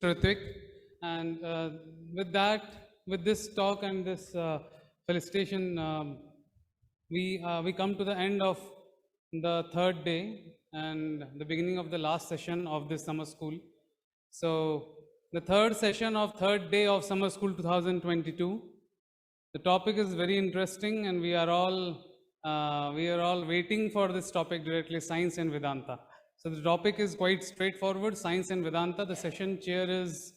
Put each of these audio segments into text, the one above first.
Ritvik. And with this talk and this felicitation, we come to the end of the third day and the beginning of the last session of this summer school. So the third session of third day of summer school 2022. The topic is very interesting, and we are all waiting for this topic directly: science and Vedanta. So the topic is quite straightforward: science and Vedanta. The session chair is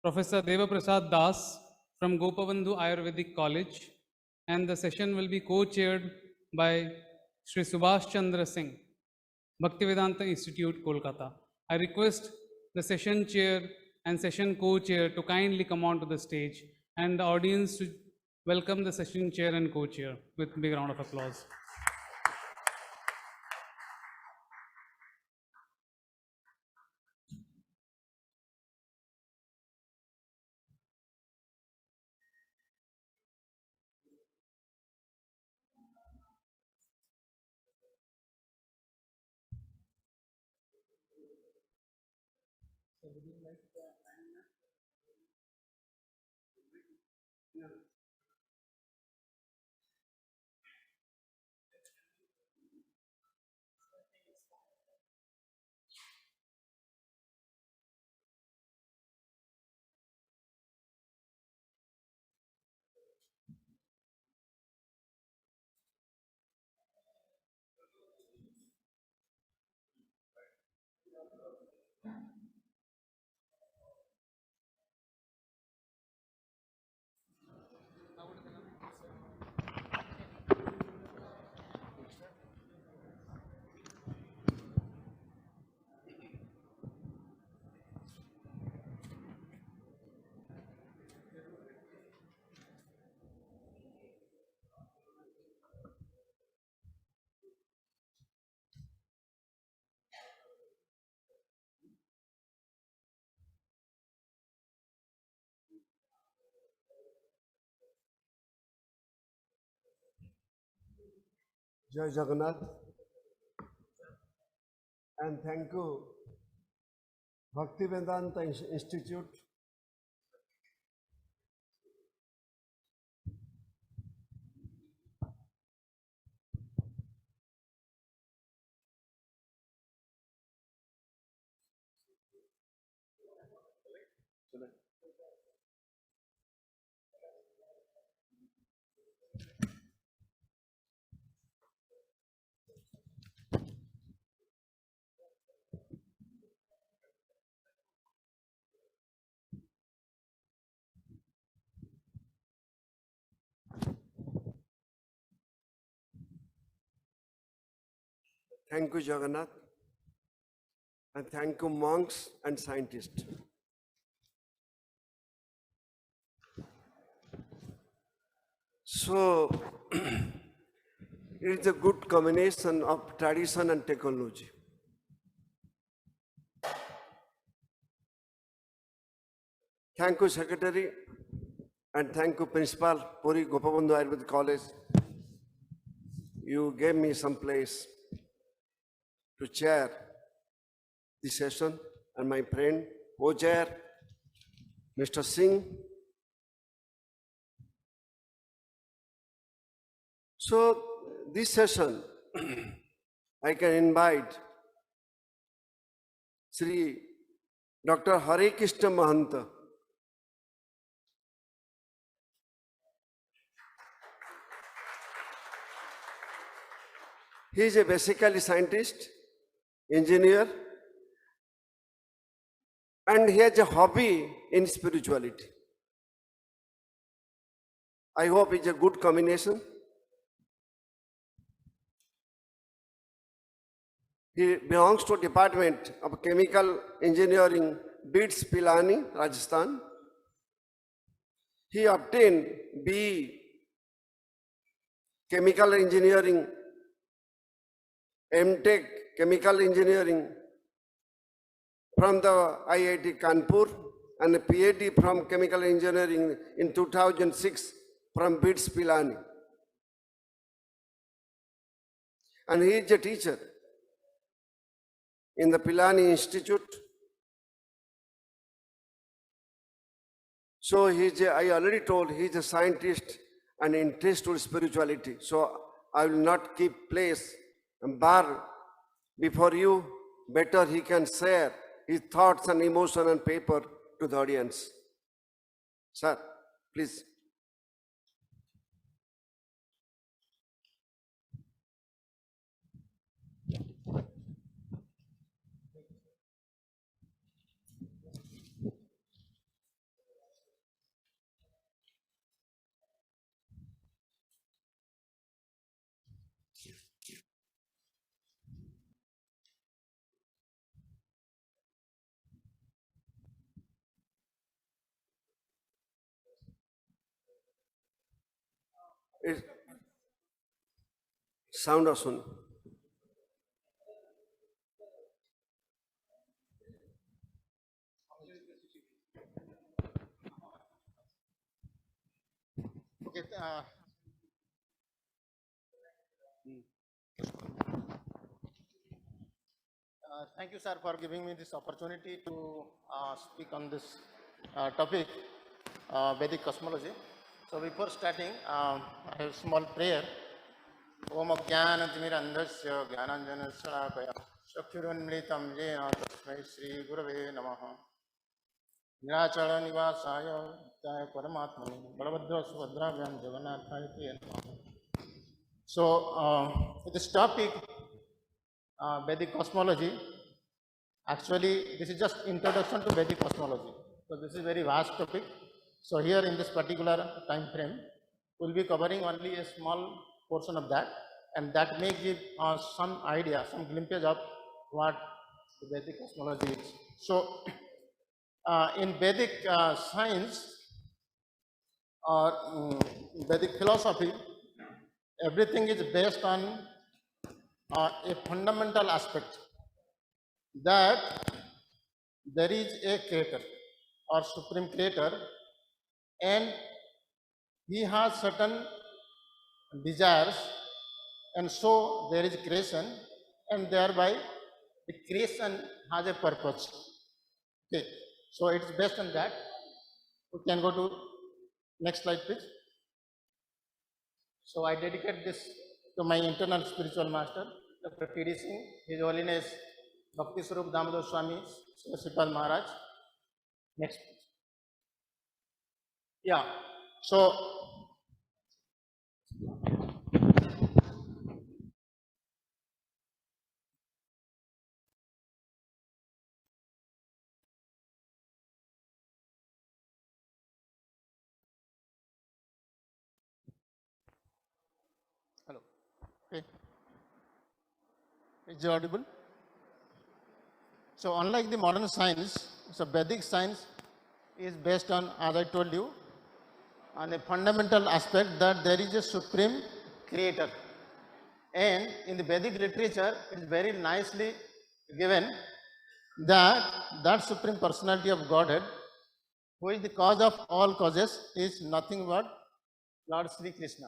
Professor Deva Prasad Das from Gopavandhu Ayurvedic College, and the session will be co-chaired by Sri Subhash Chandra Singh, Bhaktivedanta Institute, Kolkata. I request the session chair and session co-chair to kindly come onto the stage, and the audience to welcome the session chair and co-chair with a big round of applause. Jai Jagannath, and thank you, Bhaktivedanta Institute, thank you, Jagannath, and thank you, monks and scientists. So, it is a good combination of tradition and technology. Thank you, Secretary, and thank you, Principal, Puri Gopavandhu Ayurvedic College. You gave me some place to chair the session, and my friend, co-chair, Mr. Singh. So, this session, I can invite Sri Dr. Harekrishna Mohanta. He is a basically scientist, engineer, and he has a hobby in spirituality. I hope it's a good combination. He belongs to Department of Chemical Engineering, BITS, Pilani, Rajasthan. He obtained BE Chemical Engineering, MTech Chemical Engineering from the IIT Kanpur, and a PhD from Chemical Engineering in 2006 from BITS Pilani. And he is a teacher in the Pilani Institute. So I already told he's a scientist and interested in spirituality. So I will not keep place and bar before you. Better he can share his thoughts and emotion on paper to the audience. Sir, please. It, sound or sun. Okay. Thank you, sir, for giving me this opportunity to speak on this topic, Vedic cosmology. So before starting, I have a small prayer. Om Ajnanatirandhasya Jnananjanashalakaya Chakshurunmilitam Jena Tasmai Shri Gurave Namaha Nirachala Nivasaya Jaya Paramatmani Balabhadra Subhadravyam Jagannathaya Te Namaha. So this topic, Vedic cosmology, actually this is just introduction to Vedic cosmology. So this is very vast topic. So here in this particular time frame, we'll be covering only a small portion of that, and that may give some idea, some glimpses of what Vedic cosmology is. So in Vedic science or Vedic philosophy, everything is based on a fundamental aspect, that there is a creator or supreme creator, and he has certain desires, and so there is creation, and thereby the creation has a purpose. Okay, so it's based on that. We can go to next slide, please. So I dedicate this to my internal spiritual master, Dr. T.D. Singh, His Holiness Bhakti Swarup Damodar Swami Sripal Maharaj. Next, please. Yeah, so hello. Okay. Is it audible? So unlike the modern science, so Vedic science is based on, as I told you, on a fundamental aspect that there is a supreme creator. And in the Vedic literature, it is very nicely given that that supreme personality of Godhead, who is the cause of all causes, is nothing but Lord Sri Krishna.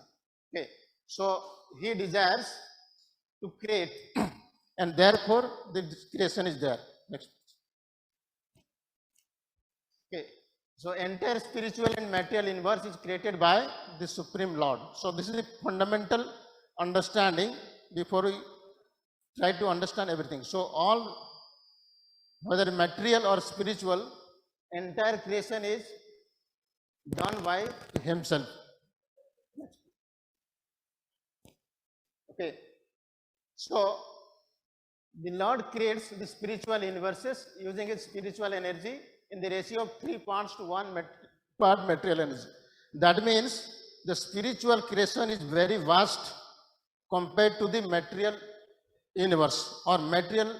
Okay. So he desires to create, and therefore the creation is there. Next. Okay. So entire spiritual and material universe is created by the Supreme Lord. So this is a fundamental understanding before we try to understand everything. So all, whether material or spiritual, entire creation is done by himself. Okay. So the Lord creates the spiritual universes using his spiritual energy in the ratio of 3 parts to 1 part material energy. That means the spiritual creation is very vast compared to the material universe or material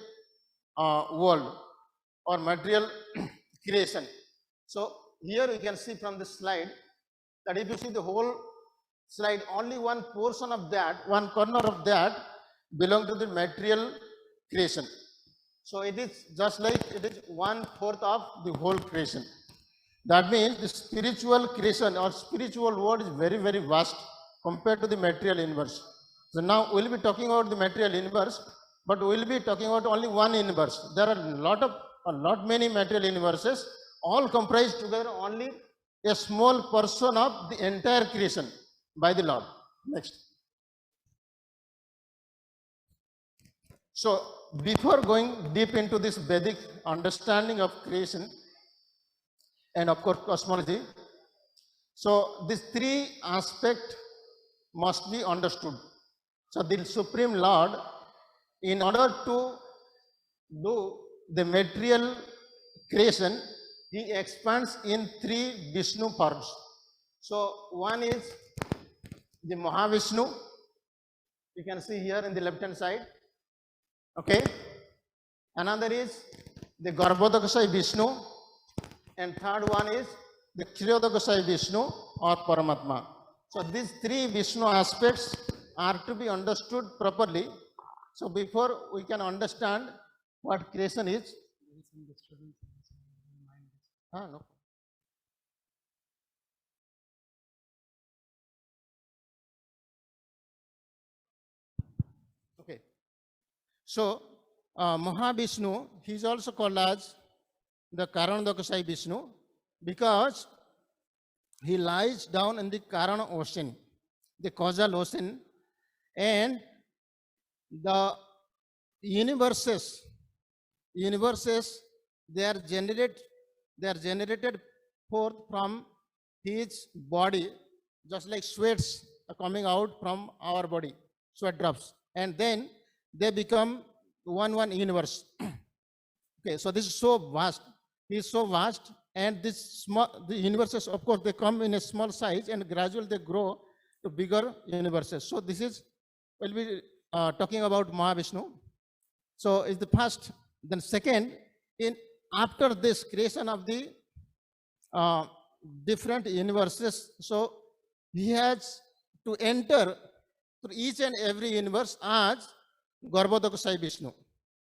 world or material creation. So here we can see from this slide that if you see the whole slide, only one portion of that, one corner of that belong to the material creation. So it is just like it is 1/4 of the whole creation. That means the spiritual creation or spiritual world is very, very vast compared to the material universe. So now we'll be talking about the material universe, but we'll be talking about only one universe. There are a lot many material universes, all comprised together only a small portion of the entire creation by the Lord. Next. So before going deep into this Vedic understanding of creation and of course cosmology, so these three aspects must be understood. So the Supreme Lord, in order to do the material creation, he expands in three Vishnu forms. So one is the Mahavishnu, you can see here in the left hand side. Okay. Another is the Garbhodakasai Vishnu, and third one is the Kshirodakasai Vishnu or Paramatma. So these three Vishnu aspects are to be understood properly. So before we can understand what creation is. No. Okay. So Mahavishnu, he is also called as the Karanodakasai Vishnu because he lies down in the Karana ocean, the causal ocean, and the universes, they are generated forth from his body, just like sweats are coming out from our body, sweat drops, and then they become one universe. Okay, so this is so vast. He is so vast, and the universes, of course, they come in a small size, and gradually they grow to bigger universes. So this is, we'll be talking about Mahavishnu. So it's the first. Then second, after this creation of the different universes, so he has to enter through each and every universe as Garbhodakasai Vishnu,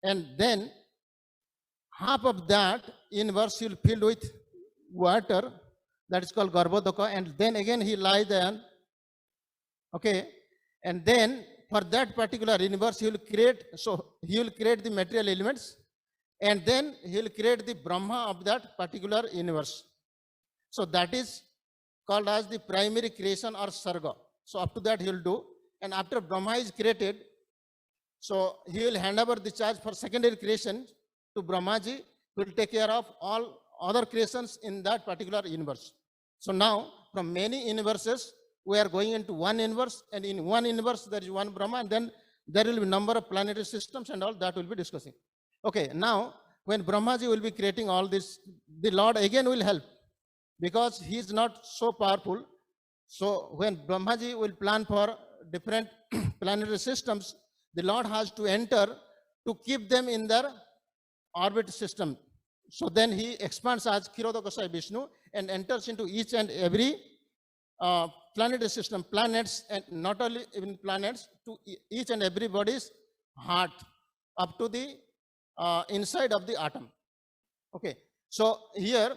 and then half of that universe will fill with water, that is called Garbhodaka, and then again he lies there. Okay, and then for that particular universe he will create, so he will create the material elements, and then he will create the Brahma of that particular universe. So that is called as the primary creation or Sarga. So up to that he will do, and after Brahma is created, so he will hand over the charge for secondary creation to Brahmaji, who will take care of all other creations in that particular universe. So now, from many universes, we are going into one universe, and in one universe there is one Brahma, and then there will be number of planetary systems and all that we'll be discussing. Okay, now when Brahmaji will be creating all this, the Lord again will help because he is not so powerful. So when Brahmaji will plan for different planetary systems, the Lord has to enter to keep them in their orbit system. So then he expands as Kshirodakasai Vishnu and enters into each and every planetary system, planets, and not only even planets, to each and everybody's heart, up to the inside of the atom. Okay, so here,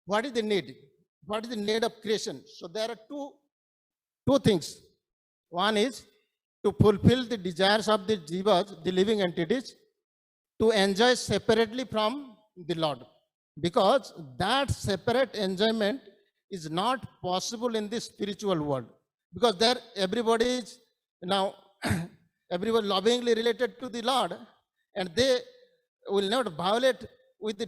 what is the need? What is the need of creation? So there are two things. One is to fulfill the desires of the jivas, the living entities, to enjoy separately from the Lord, because that separate enjoyment is not possible in the spiritual world, because there everybody is now everyone lovingly related to the Lord, and they will not violate with the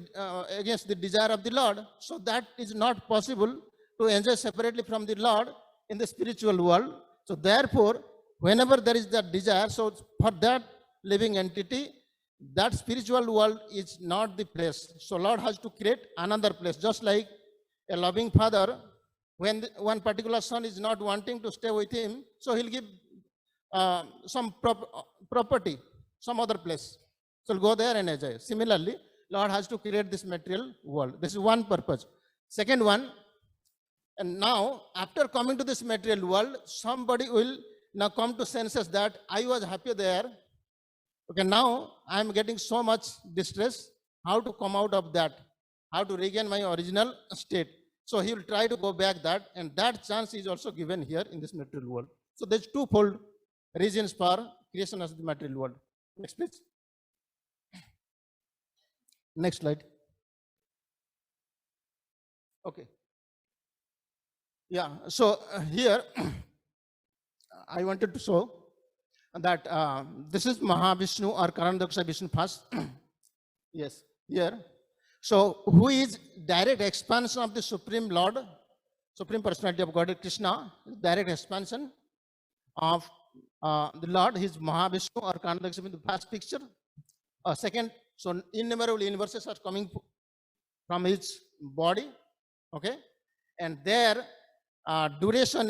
against the desire of the Lord. So that is not possible to enjoy separately from the Lord in the spiritual world. So therefore, whenever there is that desire, so for that living entity, that spiritual world is not the place. So Lord has to create another place, just like a loving father, when one particular son is not wanting to stay with him, so he'll give some property, some other place. So go there and enjoy. Similarly, Lord has to create this material world. This is one purpose. Second one, and now after coming to this material world, somebody will now come to senses that I was happy there. Okay, now I am getting so much distress. How to come out of that? How to regain my original state? So he will try to go back that, and that chance is also given here in this material world. So there's twofold reasons for creation of the material world. Next, please. Next slide. Okay. Yeah, so here I wanted to show that this is Mahavishnu or Karandaksha Vishnu first. Yes, here. So who is direct expansion of the Supreme Lord, Supreme Personality of God, Krishna, direct expansion of the Lord, his Mahavishnu or Karandaksha in the first picture. Second, so innumerable universes are coming from his body, okay? And their duration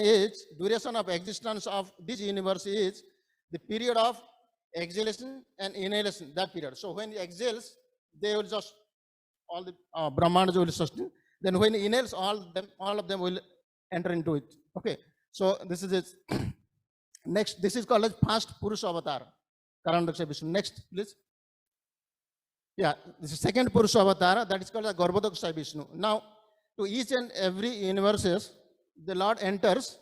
of existence of this universe is the period of exhalation and inhalation, that period. So when he exhales, they will just, all the Brahmanas will sustain. Then when he inhales, all of them will enter into it, okay? So this is it. Next, this is called as first Purusha avatar, Karandaksha Vishnu. Next, please. Yeah, this is second Purusha avatar, that is called as Garbhodaksha Vishnu. Now, to each and every universes, the Lord enters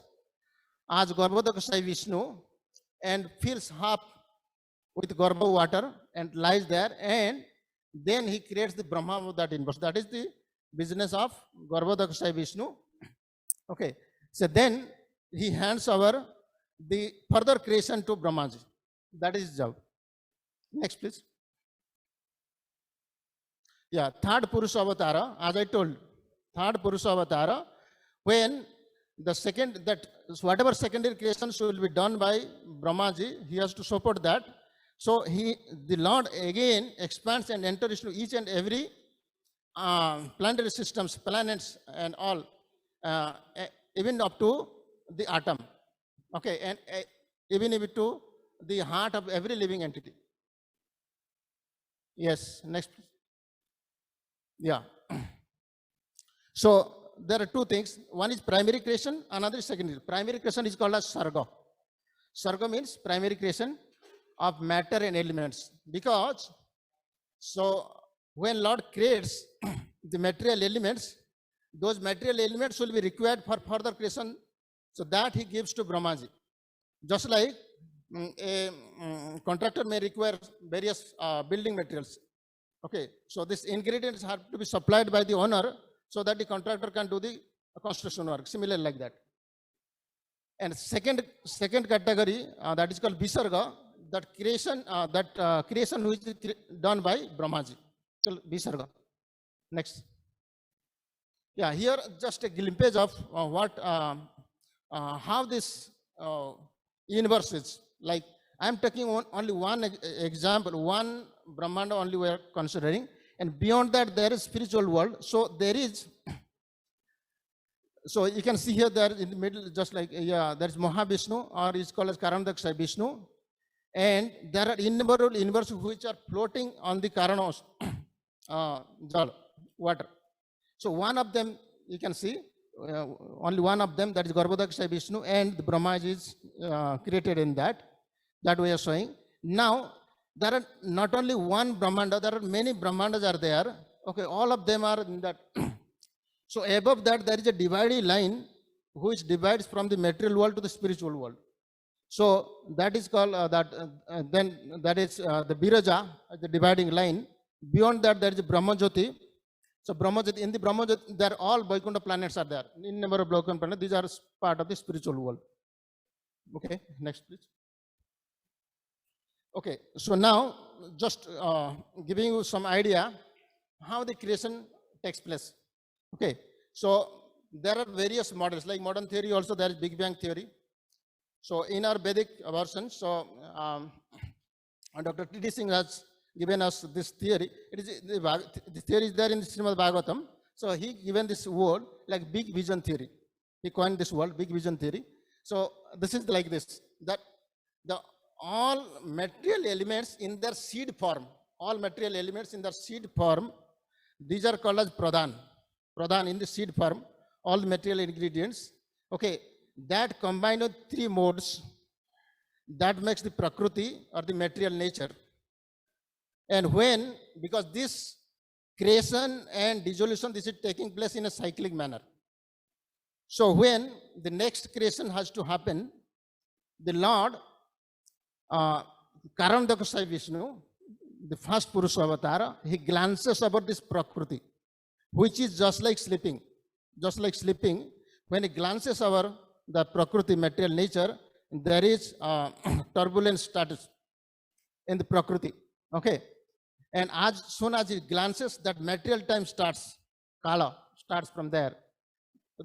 as Garbhodaksha Vishnu and fills half with Garbha water and lies there, and then he creates the Brahma of that universe. That is the business of Garbhodaksha Vishnu. Okay, so then he hands over the further creation to Brahmaji. That is his job. Next, please. Yeah, third Purusha Avatara, as I told, third Purusha Avatara, when the second, that whatever secondary creations will be done by Brahmaji, he has to support that. So the Lord again expands and enters into each and every planetary systems, planets and all, even up to the atom. Okay, and even to the heart of every living entity. Yes, next. Yeah. So there are two things. One is primary creation, another is secondary. Primary creation is called as Sarga. Sarga means primary creation of matter and elements. Because, so when Lord creates the material elements, those material elements will be required for further creation. So that he gives to Brahmaji. Just like a contractor may require various building materials. Okay, so these ingredients have to be supplied by the owner so that the contractor can do the construction work, similar like that. And second category, that is called Visarga, that creation which is done by Brahmaji, called Visarga. Next. Yeah, here just a glimpse of how this universe is. Like, I am taking only one example, one Brahmanda only we are considering, and beyond that there is spiritual world. So there is, so you can see here there in the middle, just like, yeah, there is Mahavishnu, or is called as Karandaksha Vishnu, and there are innumerable universes which are floating on the Karanos, jal, water. So one of them you can see, only one of them, that is Garbhodaksha Vishnu, and the Brahmaji is created in that we are showing. Now, there are not only one Brahmanda, there are many Brahmandas are there. Okay, all of them are in that. So above that, there is a dividing line which divides from the material world to the spiritual world. So that is called, then that is the Biraja, the dividing line. Beyond that, there is Brahmajyoti. So Brahmajyoti, in the Brahmajyoti, there are all Vaikuntha planets are there. Innumerable Vaikuntha planets, these are part of the spiritual world. Okay, next please. Okay, so now just giving you some idea how the creation takes place. Okay, so there are various models, like modern theory also there is Big Bang theory. So in our Vedic version, so Dr. T.D. Singh has given us this theory. It is the theory is there in the Srimad Bhagavatam. So he given this word like big vision theory. He coined this word big vision theory. So this is like this, that the all material elements in their seed form, all material elements in their seed form, these are called as pradhan. Pradhan in the seed form, all the material ingredients, okay, that combined with three modes, that makes the prakriti or the material nature. And when, because this creation and dissolution, this is taking place in a cyclic manner. So when the next creation has to happen, the Lord, Karandaksha Vishnu, the first Purusha Avatara, he glances about this Prakriti, which is just like sleeping. Just like sleeping, when he glances over the Prakriti, material nature, there is turbulent status in the Prakriti. Okay. And as soon as he glances, that material time starts, Kala starts from there.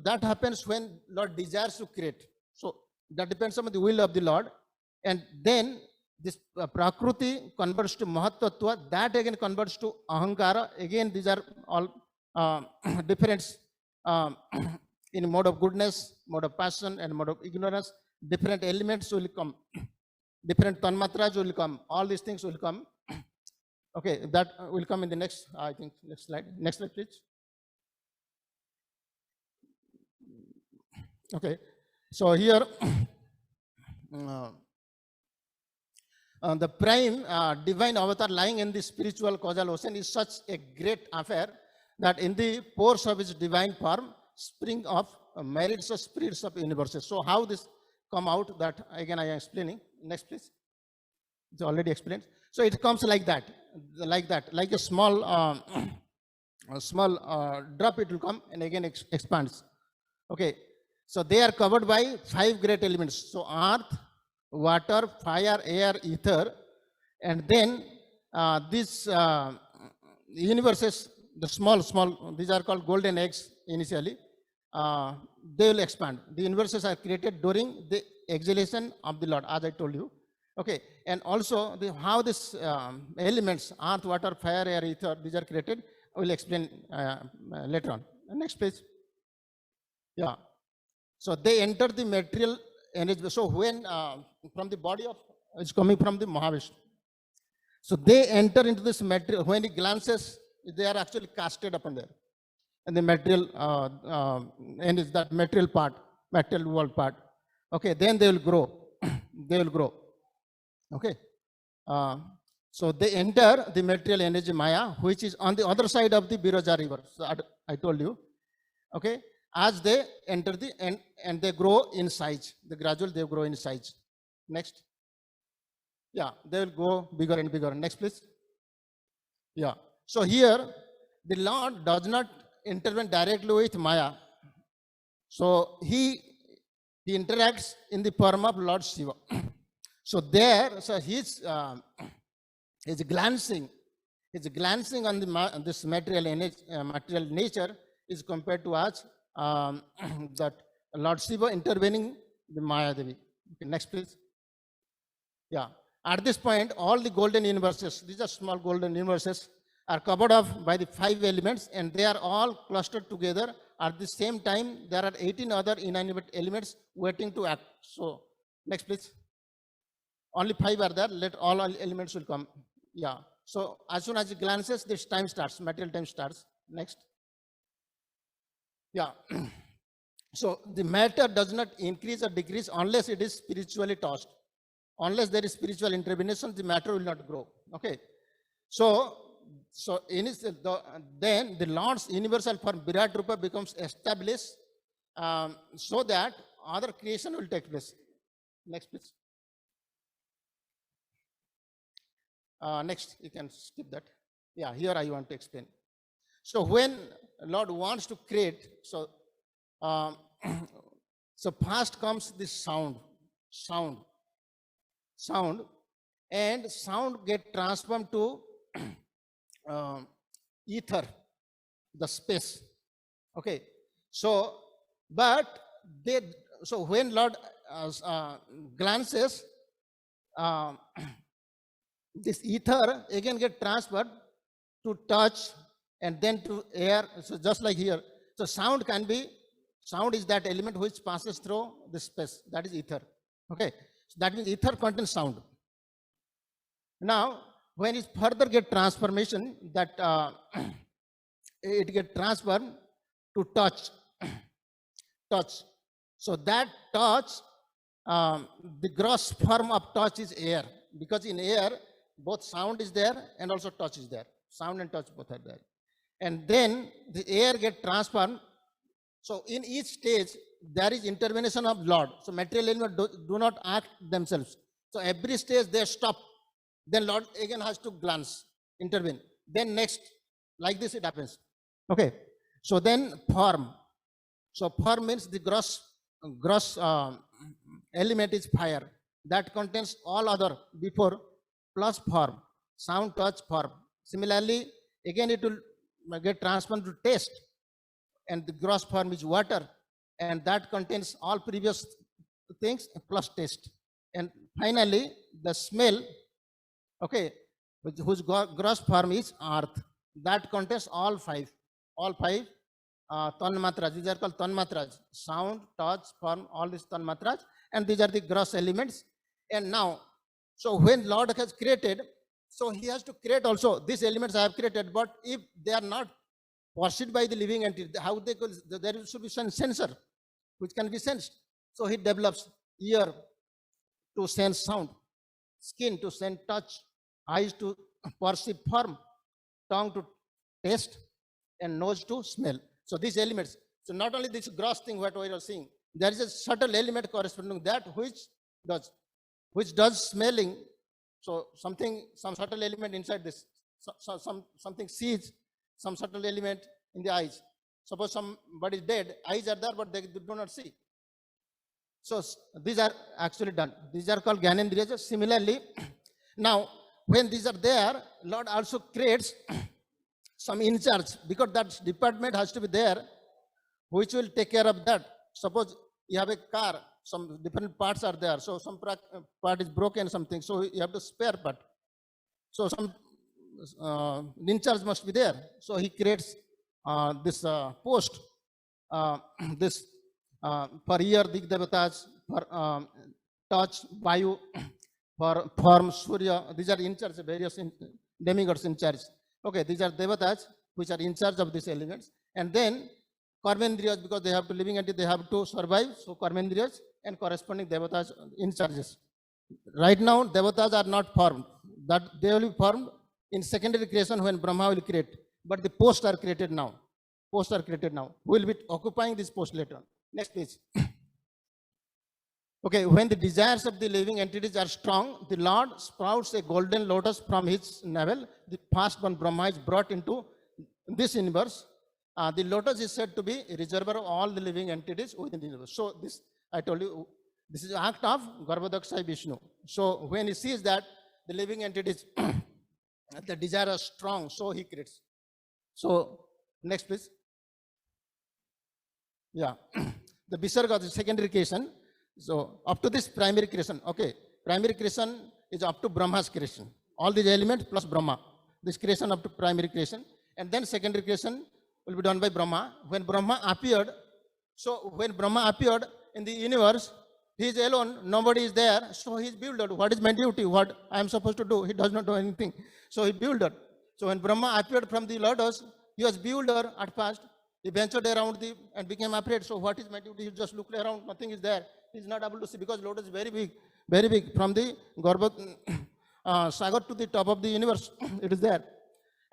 That happens when Lord desires to create. So that depends on the will of the Lord. And then this Prakriti converts to Mahattattva, that again converts to Ahankara. Again, these are all different in mode of goodness, mode of passion, and mode of ignorance. Different elements will come. Different tanmatras will come. All these things will come. Okay, that will come in the next, I think, next slide. Next slide, please. Okay, so here, the prime divine avatar lying in the spiritual causal ocean is such a great affair that in the pores of his divine form spring of merits of spirits of universes. So how this come out, that again I am explaining. Next, please. It's already explained. So it comes like that, like a small, drop. It will come and again expands. Okay. So they are covered by 5 great elements. So earth, water, fire, air, ether, and then these universes, the small, these are called golden eggs initially. They will expand. The universes are created during the exhalation of the Lord, as I told you. Okay, and also how these elements, earth, water, fire, air, ether, these are created, I will explain later on. Next page. Yeah. So they enter the material energy. So when from the body of, it's coming from the Mahavishnu. So they enter into this material. When he glances, they are actually casted upon there. And the material, and is that material part, material world part. Okay, then they will grow. They will grow. Okay. So they enter the material energy Maya, which is on the other side of the Biraja river. So I told you. Okay. As they enter the and they grow in size, the gradual they grow in size. Next. Yeah, they will go bigger and bigger. Next, please. Yeah. So here, the Lord does not intervene directly with Maya. So he interacts in the form of Lord Shiva. So there, so he's glancing on the this material energy, material nature is compared to us. That Lord Shiva intervening the Maya Devi. Okay, next please. Yeah. At this point, all the golden universes, these are small golden universes, are covered up by the 5 elements, and they are all clustered together. At the same time, there are 18 other inanimate elements waiting to act. So, next please. Only 5 are there. Let all elements will come. Yeah. So, as soon as it glances, this time starts. Material time starts. Next. Yeah. So the matter does not increase or decrease unless it is spiritually touched. Unless there is spiritual intervention, the matter will not grow. Okay. So then the Lord's universal form Virat Rupa becomes established, so that other creation will take place. Next, please. Next, you can skip that. Yeah, here I want to explain. So when Lord wants to create, so first comes this sound, and sound get transformed to ether, the space. Okay. So, so when Lord glances, this ether again get transferred to touch and then to air. So just like here, so sound is that element which passes through the space, that is ether. Okay, so that means ether contains sound. Now when it further get transformation, that it get transferred to touch. So that touch, the gross form of touch is air, because in air both sound is there and also touch is there. Sound and touch both are there. And then the air get transformed. So in each stage, there is intervention of Lord. So material elements do not act themselves. So every stage they stop. Then Lord again has to glance, intervene. Then next, like this it happens. Okay. So then form. So form means the gross element is fire. That contains all other before plus form, sound, touch, form. Similarly, again it will get transformed to taste, and the gross form is water, and that contains all previous things plus taste. And finally, the smell, okay, whose gross form is earth. That contains all five tanmatras. These are called tanmatras: sound, touch, form, all these tanmatras, and these are the gross elements. And now, so when Lord has created, so he has to create also these elements I have created. But if they are not perceived by the living entity, how they could, there should be some sensor which can be sensed. So he develops ear to sense sound, skin to sense touch, eyes to perceive form, tongue to taste, and nose to smell. So these elements, so not only this gross thing what we are seeing, there is a subtle element corresponding to that which does smelling. So some subtle element inside this, something sees some subtle element in the eyes. Suppose somebody is dead, eyes are there, but they do not see. So these are actually done. These are called Gyanendriyas. Similarly, now when these are there, Lord also creates some in charge, because that department has to be there, which will take care of that. Suppose you have a car, some different parts are there. So some part is broken, something. So you have to spare part. So some in charge must be there. So he creates this post, this for ear, Dig Devatas, for touch, Vayu, for form, Surya. These are in charge, various demigods in charge. Okay, these are Devatas, which are in charge of these elements. And then Karmendriyas, because they have to living entity, they have to survive. So Karmendriyas and corresponding Devatas in charges. Right now, Devatas are not formed. That they will be formed in secondary creation when Brahma will create. But the posts are created now. Posts are created now. We will be occupying this post later on. Next page. Okay, when the desires of the living entities are strong, the Lord sprouts a golden lotus from his navel. The firstborn Brahma is brought into this universe. The lotus is said to be a reservoir of all the living entities within the universe. So this, I told you, this is the act of Garbhodaksha Vishnu. So when he sees that the living entities, the desire are strong, so he creates. So next please. Yeah, the Visarga, the secondary creation. So up to this primary creation, okay, primary creation is up to Brahma's creation. All these elements plus Brahma. This creation up to primary creation. And then secondary creation will be done by Brahma. When Brahma appeared, so when Brahma appeared in the universe, he is alone, nobody is there, so he is bewildered. What is my duty? What I am supposed to do? He does not do anything. So he bewildered. So when Brahma appeared from the lotus, he was bewildered at first. He ventured around and became afraid. So what is my duty? He just looked around, nothing is there. He is not able to see because lotus is very big. From the Sagar to the top of the universe, it is there.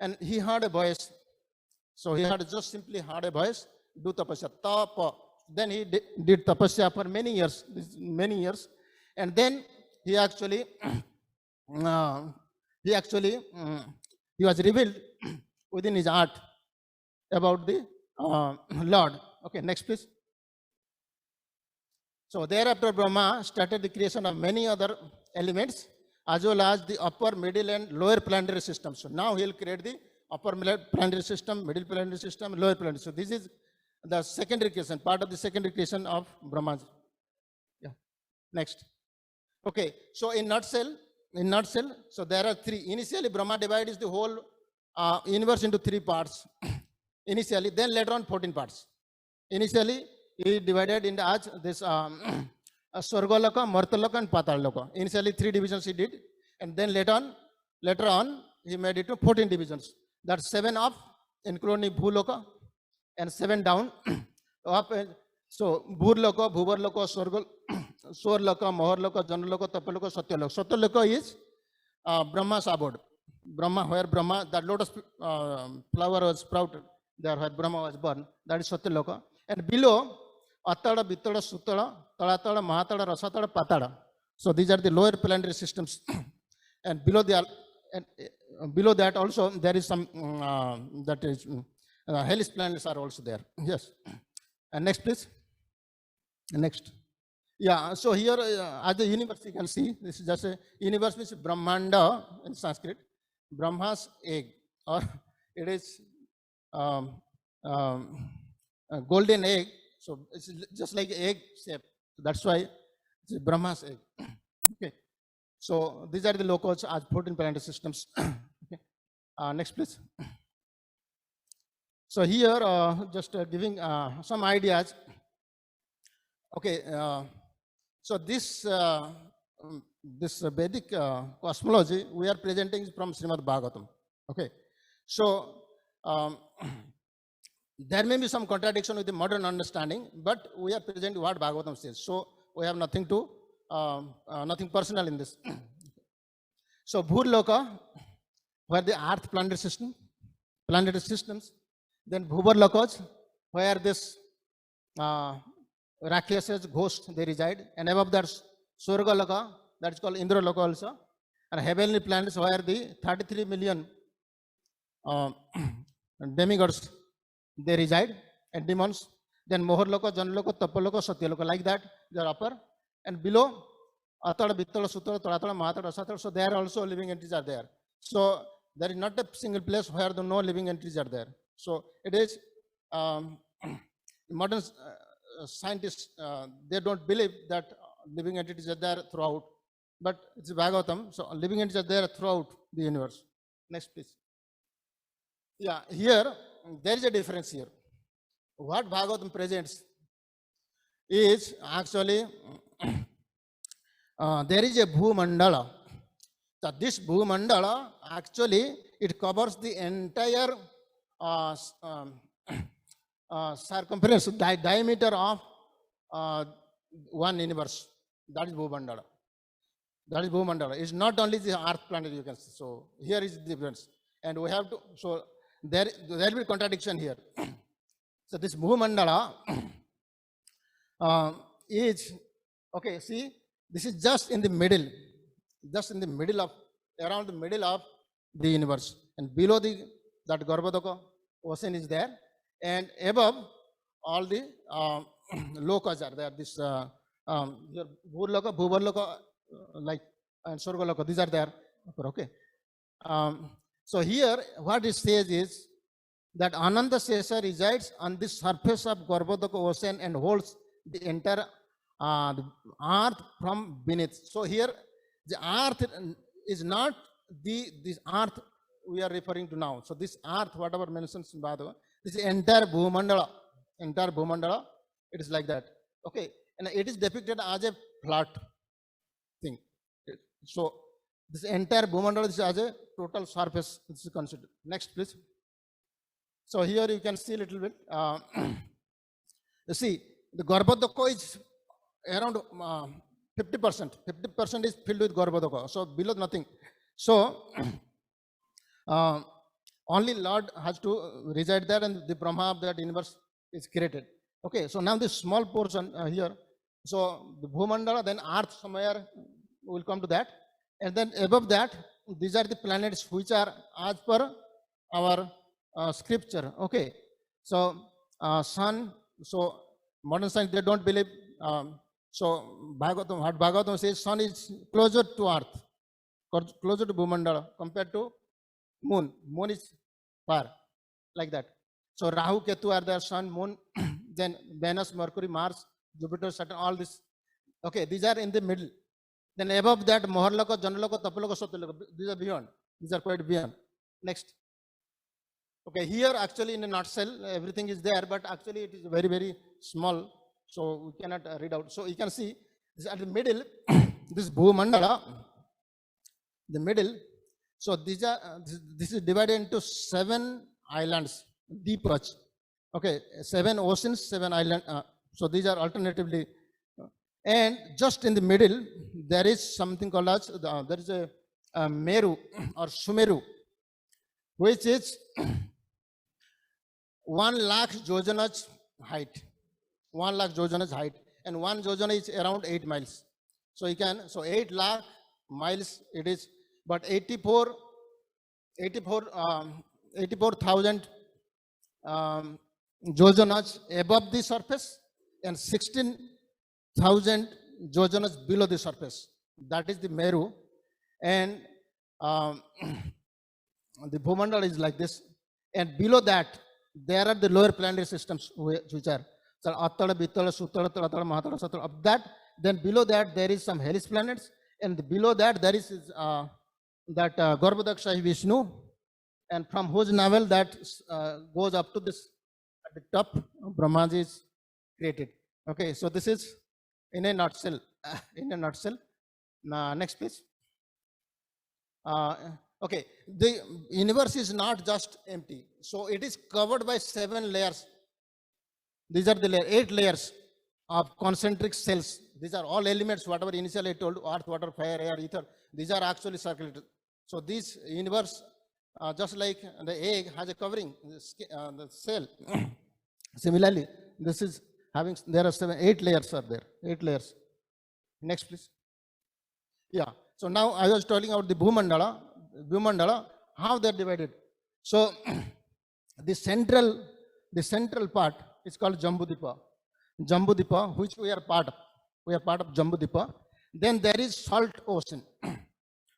And he heard a voice. So he had just simply heard a voice, do tapasya, tapa. Then he did tapasya for many years. And then he actually, he was revealed within his heart about the Lord. Okay, next please. So thereafter Brahma started the creation of many other elements as well as the upper, middle and lower planetary systems. So now he will create the upper planetary system, middle planetary system, lower planetary. So this is the secondary creation, part of the secondary creation of Brahma. Yeah, next. Okay, so in nutshell, so there are three. Initially Brahma divides the whole universe into three parts. Initially, then later on 14 parts. Initially, he divided into this Swargaloka, Martaloka and Pataloka. Initially 3 divisions he did, and then later on he made it to 14 divisions. That's 7 up, including Bhuloka, and 7 down. Up, so Bhurloka, Bhuvarloka, Swarloka, Maharloka, Janaloka, Tapaloka, Satyaloka. Satyaloka is Brahma's abode. Brahma, where Brahma, that lotus flower was sprouted, there where Brahma was born, that is Satyaloka. And below, Atala, Bitala, Sutala, Talatala, Mahatala, Rasatala, Patala. So these are the lower planetary systems. And below that also there is some that is hellish planets are also there. Yes. And next, please. Next. Yeah, so here as the universe you can see, this is just a universe means Brahmanda in Sanskrit, Brahma's egg, or it is a golden egg, so it's just like egg shape. So that's why it's Brahma's egg. Okay, so these are the locals as 14 planetary systems. Okay, next please. So here just giving some ideas. Okay, so this this Vedic cosmology we are presenting from Srimad Bhagavatam. Okay, so there may be some contradiction with the modern understanding, but we are presenting what Bhagavatam says. So we have nothing to nothing personal in this. So Bhurloka, where the Earth planetary systems, then Bhuvarlokas, where this Rakshasas, ghosts, they reside, and above that Swargaloka, that is called Indraloka also, and heavenly planets where the 33 million demigods they reside, and demons. Then Moharloka, Janaloka, Tapaloka, Satyaloka, like that, they are upper, and below Atala, Vittala, Sutala, Taratala, Mahatala, Satala, so there also living entities are there. So there is not a single place where the no living entities are there. So it is modern scientists, they don't believe that living entities are there throughout, but it's Bhagavatam, so living entities are there throughout the universe. Next, please. Yeah, here, there is a difference here. What Bhagavatam presents is actually, there is a Bhumandala. So this Bhumandala, actually, it covers the entire circumference, diameter of one universe. That is Bhumandala. That is Bhumandala. It's not only the Earth planet you can see. So here is the difference. And we have to, so there will be contradiction here. So this Bhumandala is, okay, see, this is just in the middle of, around the middle of the universe. And below that Garbhodaka ocean is there. And above, all the lokas are there. This Bhurloka, Bhuvarloka, like, and Swargaloka, these are there. Okay. So here, what it says is that Ananda Sesha resides on the surface of Garbhodaka ocean and holds the entire the earth from beneath. So here, the earth is not this earth we are referring to now. So this earth, whatever mentions in Bhagavatam, this is entire Bhumandala, it is like that. Okay, and it is depicted as a flat thing. So this entire Bhumandala is as a total surface, this is considered. Next, please. So here you can see a little bit. You see, the Garbhodaka is around 50%. 50% is filled with Garbhodaka. So below nothing. So only Lord has to reside there, and the Brahma of that universe is created. Okay, so now this small portion here. So the Bhumandala, then Earth somewhere, we will come to that. And then above that, these are the planets which are as per our scripture. Okay, so sun, so modern science, they don't believe. So Bhagavatam, what Bhagavatam says, sun is closer to earth, closer to Bhumandala compared to moon. Moon is far, like that. So Rahu, Ketu are there, sun, moon, then Venus, Mercury, Mars, Jupiter, Saturn, all this. Okay, these are in the middle. Then above that, Moharloka, Janaloka, Tapaloka, Satyaloka, these are beyond. These are quite beyond. Next. Okay, here actually in a nutshell, everything is there, but actually it is very, very small, so we cannot read out. So you can see this at the middle, this Bhumandala, the middle. So these are this is divided into 7 islands, deepas. Okay, 7 oceans, 7 islands. So these are alternatively, and just in the middle there is something called as there is a Meru or Sumeru, which is 1 lakh jojanas height. 1 lakh jojanas height, and 1 jojana is around 8 miles. So you can, so 8 lakh miles it is, but 84,000 jojanas above the surface and 16,000 jojanas below the surface. That is the Meru. And the Bhumandala is like this. And below that, there are the lower planetary systems which are Attala, Bittala, Suttala, Talatala, Mahatala, Satala. Of that, then below that, there is some hellish planets. And below that, there is that Garbhodaksha Vishnu. And from whose navel that goes up to this, at the top, Brahmaji is created. Okay, so this is in a nutshell. In a nutshell. Next please. Okay, the universe is not just empty. So it is covered by 7 layers. These are the 8 layers of concentric cells. These are all elements, whatever initially I told, earth, water, fire, air, ether. These are actually circulated. So this universe, just like the egg has a covering, the cell. Similarly, this is having, there are 8 layers are there, 8 layers. Next, please. Yeah. So now I was telling about the Bhumandala, how they're divided. So the central part is called Jambudipa, which we are part of. We are part of Jambudipa. Then there is salt ocean,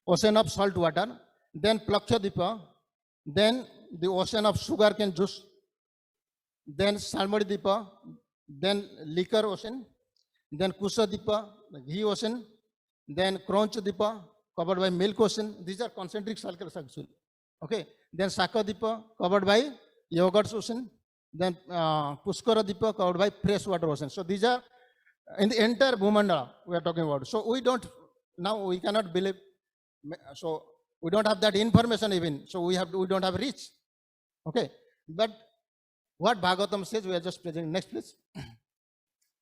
ocean of salt water. Then Plakshadipa. Then the ocean of sugarcane juice. Then Salmodipa. Then liquor ocean. Then Kusadipa, the ghee ocean. Then Kronchadipa, covered by milk ocean. These are concentric circles actually. Okay. Then Sakadipa, covered by yogurt ocean. Then Puskaradipa, covered by freshwater ocean. So these are in the entire Bhumandala we are talking about. So we cannot believe. So we don't have that information even. So we don't have reach. Okay. But what Bhagavatam says, we are just presenting. Next, please.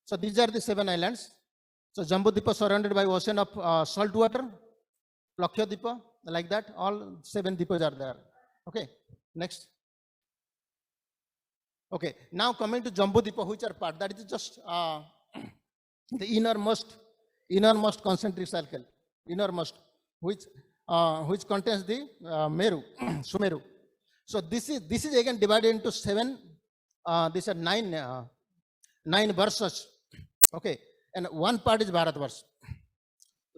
So these are the 7 islands. So Jambudipa surrounded by ocean of salt water, Plakshadipa, like that, all 7 dipas are there. Okay, next. Okay, now coming to Jambudipa, which are part, that is just the innermost concentric circle, which contains the Meru, Sumeru. So this is again divided into 7, these are 9 varsas. Okay. And one part is Bharatvarsha.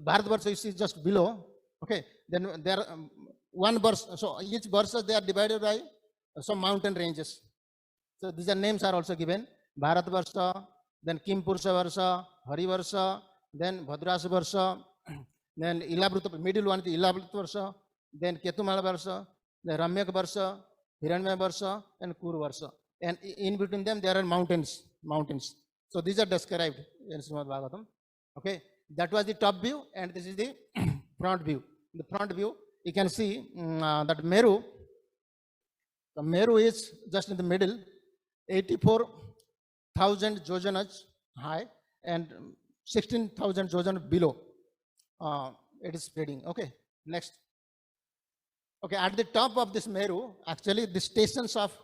Bharatvarsha is just below. Okay. Then there one verse. So each verses they are divided by some mountain ranges. So these names are also given. Bharatvarsha, then Kimpursa Varsha, Harivarsha, then Bhadrasa Varsha, then Ilabruta, middle one is Ilabruta Varsha, then Ketumala Varsha, then Ramyak Varsha, Hiranyamaya Varsha, and Kuru Varsha. And in between them there are mountains. So these are described in Srimad Bhagavatam. Okay, that was the top view, and this is the front view. The front view, you can see that Meru. The Meru is just in the middle, 84,000 jojanas high and 16,000 jojanas below. It is spreading. Okay, next. Okay, at the top of this Meru, actually the stations of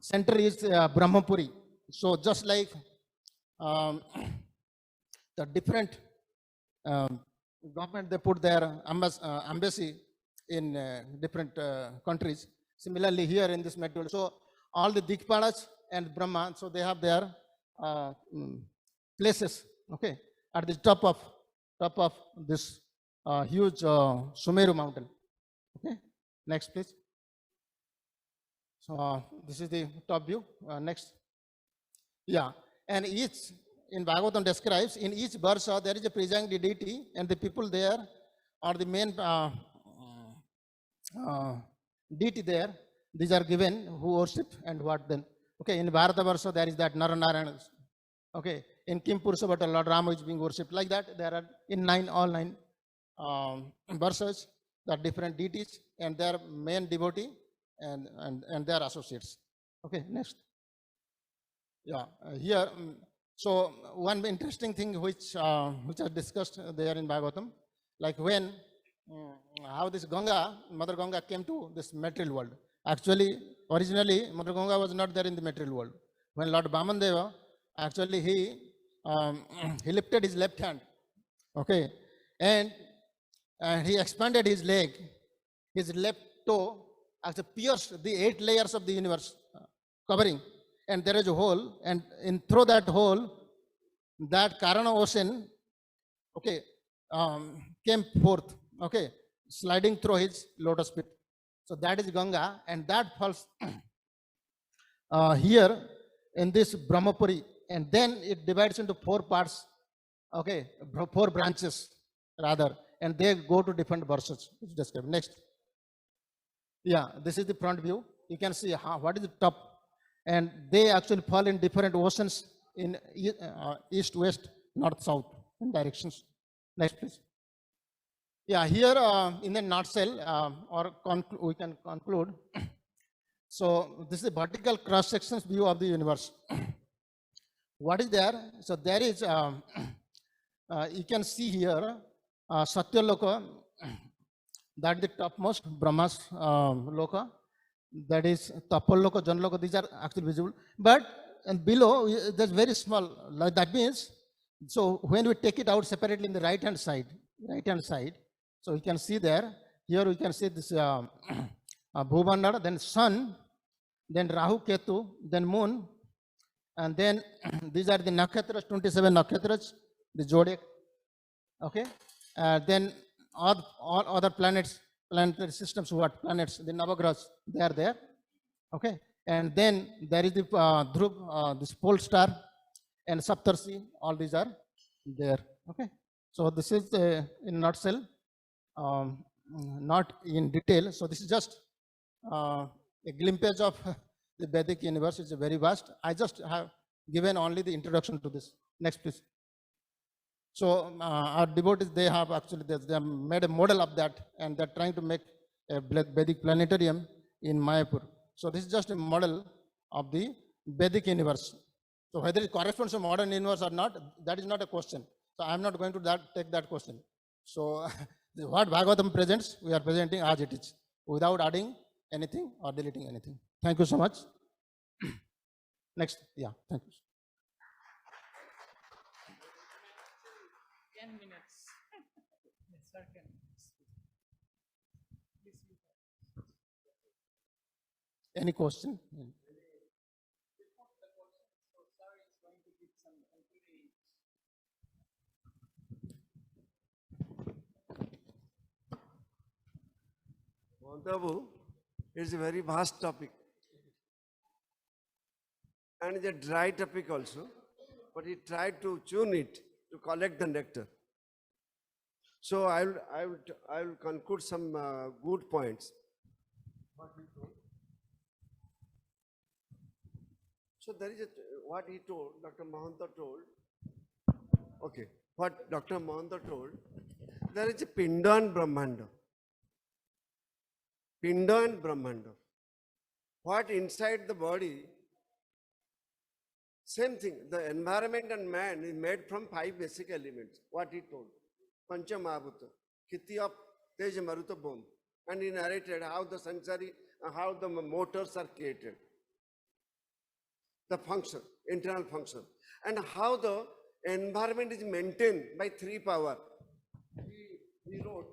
center is Brahmapuri. So just like the different government, they put their embassy in different countries. Similarly here in this material, so all the Dikpalas and Brahma, so they have their places. Okay, at the top of this huge Sumeru mountain. Okay, next please. So this is the top view. Next. Yeah, and each in Bhagavatam describes in each Varsha there is a presiding deity, and the people there are the main deity there. These are given who worship and what then. Okay, in Bharata Varsha there is that Naranarayana. Okay, in Kim Purusha Bhatta Lord Rama is being worshipped. Like that, there are in all nine Varshas, there are different deities and their main devotee and their associates. Okay, next. Yeah, here, so one interesting thing which I discussed there in Bhagavatam, like when, how this Ganga, Mother Ganga came to this material world. Actually, originally, Mother Ganga was not there in the material world. When Lord Vamandeva, actually he lifted his left hand, okay, and he expanded his leg, his left toe, actually pierced the 8 layers of the universe. covering, and there is a hole, and through that hole, that Karana ocean, okay, came forth, okay, sliding through his lotus pit. So that is Ganga, and that falls here in this Brahmapuri, and then it divides into 4 parts, okay, 4 branches rather, and they go to different verses. Next. Yeah, this is the front view. You can see what is the top, and they actually fall in different oceans in east, west, north, south in directions. Next, please. Yeah, here in the nutshell, we can conclude. So this is the vertical cross sections view of the universe. What is there? So there is, you can see here, Satya Loka, that is the topmost Brahma's Loka, that is Tapal Loka, Jan Loka, these are actually visible. But and below, there's very small, like that means, so when we take it out separately in the right hand side, so you can see there, here we can see this Bhuvandara, then sun, then Rahu Ketu, then moon, and then these are the nakshatras, 27 nakshatras, the zodiac, okay, then all other planets, planetary systems, what planets, the Navagrahas, they are there, okay, and then there is the Dhruv, this pole star, and Saptarshi, all these are there, okay. So this is in a nutshell, not in detail. So this is just a glimpse of the Vedic universe. It's very vast. I just have given only the introduction to this. Next, please. So our devotees, they have actually, they have made a model of that, and they're trying to make a Vedic planetarium in Mayapur. So this is just a model of the Vedic universe. So whether it corresponds to modern universe or not, that is not a question. So I'm not going to take that question. So what Bhagavatam presents, we are presenting as it is, without adding anything or deleting anything. Thank you so much. Next, yeah, thank you. 10 minutes. Yes, sir, 10 minutes. Please. Any question? Mohanta, it's a very vast topic. And it's a dry topic also, but he tried to tune it to collect the nectar. So I will conclude some good points. So there is what he told, Dr. Mohanta told. Okay, what Dr. Mohanta told, there is a Pinda and Brahmanda. Pinda and Brahmanda. What inside the body, same thing, the environment and man is made from 5 basic elements, what he told. Pancha Mahabhuta, Kiti of Teja Maruta Bom. And he narrated how the sanctuary, how the motors are created. The function, internal function. And how the environment is maintained by 3 power. He wrote,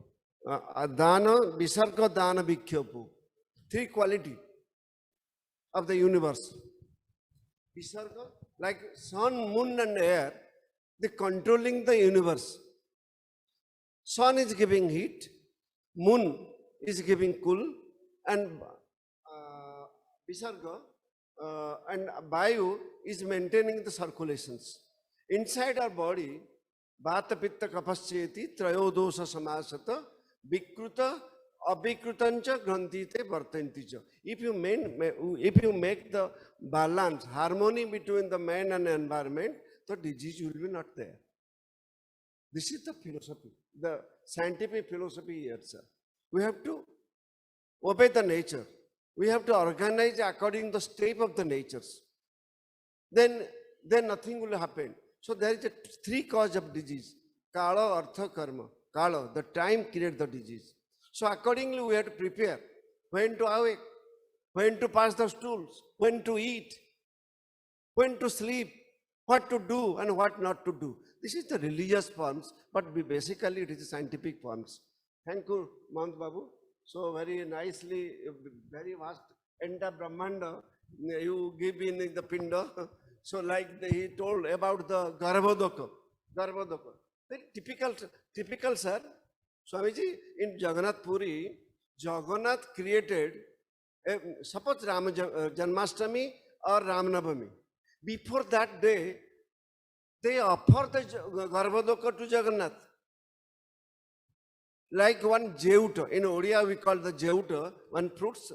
Dana, Visarga, Dana, Vikhyappu. 3 quality of the universe. Visarga, like sun, moon and air, they controlling the universe. Sun is giving heat, moon is giving cool, and Visarga and Vayu is maintaining the circulations. Inside our body, Vata Pitta Kapascheti, Trayodosha Samasata, Vikruta, Abhikrutancha, Grantite, Vartanticha. If you make the balance, harmony between the man and the environment, the disease will be not there. This is the philosophy, the scientific philosophy here, sir. We have to obey the nature. We have to organize according to the state of the natures. Then nothing will happen. So there is 3 causes of disease. Kala, Artha, Karma. Kala, the time creates the disease. So accordingly we have to prepare. When to awake, when to pass the stools, when to eat, when to sleep, what to do and what not to do. This is the religious forms, but basically it is scientific forms. Thank you, Mohanta Babu. So very nicely, very vast, entire Brahmanda, you give in the pinda. So like he told about the Garbhodaka. Garbhodaka. Very typical, sir. Swamiji, in Jagannath Puri, Jagannath created, suppose Janmashtami or Ramnavami. Before that day, they offer the Garbhodaka to Jagannath. Like one jeuta, in Odia we call the jeuta, one fruits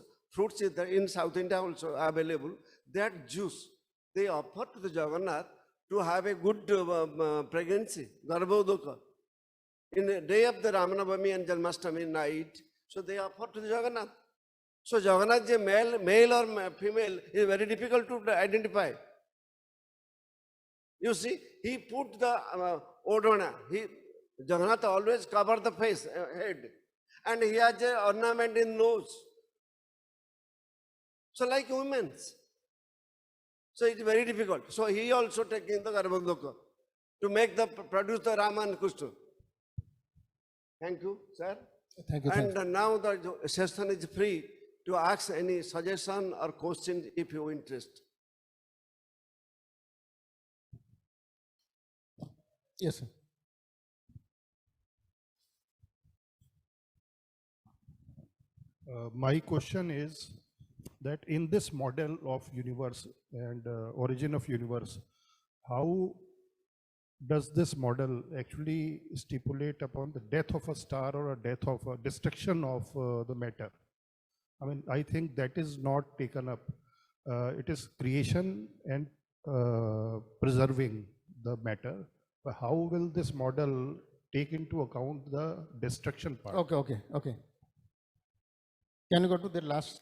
is there, in South India also available, that juice, they offer to the Jagannath to have a good pregnancy, Garbhodaka. In the day of the Ramanavami and Janmashtami night, so they offer to the Jagannath. So Jagannath, male or female, is very difficult to identify. You see, he put the odona, Jagannath always cover the face, head, and he has an ornament in nose. So like humans. So it's very difficult. So he also taking the Garbhodaka to produce the Rama and Krishna. Thank you, sir. Thank you. And now the session is free to ask any suggestion or question if you interest. Yes, sir. My question is that in this model of universe and origin of universe, how does this model actually stipulate upon the death of a star or a death of a destruction of the matter? I mean, I think that is not taken up. It is creation and preserving the matter. But how will this model take into account the destruction part? Okay. Can you go to the last?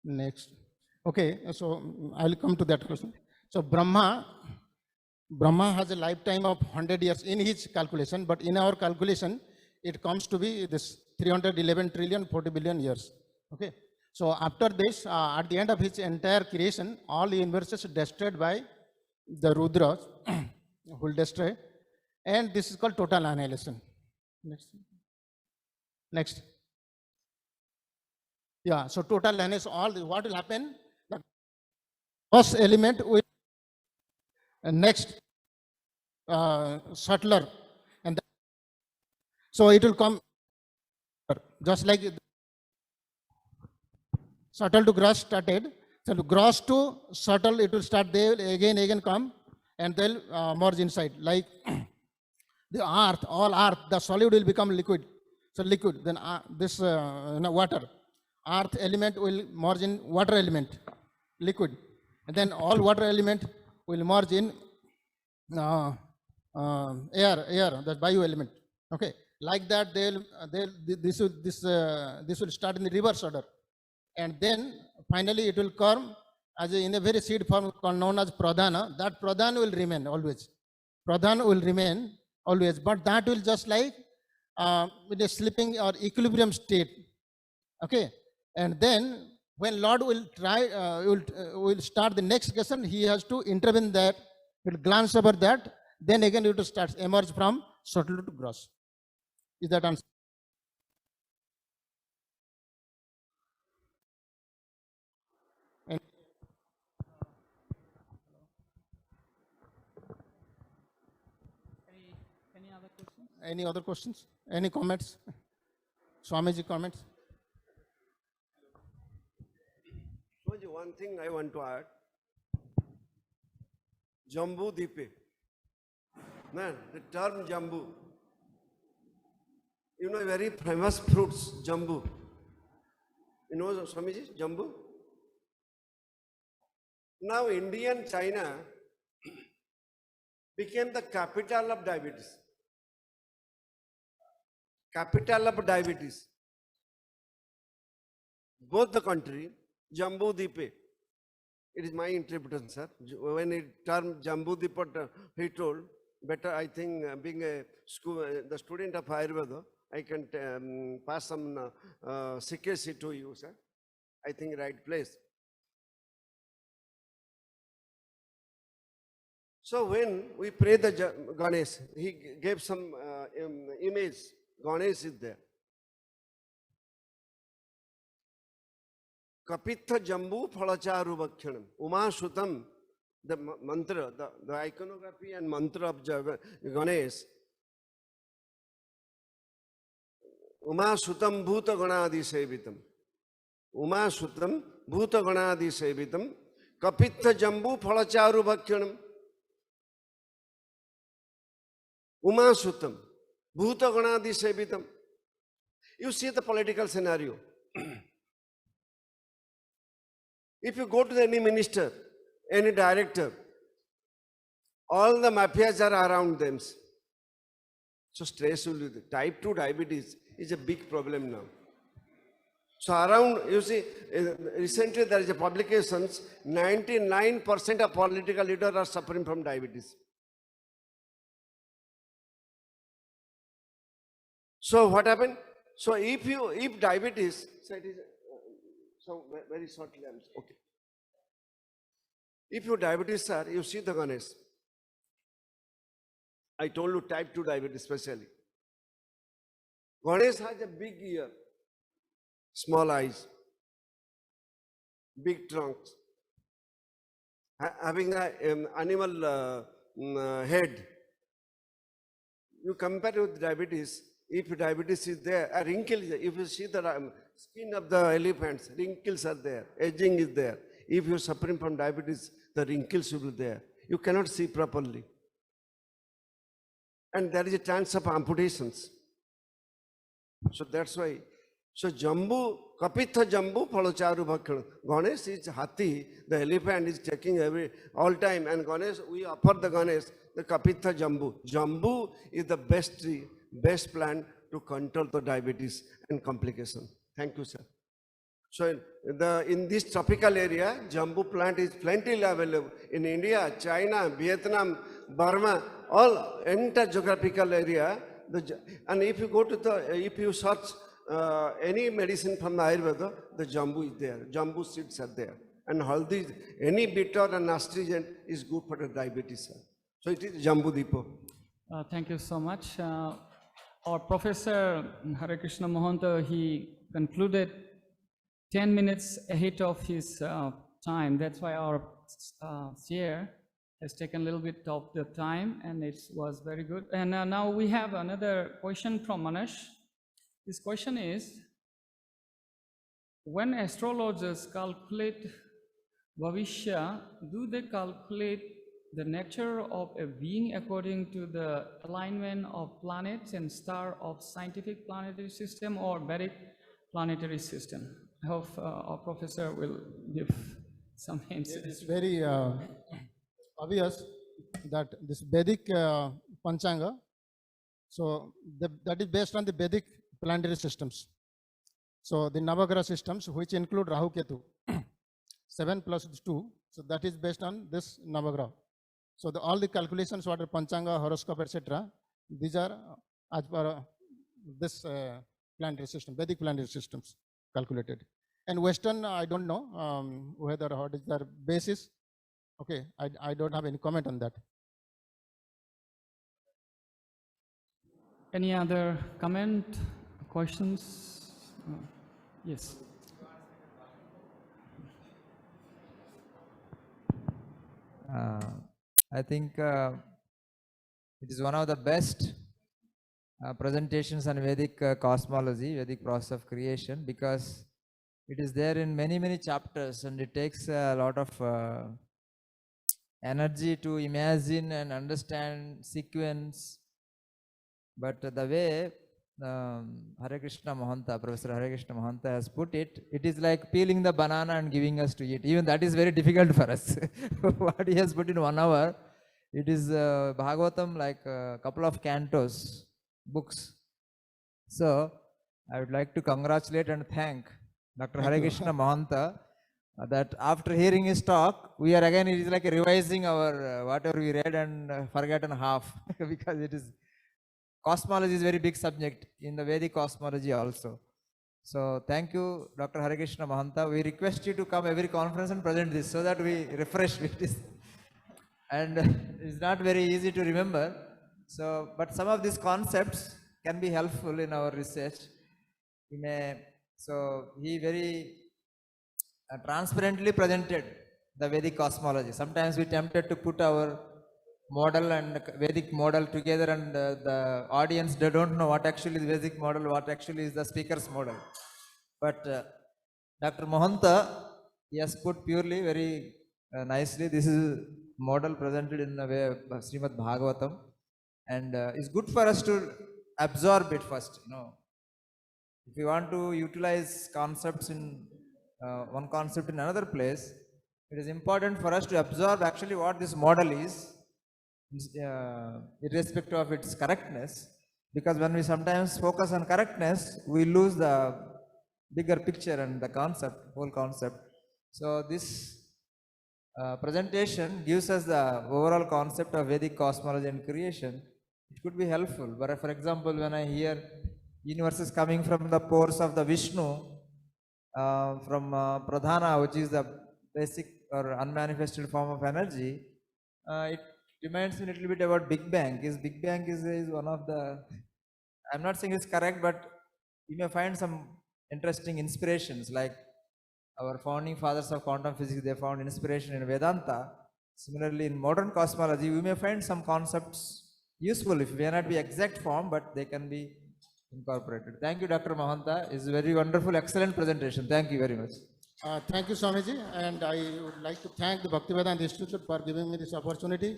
Next. Okay, so I'll come to that question. So Brahma has a lifetime of 100 years in his calculation, but in our calculation, it comes to be this 311 trillion 40 billion years. Okay. So after this, at the end of his entire creation, all the universes destroyed by the Rudras will destroy, and this is called total annihilation. Next. Yeah, so total annihilation, what will happen? The first element will next subtler, and so it will come just like subtle to gross started. So gross to subtle, it will start, they will again come, and they'll merge inside. Like the earth, all earth, the solid will become liquid. So liquid, then this water, earth element will merge in water element, liquid. And then all water element will merge in air, that bio element. Okay, like that this will start in the reverse order. And then finally it will come as in a very seed form known as pradhana. That pradhana will remain always. Pradhana will remain always, but that will just like with a sleeping or equilibrium state. Okay, and then when Lord will try, will start the next question, he has to intervene that, will glance over that, then again it will start emerge from subtle to gross. Is that answer? Any other questions? Any comments? Swamiji, comments? Swamiji, one thing I want to add. Jambu Dipe. Man, the term Jambu. You know, very famous fruits, Jambu. You know, Swamiji, Jambu? Now, India and China became the capital of diabetes. Capital of diabetes. Both the country, Jambu Dipe. It is my interpretation, sir. When it term Jambu Dipe, he told, better I think being a school, the student of Ayurveda, I can pass some secrecy to you, sir. I think right place. So when we pray the Ganesh, he gave some image. Ganesh is there. Kapitha Jambu Phalacharu Bhakshanam. Uma Sutam, the mantra, the iconography and mantra of Ganesh. Uma Sutam Bhuta Ganadi Sevitam. Uma Sutam Bhuta Ganadi Sevitam. Kapitha Jambu Phalacharu Bhakshanam. Uma Sutam Bhuta Ganadi Sevitam. You see the political scenario. If you go to any minister, any director, all the mafias are around them. So stress will be there. Type 2 diabetes is a big problem now. So around, you see, recently there is a publications, 99% of political leaders are suffering from diabetes. So what happened? So if diabetes, so it is, so very shortly, okay. If you diabetes, sir, you see the Ganesh. I told you type 2 diabetes especially. Ganesh has a big ear, small eyes, big trunks, having an animal head. You compare with diabetes, if diabetes is there, a wrinkle is there. If you see the skin of the elephants, wrinkles are there, aging is there. If you're suffering from diabetes, the wrinkles will be there. You cannot see properly. And there is a chance of amputations. So that's why. So Jambu, Kapitha Jambu, Phalacharu Bhakshanam. Ganesh is Hathi, the elephant is checking all time. And Ganesh, we offer the Ganesh, the Kapitha Jambu. Jambu is the best tree, best plant to control the diabetes and complication. Thank you, sir. So in this tropical area, Jambu plant is plenty available in India, China, Vietnam, Burma, all entire geographical area. And if you go to if you search any medicine from the Ayurveda, the Jambu is there. Jambu seeds are there. And haldi, any bitter and astringent is good for the diabetes, sir. So it is Jambu Dipo. Thank you so much. Our Professor Harekrishna Mohanta, he concluded 10 minutes ahead of his time. That's why our chair has taken a little bit of the time, and it was very good. And now we have another question from Manish. This question is, when astrologers calculate Bhavishya, do they calculate the nature of a being according to the alignment of planets and star of scientific planetary system or Vedic planetary system? I hope our professor will give some hints. It's very obvious that this Vedic Panchanga, so that is based on the Vedic planetary systems. So the Navagraha systems, which include Rahu Ketu, 7 plus 2, so that is based on this Navagraha. So all the calculations, what are Panchanga, horoscope, etc., these are as per this planetary system, Vedic planetary systems calculated. And Western, I don't know whether what is their basis. Okay, I don't have any comment on that. Any other comment, questions? Yes. I think it is one of the best presentations on Vedic cosmology, Vedic process of creation, because it is there in many chapters, and it takes a lot of energy to imagine and understand sequence. But the way Harekrishna Mohanta, Professor Harekrishna Mohanta has put it, it is like peeling the banana and giving us to eat. Even that is very difficult for us. What he has put in 1 hour, it is Bhagavatam, like a couple of cantos, books. So I would like to congratulate and thank Dr. Harekrishna Mohanta that after hearing his talk, we are again, it is like revising our whatever we read and forgotten half because it is, cosmology is a very big subject in the Vedic cosmology also. So thank you, Dr. Harekrishna Mohanta. We request you to come every conference and present this so that we refresh with this. and it's not very easy to remember. So, but some of these concepts can be helpful in our research. We may, so he very transparently presented the Vedic cosmology. Sometimes we tempted to put our model and Vedic model together, and the audience, they don't know what actually is Vedic model, what actually is the speaker's model. But Dr. Mohanta, he has put purely very nicely. This is model presented in a way of Srimad Bhagavatam, and it's good for us to absorb it first. If you want to utilize concepts in one concept in another place, it is important for us to absorb actually what this model is, irrespective of its correctness, because when we sometimes focus on correctness, we lose the bigger picture and the concept, whole concept. So this presentation gives us the overall concept of Vedic cosmology and creation. It could be helpful. But for example, when I hear universe is coming from the pores of the Vishnu, from Pradhana, which is the basic or unmanifested form of energy, it reminds me a little bit about Big Bang. Big Bang is one of the, I'm not saying it's correct, but you may find some interesting inspirations, like our founding fathers of quantum physics, they found inspiration in Vedanta. Similarly, in modern cosmology, we may find some concepts useful. If may not be exact form, but they can be incorporated. Thank you, Dr. Mohanta. It's a very wonderful, excellent presentation. Thank you very much. Thank you, Swamiji, and I would like to thank the Bhaktivedanta Institute for giving me this opportunity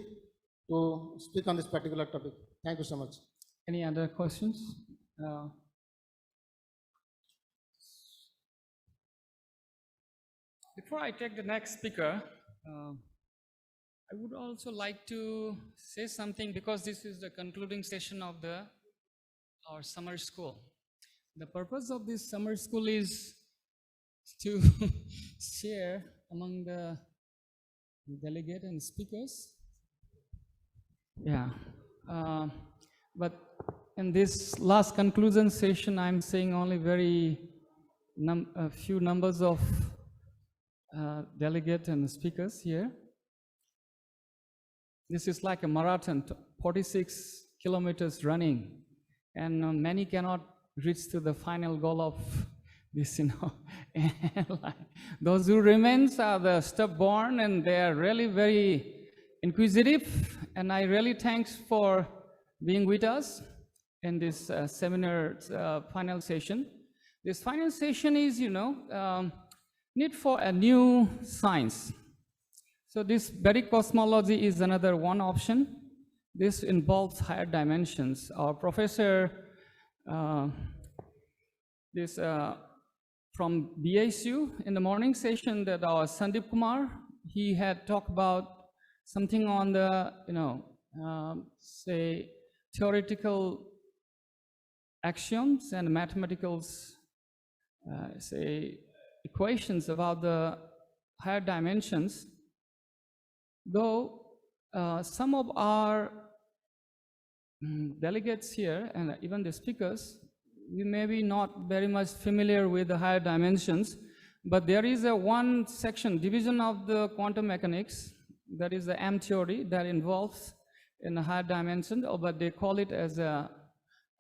to speak on this particular topic. Thank you so much. Any other questions? Before I take the next speaker, I would also like to say something, because this is the concluding session of our summer school. The purpose of this summer school is to share among the delegate and speakers. Yeah, but in this last conclusion session, I'm saying only a few numbers of delegate and speakers here. This is like a marathon, 46 kilometers running, and many cannot reach to the final goal of this, like, those who remain are the stubborn, and they are really very inquisitive, and I really thanks for being with us in this seminar final session. This final session is, need for a new science. So this Vedic cosmology is another one option. This involves higher dimensions. Our professor, from BSU in the morning session, that our Sandeep Kumar, he had talked about something on the, say, theoretical axioms and mathematical, say, equations about the higher dimensions. Though some of our delegates here and even the speakers, we may be not very much familiar with the higher dimensions, but there is one section, division of the quantum mechanics, that is the M theory, that involves in the higher dimension, but they call it as a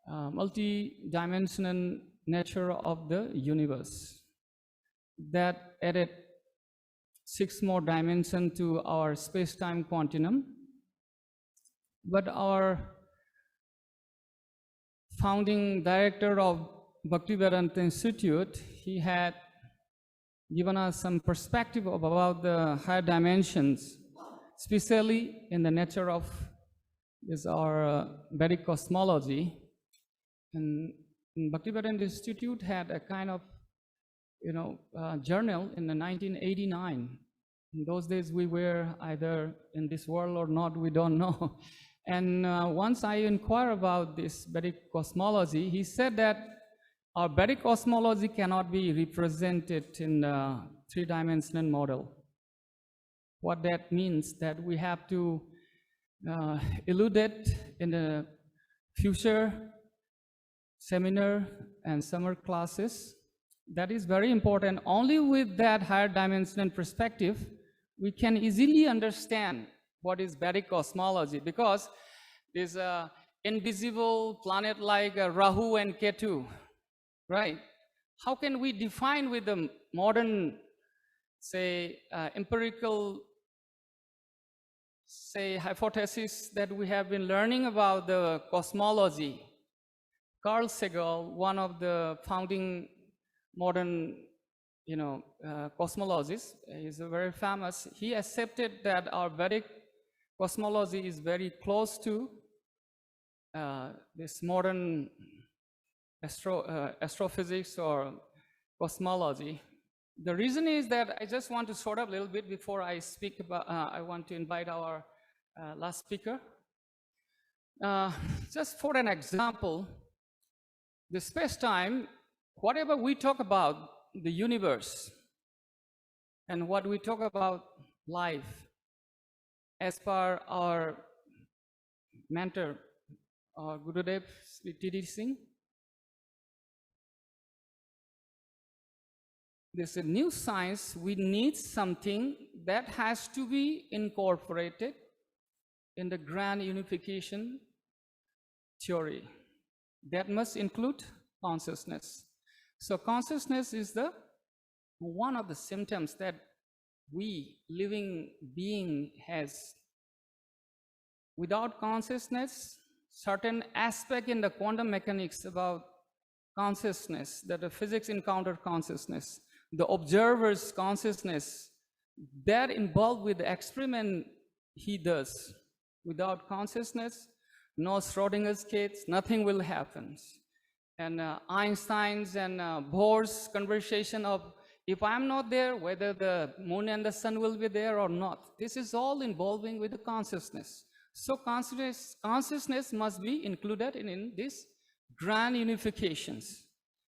multi-dimensional nature of the universe. That added 6 more dimensions to our space-time continuum. But our founding director of Bhaktivedanta Institute, he had given us some perspective about the higher dimensions, especially in the nature of our Vedic cosmology. And Bhaktivedanta Institute had a kind of journal in the 1989. In those days, we were either in this world or not, we don't know. And once I inquired about this Vedic cosmology, he said that our Vedic cosmology cannot be represented in the 3-dimensional model. What that means, that we have to elude it in the future seminar and summer classes. That is very important. Only with that higher dimensional perspective, we can easily understand what is Vedic cosmology, because there's a invisible planet like Rahu and Ketu, right? How can we define with the modern, say, empirical, say, hypothesis that we have been learning about the cosmology? Carl Sagan, one of the founding modern, cosmologists, is very famous. He accepted that our Vedic cosmology is very close to this modern astrophysics or cosmology. The reason is that I just want to sort up a little bit before I speak about, I want to invite our last speaker. Just for an example, the space-time, whatever we talk about the universe and what we talk about life, as per our mentor, Gurudev T.D. Singh, this new science, we need something that has to be incorporated in the grand unification theory. That must include consciousness. So consciousness is the one of the symptoms that we living being has. Without consciousness, certain aspect in the quantum mechanics about consciousness, that the physics encounter consciousness, the observer's consciousness, that involved with the experiment he does. Without consciousness, no Schrodinger's case, nothing will happen. And Einstein's and Bohr's conversation of, if I'm not there, whether the moon and the sun will be there or not. This is all involving with the consciousness. So consciousness must be included in these grand unifications.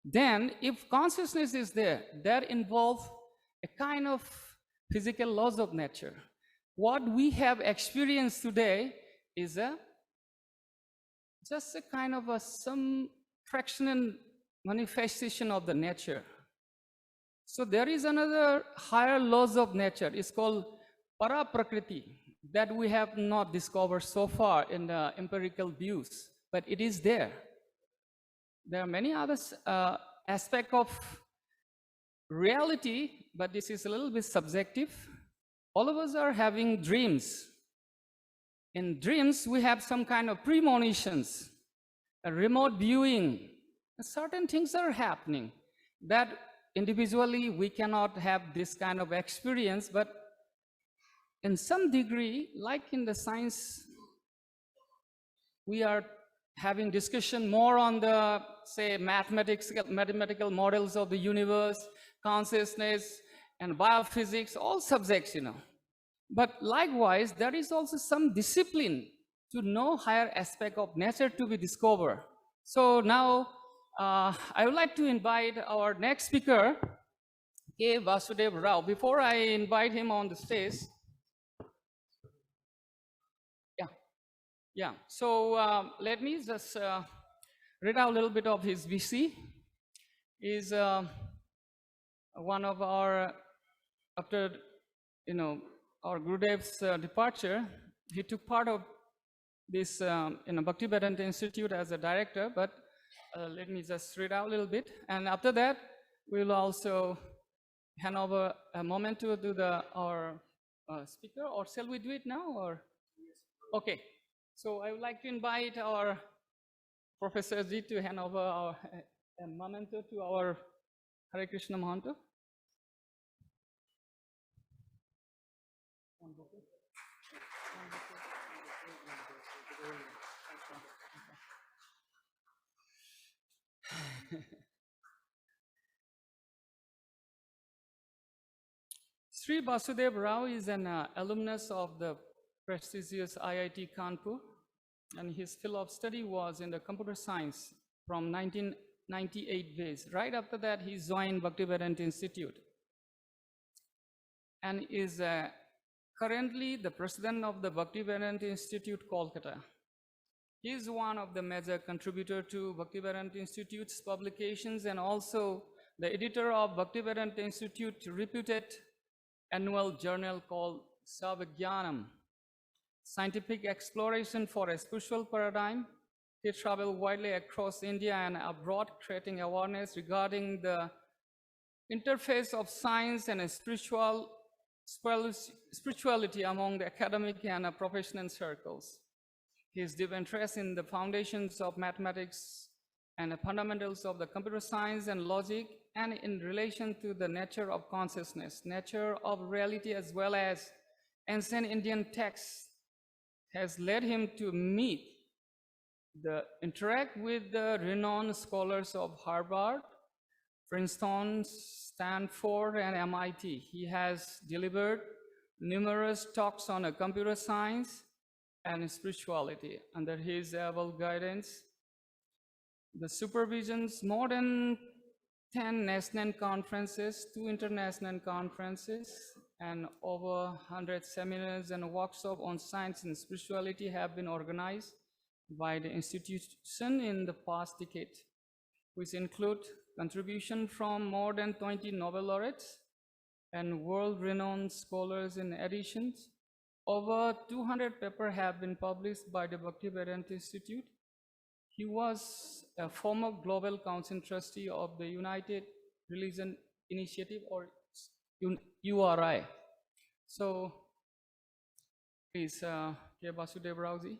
Then, if consciousness is there, that involves a kind of physical laws of nature. What we have experienced today is just a kind of some fractional manifestation of the nature. So there is another higher laws of nature. It's called para-prakriti, that we have not discovered so far in the empirical views, but it is there. There are many other aspects of reality, but this is a little bit subjective. All of us are having dreams. In dreams, we have some kind of premonitions, a remote viewing. Certain things are happening that individually we cannot have this kind of experience, but in some degree, like in the science, we are having discussion more on the, say, mathematical models of the universe, consciousness, and biophysics, all subjects, But likewise, there is also some discipline to know higher aspect of nature to be discovered. So now, I would like to invite our next speaker, K. Vasudeva Rao. Before I invite him on the stage, yeah. So let me just read out a little bit of his VC. Is one of our, after our Gurudev's departure, he took part of this Bhaktivedanta Institute as a director. But let me just read out a little bit, and after that, we will also hand over a moment to do our speaker. Or shall we do it now? Or okay. So I would like to invite our Professor Ji to hand over a memento to our Harekrishna Mohanta. Sri Vasudeva Rao is an alumnus of the prestigious IIT Kanpur, and his field of study was in the computer science from 1998 base. Right after that, he joined Bhaktivedanta Institute and is currently the president of the Bhaktivedanta Institute, Kolkata. He is one of the major contributors to Bhaktivedanta Institute's publications and also the editor of Bhaktivedanta Institute's reputed annual journal called Savagyanam. scientific exploration for a spiritual paradigm. He traveled widely across India and abroad, creating awareness regarding the interface of science and spirituality among the academic and professional circles. His deep interest in the foundations of mathematics and the fundamentals of the computer science and logic, and in relation to the nature of consciousness, nature of reality, as well as ancient Indian texts, has led him to interact with the renowned scholars of Harvard, Princeton, Stanford, and MIT. He has delivered numerous talks on computer science and spirituality. Under his able guidance, the supervisions more than 10 national conferences, 2 international conferences, and over 100 seminars and workshops on science and spirituality have been organized by the institution in the past decade, which include contribution from more than 20 Nobel laureates and world-renowned scholars. In addition, over 200 papers have been published by the Bhaktivedanta Institute. He was a former Global Council trustee of the United Religion Initiative, or URI. So, please, Vasudeva Rao ji,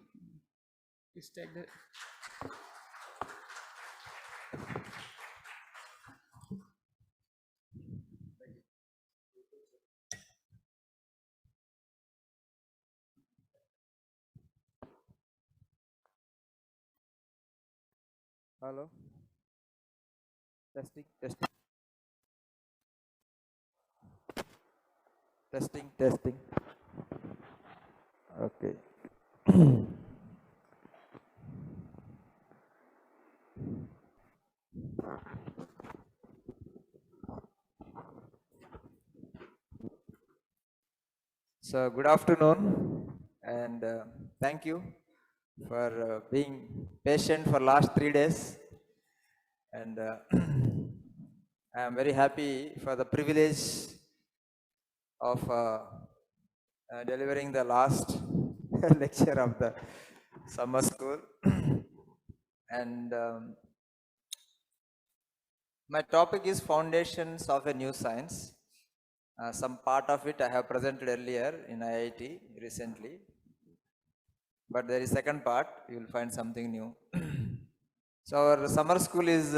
please take the. Hello. Testing, testing. Testing, testing. Okay. So, good afternoon, and thank you for being patient for last 3 days, and I am very happy for the privilege of delivering the last lecture of the summer school. And my topic is Foundations of a New Science. Some part of it I have presented earlier in IIT recently, but there is second part, you will find something new. So our summer school is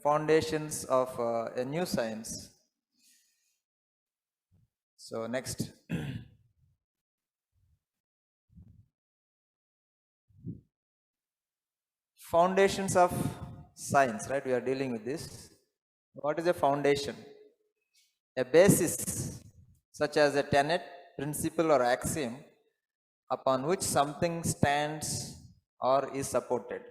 Foundations of a New Science. So next. Foundations of science, right? We are dealing with this. What is a foundation? A basis, such as a tenet, principle, or axiom, upon which something stands or is supported.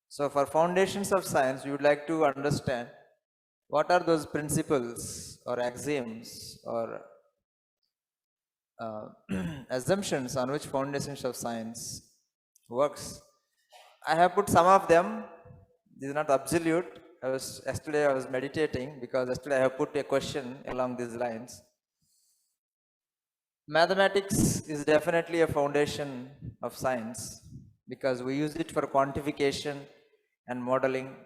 So for foundations of science, we would like to understand what are those principles or axioms or assumptions on which foundations of science works. I have put some of them. This is not absolute. Yesterday I was meditating, because yesterday I have put a question along these lines. Mathematics is definitely a foundation of science, because we use it for quantification and modeling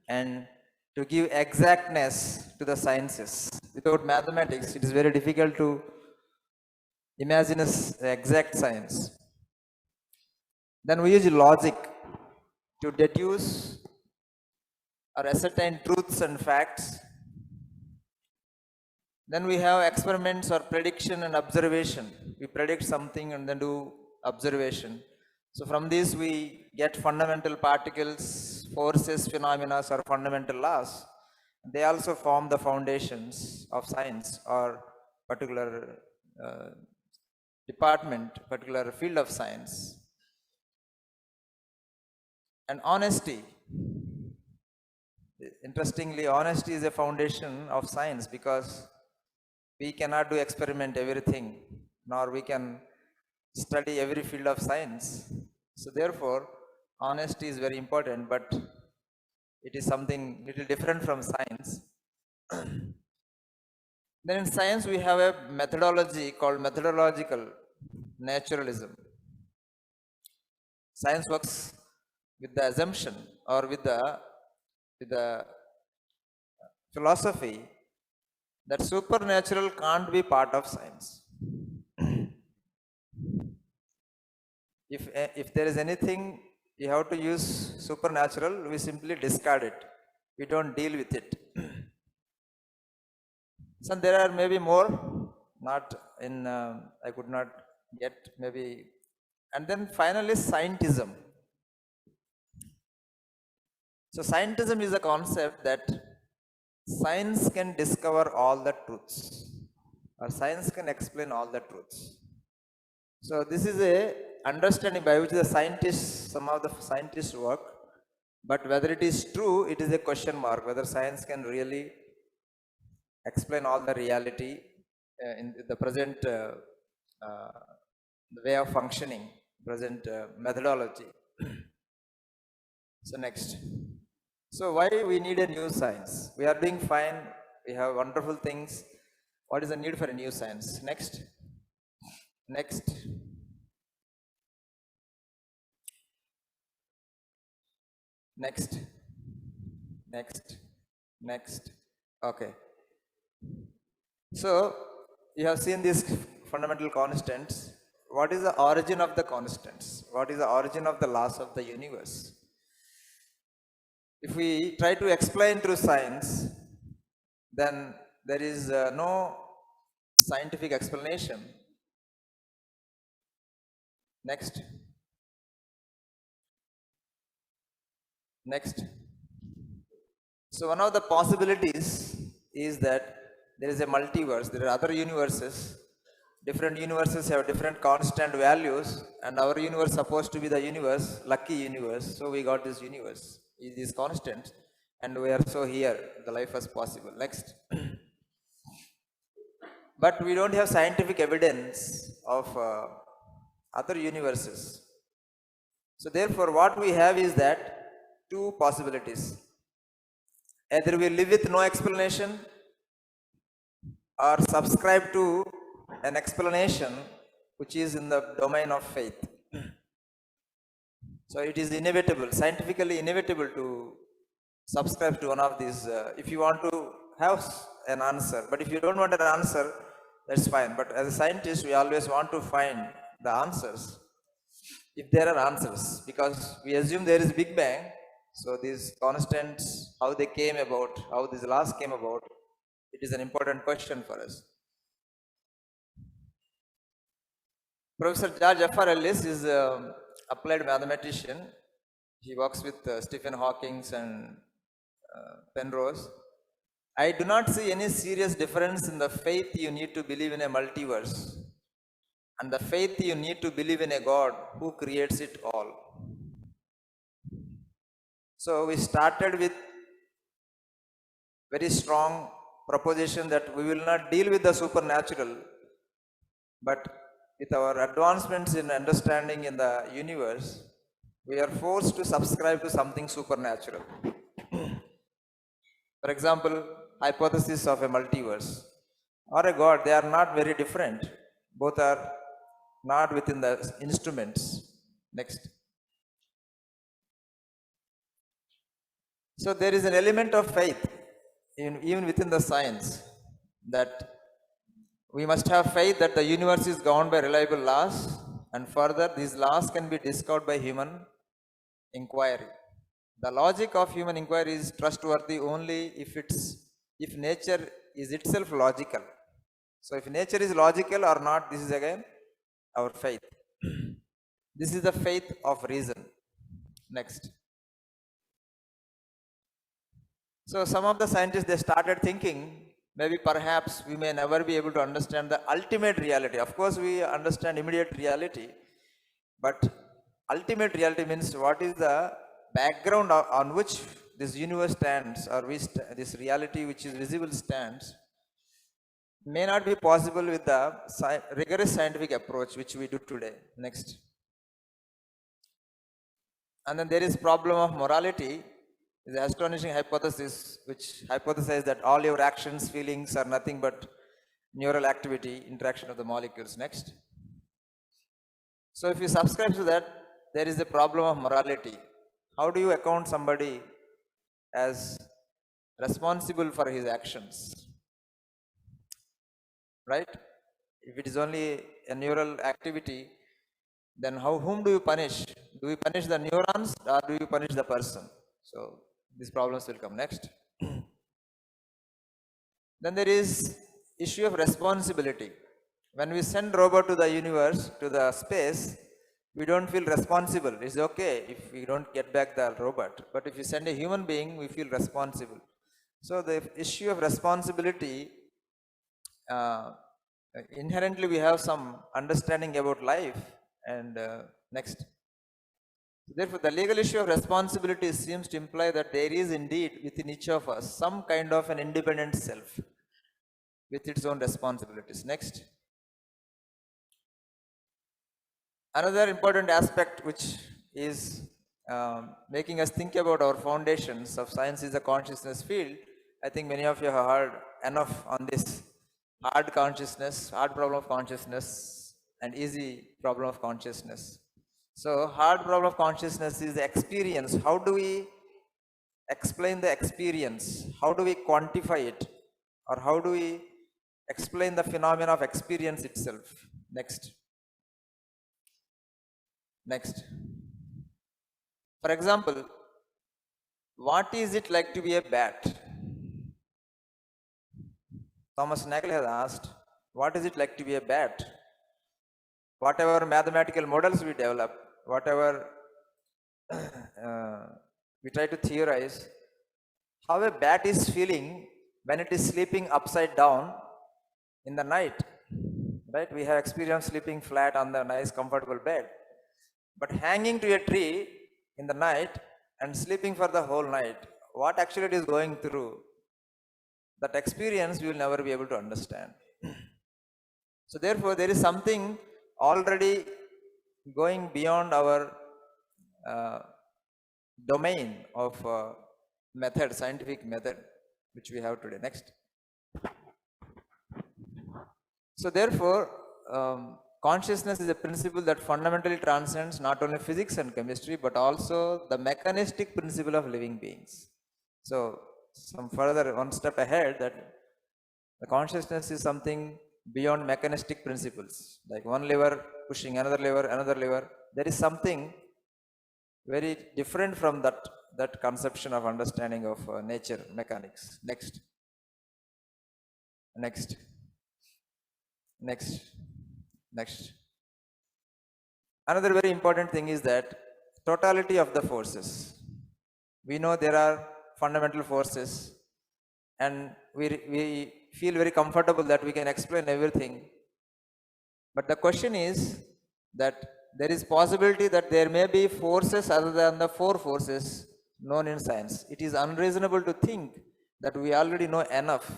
and to give exactness to the sciences. Without mathematics, it is very difficult to imagine an exact science. Then we use logic to deduce or ascertain truths and facts. Then we have experiments or prediction and observation. We predict something and then do observation. So from this we get fundamental particles, forces, phenomena, or fundamental laws. They also form the foundations of science or particular department, particular field of science. And honesty. Interestingly, honesty is a foundation of science, because we cannot do experiment everything, nor we can study every field of science. So therefore, honesty is very important, but it is something little different from science. Then in science we have a methodology called methodological naturalism. Science works with the assumption or with the philosophy that supernatural can't be part of science. If there is anything you have to use supernatural, we simply discard it. We don't deal with it. So there are maybe more, not in, I could not get maybe. And then finally, scientism. So scientism is a concept that science can discover all the truths, or science can explain all the truths. So this is a understanding by which the scientists, some of the scientists work, but whether it is true, it is a question mark, whether science can really explain all the reality in the present way of functioning, present methodology. So next. So why we need a new science? We are doing fine, we have wonderful things. What is the need for a new science? Next. Next. Next. Next. Next. Okay. So you have seen these fundamental constants. What is the origin of the constants? What is the origin of the laws of the universe? If we try to explain through science, then there is no scientific explanation. Next. Next. So one of the possibilities is that there is a multiverse, there are other universes. Different universes have different constant values, and our universe is supposed to be the universe, lucky universe. So we got this universe, these constants, and we are so here, the life was possible. Next. But we don't have scientific evidence of other universes. So therefore, what we have is that two possibilities. Either we live with no explanation or subscribe to an explanation which is in the domain of faith. So it is inevitable, scientifically inevitable to subscribe to one of these if you want to have an answer. But if you don't want an answer, that's fine. But as a scientist, we always want to find the answers, if there are answers, because we assume there is Big Bang. So these constants, how they came about, how these laws came about, it is an important question for us. Professor George F.R. Ellis is an applied mathematician. He works with Stephen Hawking and Penrose. I do not see any serious difference in the faith you need to believe in a multiverse and the faith you need to believe in a God who creates it all. So we started with very strong proposition that we will not deal with the supernatural, but with our advancements in understanding in the universe, we are forced to subscribe to something supernatural. For example, hypothesis of a multiverse or a God, they are not very different. Both are not within the instruments. Next. So there is an element of faith even within the science, that we must have faith that the universe is governed by reliable laws, and further these laws can be discovered by human inquiry. The logic of human inquiry is trustworthy only if nature is itself logical. So if nature is logical or not, this is again our faith. This is the faith of reason. Next. So some of the scientists, they started thinking, maybe perhaps we may never be able to understand the ultimate reality. Of course, we understand immediate reality, but ultimate reality means what is the background on which this universe stands, or this reality which is visible stands, may not be possible with the rigorous scientific approach which we do today. Next. And then there is problem of morality. The astonishing hypothesis which hypothesizes that all your actions, feelings are nothing but neural activity, interaction of the molecules. Next. So if you subscribe to that, there is a problem of morality. How do you account somebody as responsible for his actions? Right? If it is only a neural activity, then whom do you punish? Do you punish the neurons or do you punish the person? So these problems will come next. Then there is issue of responsibility. When we send robot to the universe, to the space, we don't feel responsible. It's okay if we don't get back the robot. But if you send a human being, we feel responsible. So the issue of responsibility, inherently we have some understanding about life. And next. Therefore, the legal issue of responsibility seems to imply that there is indeed within each of us some kind of an independent self with its own responsibilities. Next. Another important aspect which is making us think about our foundations of science is the consciousness field. I think many of you have heard enough on this hard consciousness, hard problem of consciousness and easy problem of consciousness. So hard problem of consciousness is the experience. How do we explain the experience? How do we quantify it? Or how do we explain the phenomena of experience itself? Next. Next. For example, what is it like to be a bat? Thomas Nagel has asked, what is it like to be a bat? Whatever mathematical models we develop, whatever we try to theorize, how a bat is feeling when it is sleeping upside down in the night, right? We have experienced sleeping flat on the nice comfortable bed, but hanging to a tree in the night and sleeping for the whole night, what actually it is going through, that experience we will never be able to understand. So therefore, there is something already going beyond our domain of method, scientific method, which we have today. Next. So therefore, consciousness is a principle that fundamentally transcends not only physics and chemistry, but also the mechanistic principle of living beings. So some further one step ahead, that the consciousness is something beyond mechanistic principles, like one lever pushing another lever. There is something very different from that conception of understanding of nature, mechanics. Next. Next. Next. Next. Another very important thing is that totality of the forces. We know there are fundamental forces, and we feel very comfortable that we can explain everything. But the question is that there is possibility that there may be forces other than the four forces known in science. It is unreasonable to think that we already know enough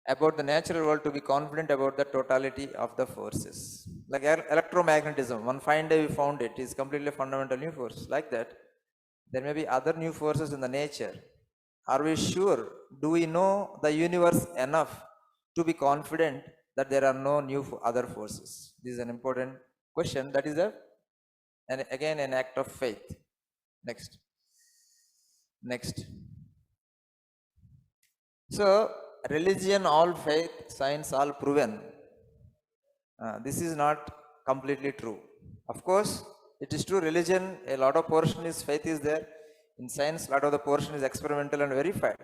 about the natural world to be confident about the totality of the forces. Like electromagnetism, one fine day we found it is completely fundamental new force. Like that, there may be other new forces in the nature. Are we sure? Do we know the universe enough to be confident that there are no new other forces? This is an important question. That is again an act of faith. Next. Next. So religion, all faith, science, all proven. This is not completely true. Of course, it is true, religion, a lot of portion is faith is there. In science, a lot of the portion is experimental and verified.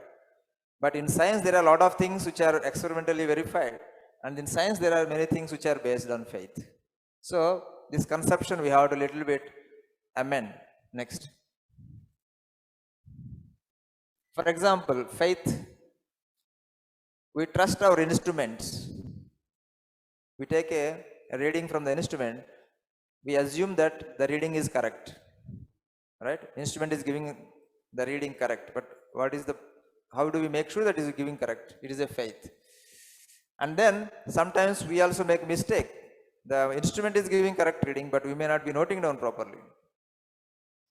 But in science, there are a lot of things which are experimentally verified. And in science, there are many things which are based on faith. So this conception we have to little bit amend. Next. For example, faith, we trust our instruments. We take a reading from the instrument, we assume that the reading is correct, right? Instrument is giving the reading correct, but how do we make sure that it is giving correct? It is a faith. And then sometimes we also make mistake. The instrument is giving correct reading, but we may not be noting down properly.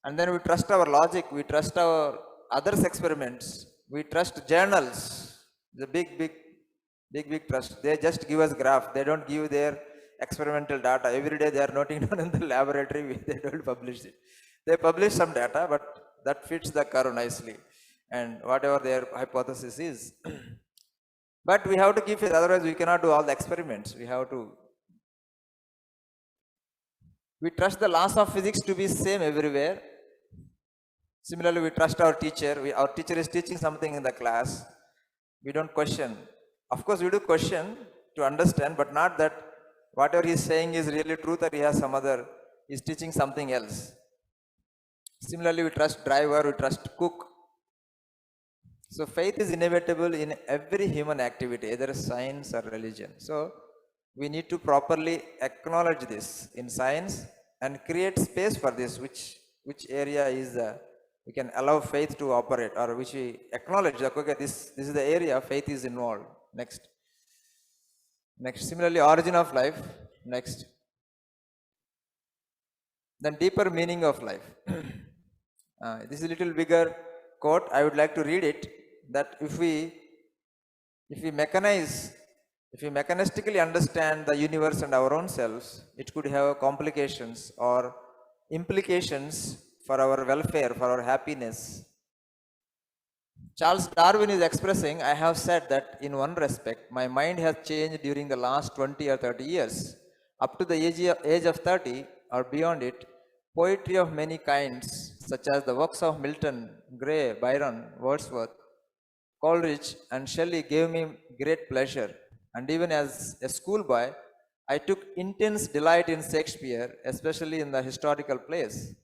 And then we trust our logic, we trust our others' experiments, we trust journals, the big trust. They just give us graph. They don't give their experimental data. Every day they are noting down in the laboratory, they don't publish it. They publish some data, but that fits the curve nicely. And whatever their hypothesis is. But we have to keep it, otherwise we cannot do all the experiments. We trust the laws of physics to be same everywhere. Similarly, we trust our teacher. Our teacher is teaching something in the class. We don't question. Of course, we do question to understand, but not that whatever he is saying is really truth or he has some other, he is teaching something else. Similarly, we trust driver, we trust cook. So faith is inevitable in every human activity, either science or religion. So we need to properly acknowledge this in science and create space for this, which area is we can allow faith to operate, or which we acknowledge that, okay, this is the area faith is involved. Next. Similarly, origin of life. Next. Then deeper meaning of life. This is a little bigger quote. I would like to read it. That if we mechanistically understand the universe and our own selves, it could have complications or implications for our welfare, for our happiness. Charles Darwin is expressing, I have said that in one respect, my mind has changed during the last 20 or 30 years. Up to the age of 30 or beyond it, poetry of many kinds, such as the works of Milton, Gray, Byron, Wordsworth, Coleridge and Shelley gave me great pleasure, and even as a schoolboy, I took intense delight in Shakespeare, especially in the historical plays.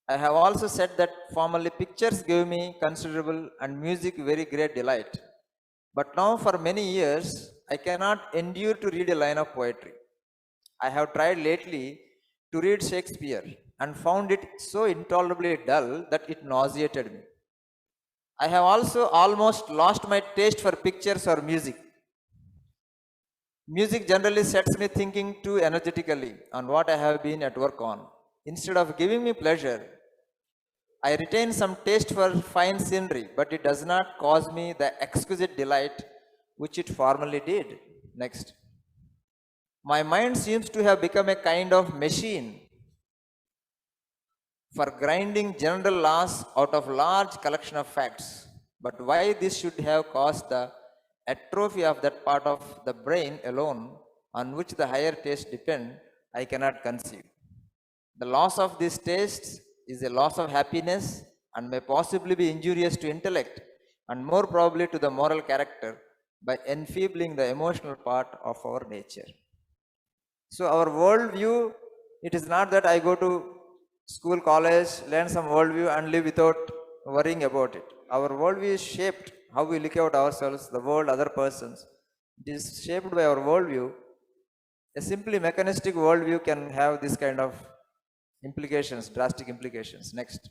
I have also said that formerly pictures gave me considerable and music very great delight. But now for many years, I cannot endure to read a line of poetry. I have tried lately to read Shakespeare and found it so intolerably dull that it nauseated me. I have also almost lost my taste for pictures or music. Music generally sets me thinking too energetically on what I have been at work on. Instead of giving me pleasure, I retain some taste for fine scenery, but it does not cause me the exquisite delight which it formerly did. Next. My mind seems to have become a kind of machine for grinding general laws out of large collection of facts. But why this should have caused the atrophy of that part of the brain alone on which the higher tastes depend, I cannot conceive. The loss of these tastes is a loss of happiness and may possibly be injurious to intellect and more probably to the moral character by enfeebling the emotional part of our nature. So our worldview, it is not that I go to school, college, learn some worldview and live without worrying about it. Our worldview is shaped, how we look at ourselves, the world, other persons. It is shaped by our worldview. A simply mechanistic worldview can have this kind of implications, drastic implications. Next.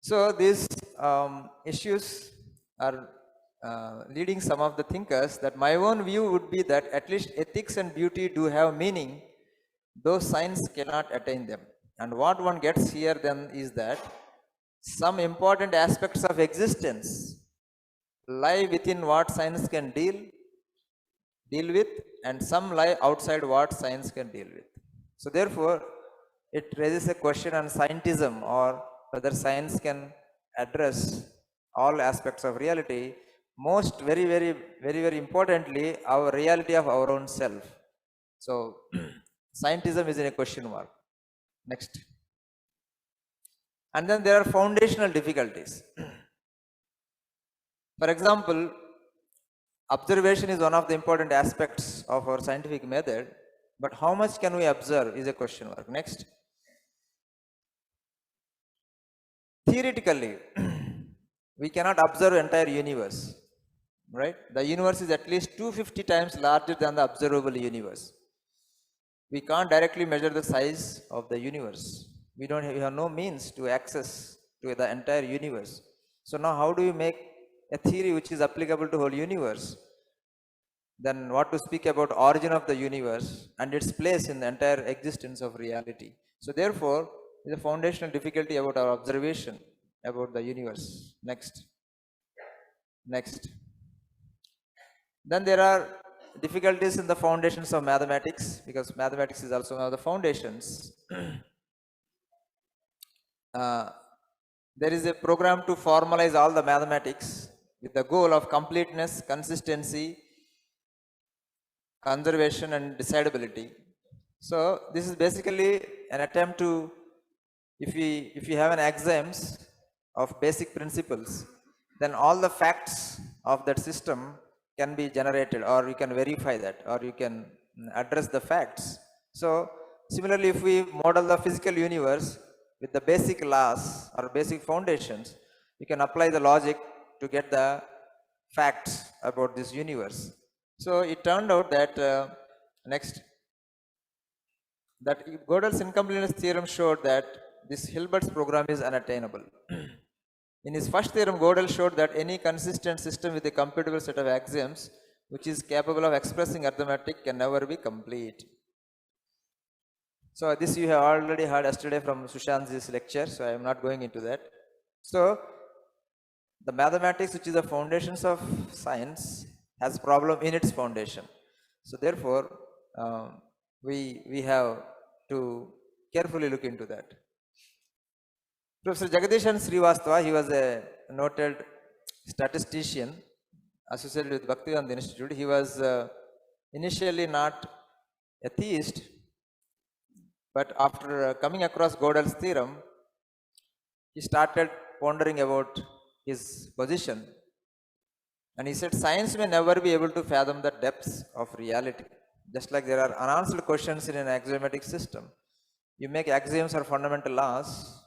So these issues are leading some of the thinkers that my own view would be that at least ethics and beauty do have meaning, though science cannot attain them. And what one gets here then is that some important aspects of existence lie within what science can deal with, and some lie outside what science can deal with. So therefore, it raises a question on scientism, or whether science can address all aspects of reality. Most very importantly, our reality of our own self. So scientism is in a question mark. Next. And then there are foundational difficulties. For example, observation is one of the important aspects of our scientific method, but how much can we observe is a question mark. Next. Theoretically, we cannot observe entire universe, right? The universe is at least 250 times larger than the observable universe. We can't directly measure the size of the universe. We have no means to access to the entire universe. So now how do you make a theory which is applicable to whole universe? Then what to speak about origin of the universe and its place in the entire existence of reality. So therefore, there is a foundational difficulty about our observation about the universe. Next. Then there are difficulties in the foundations of mathematics, because mathematics is also one of the foundations. There is a program to formalize all the mathematics with the goal of completeness, consistency, conservation and decidability. So this is basically an attempt to, if we have an axioms of basic principles, then all the facts of that system can be generated, or you can verify that, or you can address the facts. So similarly, if we model the physical universe with the basic laws or basic foundations, we can apply the logic to get the facts about this universe. So it turned out that that Gödel's incompleteness theorem showed that this Hilbert's program is unattainable. In his first theorem, Gödel showed that any consistent system with a computable set of axioms which is capable of expressing arithmetic can never be complete. So this you have already heard yesterday from Sushant's lecture, so I am not going into that. So the mathematics, which is the foundations of science, has problem in its foundation. So therefore, we have to carefully look into that. Professor Jagadishan Srivastava, he was a noted statistician associated with Bhaktivedanta Institute. He was initially not a theist, but after coming across Gödel's theorem, he started pondering about his position. And he said, science may never be able to fathom the depths of reality. Just like there are unanswered questions in an axiomatic system. You make axioms or fundamental laws,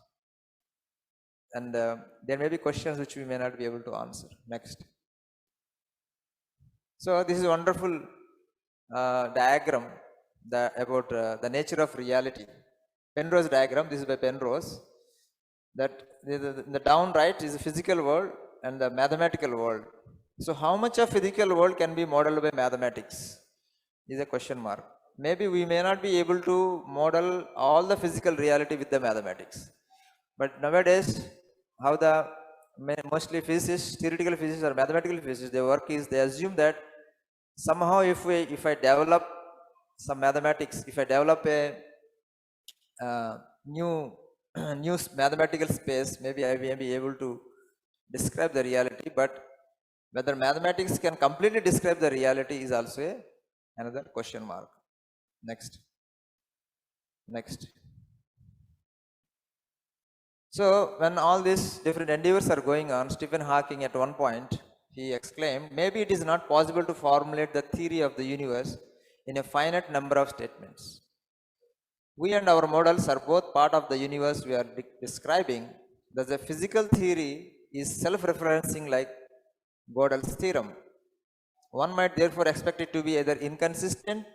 and there may be questions which we may not be able to answer. Next. So this is a wonderful diagram about the nature of reality. Penrose diagram, this is by Penrose. That the down right is the physical world and the mathematical world. So how much of physical world can be modeled by mathematics is a question mark. Maybe we may not be able to model all the physical reality with the mathematics. But nowadays, how the mostly physicists, theoretical physicists or mathematical physicists, their work is they assume that somehow if I develop some mathematics, if I develop a new mathematical space, maybe I may be able to describe the reality, but whether mathematics can completely describe the reality is also another question mark. Next. So when all these different endeavors are going on, Stephen Hawking at one point, he exclaimed, maybe it is not possible to formulate the theory of the universe in a finite number of statements. We and our models are both part of the universe we are describing. Thus the physical theory is self-referencing like Gödel's theorem. One might therefore expect it to be either inconsistent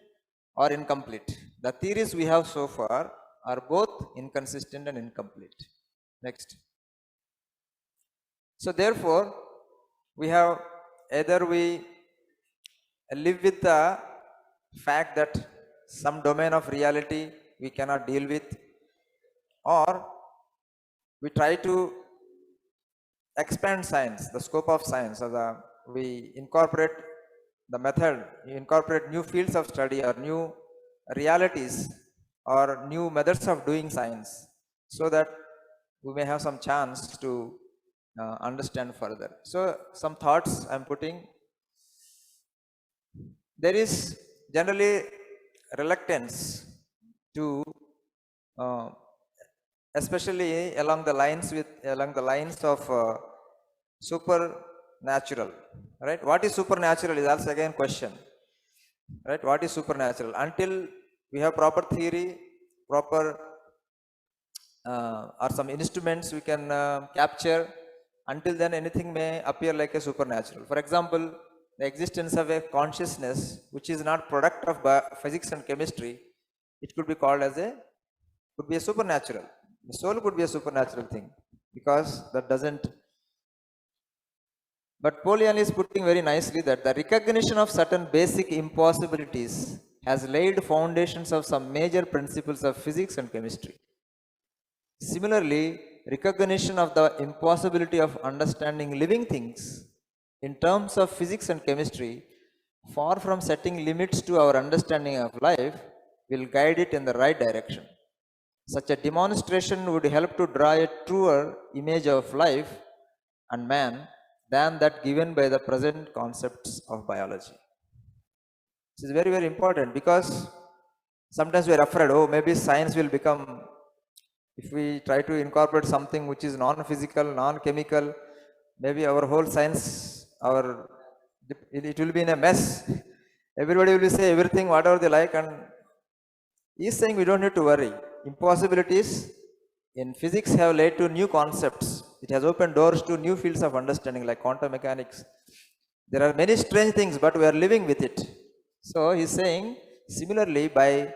or incomplete. The theories we have so far are both inconsistent and incomplete. Next. So therefore, we have either we live with the fact that some domain of reality we cannot deal with, or we try to expand science, the scope of science, or we incorporate the method, incorporate new fields of study or new realities or new methods of doing science, so that we may have some chance to understand further. So some thoughts I am putting. There is generally reluctance to, especially along the lines of supernatural. Right? What is supernatural is also again question. Right? What is supernatural? Until we have proper theory, proper or some instruments we can capture, until then anything may appear like a supernatural. For example, the existence of a consciousness which is not product of physics and chemistry, it could be called as could be a supernatural. The soul could be a supernatural thing, because that doesn't. But Poliani is putting very nicely that the recognition of certain basic impossibilities has laid foundations of some major principles of physics and chemistry. Similarly, recognition of the impossibility of understanding living things in terms of physics and chemistry far from setting limits to our understanding of life, will guide it in the right direction. Such a demonstration would help to draw a truer image of life and man than that given by the present concepts of biology. This is very, very important, because sometimes we are afraid, oh, maybe science will become, if we try to incorporate something which is non-physical, non-chemical, maybe our whole science, it will be in a mess. Everybody will say everything, whatever they like, and he is saying we don't need to worry. Impossibilities in physics have led to new concepts. It has opened doors to new fields of understanding like quantum mechanics. There are many strange things, but we are living with it. So he is saying, similarly, by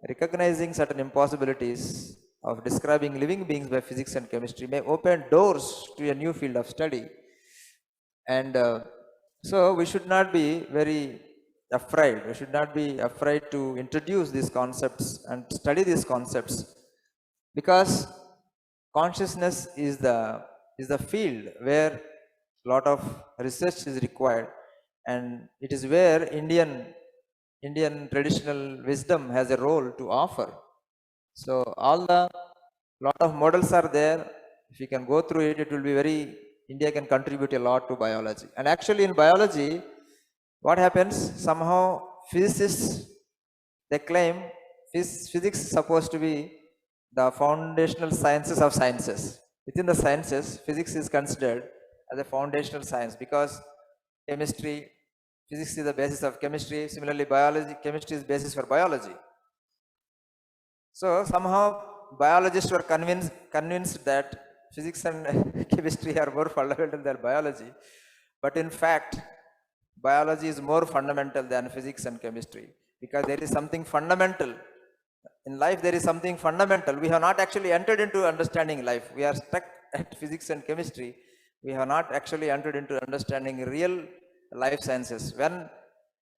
recognizing certain impossibilities of describing living beings by physics and chemistry may open doors to a new field of study. And so we should not be very afraid. We should not be afraid to introduce these concepts and study these concepts, because consciousness is the field where a lot of research is required, and it is where Indian traditional wisdom has a role to offer. So lot of models are there. If you can go through it, it will be India can contribute a lot to biology. And actually in biology, what happens, somehow physicists, they claim physics is supposed to be the foundational sciences of sciences. Within the sciences, physics is considered as a foundational science, because physics is the basis of chemistry. Similarly, chemistry is basis for biology. So somehow biologists were convinced that physics and chemistry are more fundamental than biology. But in fact, biology is more fundamental than physics and chemistry, because there is something fundamental. In life, there is something fundamental. We have not actually entered into understanding life. We are stuck at physics and chemistry. We have not actually entered into understanding real life sciences. When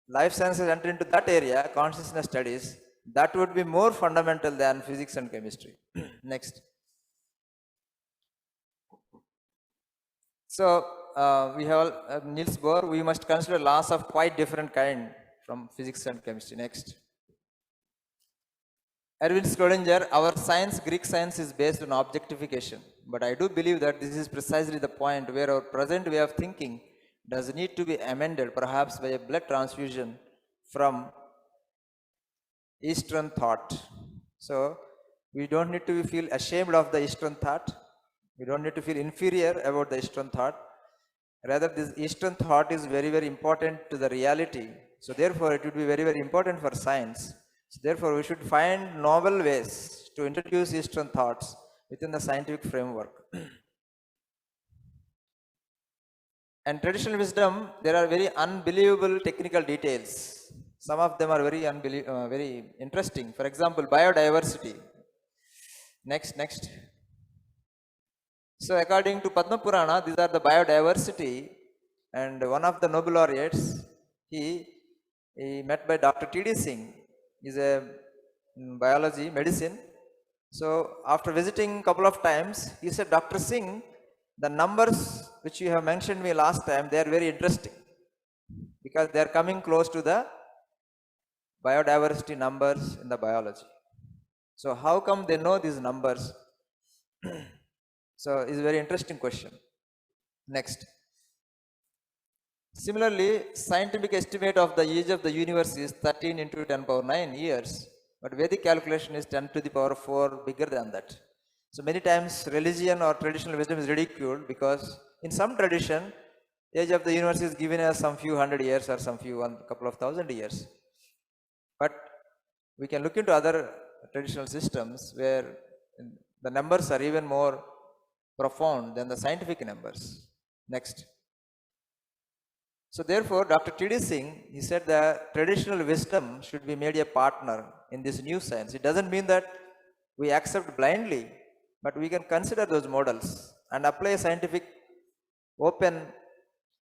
life sciences enter into that area, consciousness studies, that would be more fundamental than physics and chemistry. Next. So we have Niels Bohr. We must consider laws of quite different kind from physics and chemistry. Next. Erwin Schrödinger, our science, Greek science, is based on objectification. But I do believe that this is precisely the point where our present way of thinking does need to be amended, perhaps by a blood transfusion from Eastern thought. So we don't need to feel ashamed of the Eastern thought. We don't need to feel inferior about the Eastern thought. Rather, this Eastern thought is very, very important to the reality. So therefore, it would be very, very important for science. So therefore, we should find novel ways to introduce Eastern thoughts within the scientific framework. And traditional wisdom, there are very unbelievable technical details. Some of them are very interesting. For example, biodiversity. Next. So according to Padma Purana, these are the biodiversity, and one of the Nobel laureates, he met by Dr. T.D. Singh. He's a medicine. So after visiting a couple of times, he said, Dr. Singh, the numbers which you have mentioned me last time, they are very interesting, because they are coming close to the biodiversity numbers in the biology. So how come they know these numbers? So it's a very interesting question. Next. Similarly, scientific estimate of the age of the universe is 13 into 10 power 9 years, but Vedic calculation is 10 to the power 4, bigger than that. So many times religion or traditional wisdom is ridiculed, because in some tradition, age of the universe is given as some few hundred years or couple of thousand years. But we can look into other traditional systems where the numbers are even more profound than the scientific numbers. Next. So therefore, Dr. T.D. Singh, he said that traditional wisdom should be made a partner in this new science. It doesn't mean that we accept blindly, but we can consider those models and apply a scientific open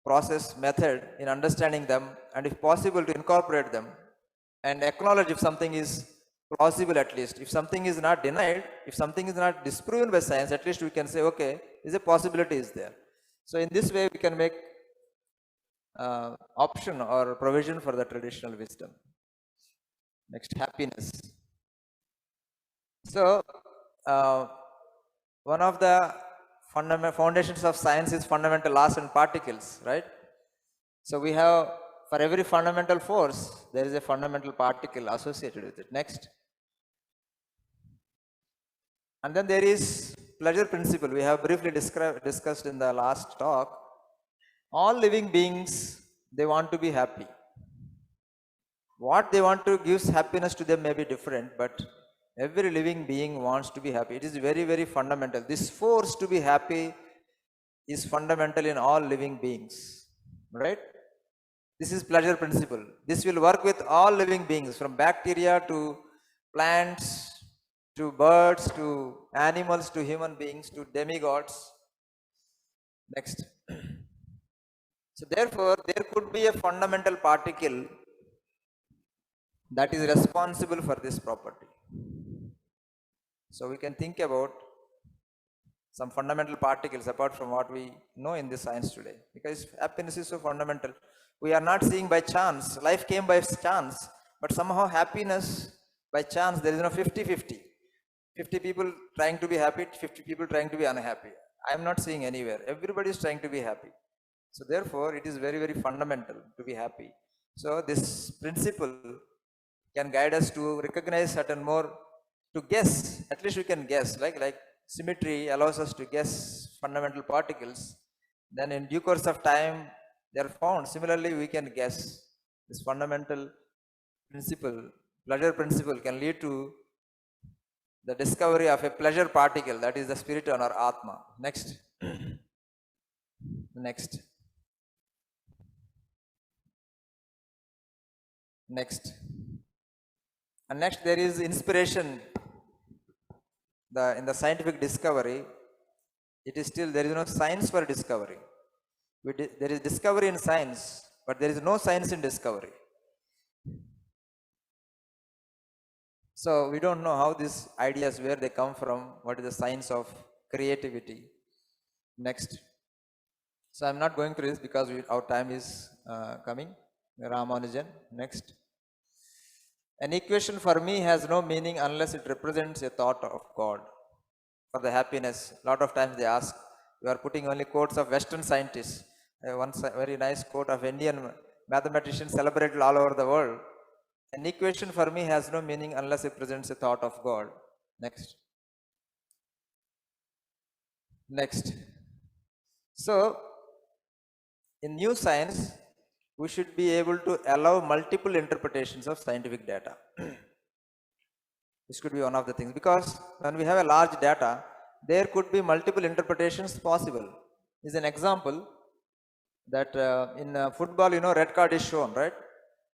process method in understanding them, and if possible to incorporate them and acknowledge if something is plausible at least. If something is not denied, if something is not disproven by science, at least we can say, okay, is a possibility is there. So in this way we can make option or provision for the traditional wisdom. Next, happiness. So, one of the foundations of science is fundamental laws and particles, right? So we have, for every fundamental force, there is a fundamental particle associated with it. Next. And then there is pleasure principle. We have briefly discussed in the last talk. All living beings, they want to be happy. What they want to give happiness to them may be different, but every living being wants to be happy. It is very, very fundamental. This force to be happy is fundamental in all living beings, right? This is pleasure principle. This will work with all living beings, from bacteria to plants, to birds, to animals, to human beings, to demigods. Next. So therefore, there could be a fundamental particle that is responsible for this property. So we can think about some fundamental particles apart from what we know in this science today, because happiness is so fundamental. We are not seeing by chance. Life came by chance, but somehow happiness by chance, there is no 50-50. 50 people trying to be happy, 50 people trying to be unhappy. I am not seeing anywhere. Everybody is trying to be happy. So therefore, it is very, very fundamental to be happy. So this principle can guide us to recognize certain more, to guess, at least we can guess, like symmetry allows us to guess fundamental particles. Then in due course of time, they are found. Similarly, we can guess this fundamental principle, pleasure principle, can lead to the discovery of a pleasure particle, that is the spirit or Atma. Next. Next. Next. And next, there is inspiration. In the scientific discovery, it is still, there is no science for discovery. There is discovery in science, but there is no science in discovery. So we don't know how these ideas, where they come from, what is the science of creativity. Next. So I'm not going through this because our time is coming. Ramanujan. Next. An equation for me has no meaning unless it represents a thought of God. For the happiness, a lot of times they ask, you are putting only quotes of Western scientists. One very nice quote of Indian mathematicians celebrated all over the world. An equation for me has no meaning unless it presents a thought of God. Next. Next. So, in new science, we should be able to allow multiple interpretations of scientific data. This could be one of the things, because when we have a large data, there could be multiple interpretations possible. Is an example that in football, red card is shown, right?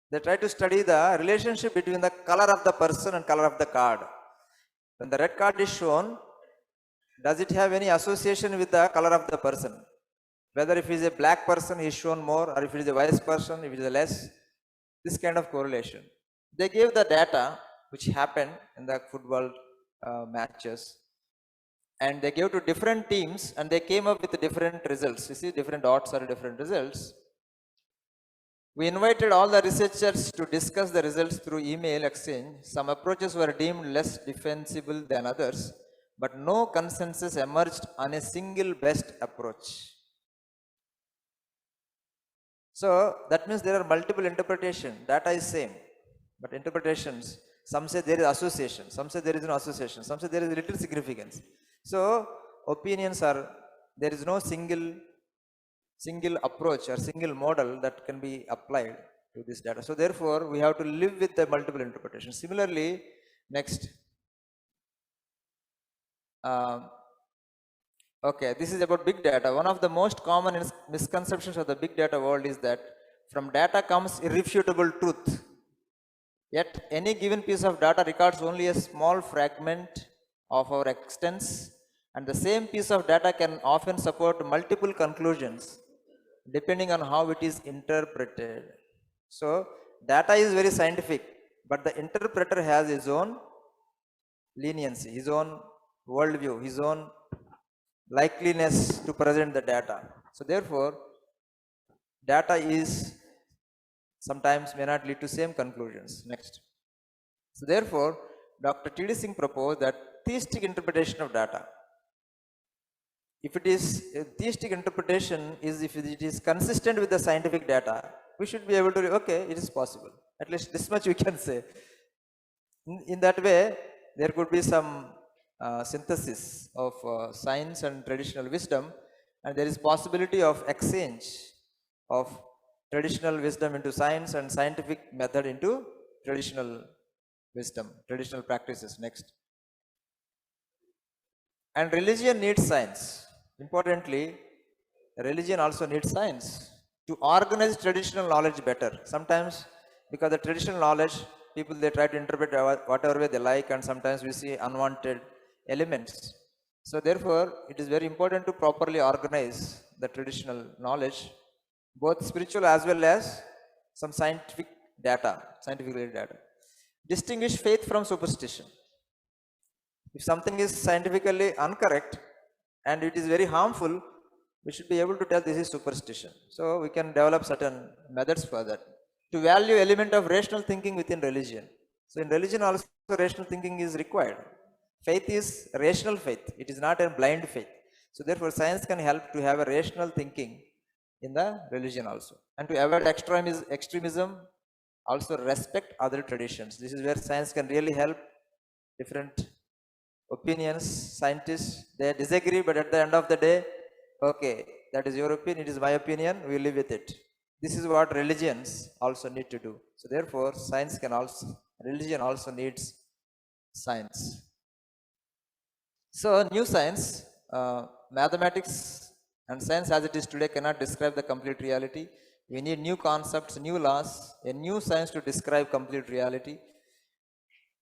They try to study the relationship between the color of the person and color of the card. When the red card is shown, does it have any association with the color of the person? Whether if he is a black person, he is shown more, or if it is a white person, if it is a less, this kind of correlation. They gave the data which happened in the football matches, and they gave to different teams, and they came up with different results. You see, different odds are different results. We invited all the researchers to discuss the results through email exchange. Some approaches were deemed less defensible than others, but no consensus emerged on a single best approach. So that means there are multiple interpretations. Data is same, but interpretations, some say there is association, some say there is no association, some say there is little significance. So opinions are, there is no single approach or single model that can be applied to this data. So therefore, we have to live with the multiple interpretations. Similarly, next. Okay, this is about big data. One of the most common misconceptions of the big data world is that from data comes irrefutable truth. Yet any given piece of data records only a small fragment of our existence, and the same piece of data can often support multiple conclusions depending on how it is interpreted. So data is very scientific, but the interpreter has his own leniency, his own worldview, his own likeliness to present the data. So therefore, data is sometimes may not lead to same conclusions. Next. So therefore, Dr. T.D. Singh proposed that theistic interpretation of data. If it is a theistic interpretation is if it is consistent with the scientific data, we should be able to, okay, it is possible. At least this much we can say. In that way, there could be some synthesis of science and traditional wisdom, and there is possibility of exchange of traditional wisdom into science and scientific method into traditional wisdom, traditional practices. Next. And religion needs science. Importantly, religion also needs science to organize traditional knowledge better. Sometimes, because the traditional knowledge, people they try to interpret whatever way they like, and sometimes we see unwanted elements. So therefore, it is very important to properly organize the traditional knowledge, both spiritual as well as some scientific data, scientific related data. Distinguish faith from superstition. If something is scientifically incorrect and it is very harmful, we should be able to tell this is superstition. So we can develop certain methods for that. To value element of rational thinking within religion. So in religion also rational thinking is required. Faith is rational faith. It is not a blind faith. So therefore science can help to have a rational thinking in the religion also. And to avoid extremism, also respect other traditions. This is where science can really help. Different opinions, scientists, they disagree, but at the end of the day, okay, that is your opinion, it is my opinion, we live with it. This is what religions also need to do. So therefore, science can also, religion also needs science. So new science, mathematics and science as it is today cannot describe the complete reality. We need new concepts, new laws, a new science to describe complete reality.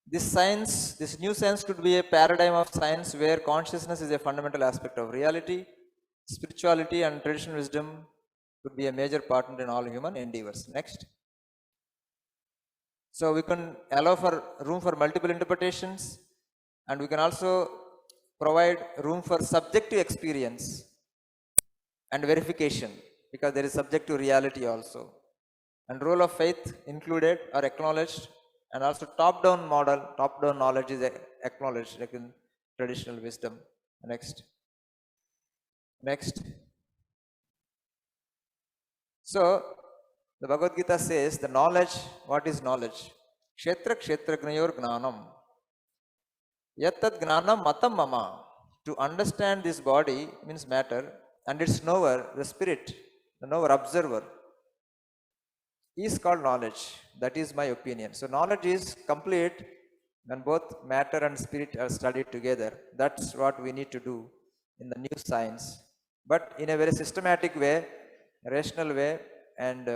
This science, this new science could be a paradigm of science where consciousness is a fundamental aspect of reality. Spirituality and traditional wisdom could be a major partner in all human endeavors. Next. So we can allow for room for multiple interpretations, and we can also provide room for subjective experience and verification, because there is subjective reality also. And role of faith included or acknowledged, and also top-down model, top-down knowledge is acknowledged like in traditional wisdom. Next. Next. So the Bhagavad Gita says the knowledge, what is knowledge? Kshetra kshetragnayor gnanam. Yattad gnanam matam mama. To understand this body means matter, and its knower, the spirit, the knower, observer, is called knowledge. That is my opinion. So knowledge is complete when both matter and spirit are studied together. That's what we need to do in the new science, but in a very systematic way, rational way. And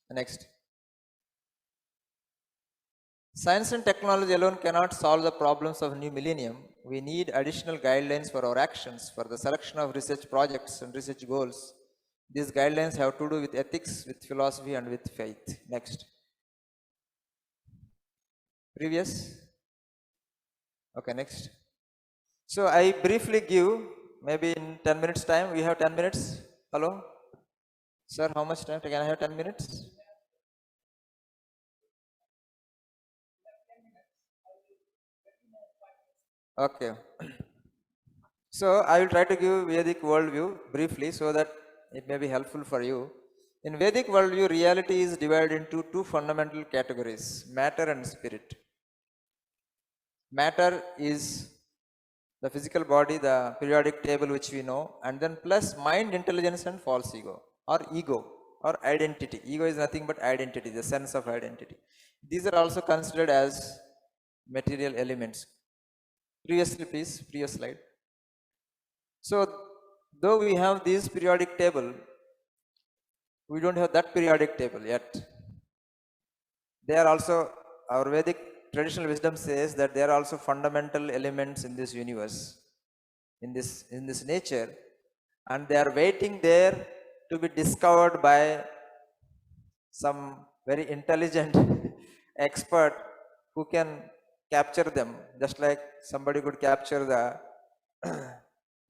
next. Science and technology alone cannot solve the problems of new millennium. We need additional guidelines for our actions, for the selection of research projects and research goals. These guidelines have to do with ethics, with philosophy, and with faith. Next. Previous. Okay, next. So I briefly give, maybe in 10 minutes time, we have 10 minutes. Hello? Sir, how much time? Can I have 10 minutes? Okay. So I will try to give Vedic worldview briefly so that it may be helpful for you. In Vedic worldview, reality is divided into two fundamental categories, matter and spirit. Matter is the physical body, the periodic table which we know, and then plus mind, intelligence, and false ego or identity. Ego is nothing but identity, the sense of identity. These are also considered as material elements. Previously, please, previous slide. So, though we have this periodic table, we don't have that periodic table yet. They are also, our Vedic traditional wisdom says that there are also fundamental elements in this universe, in this nature, and they are waiting there to be discovered by some very intelligent expert who can capture them, just like somebody could capture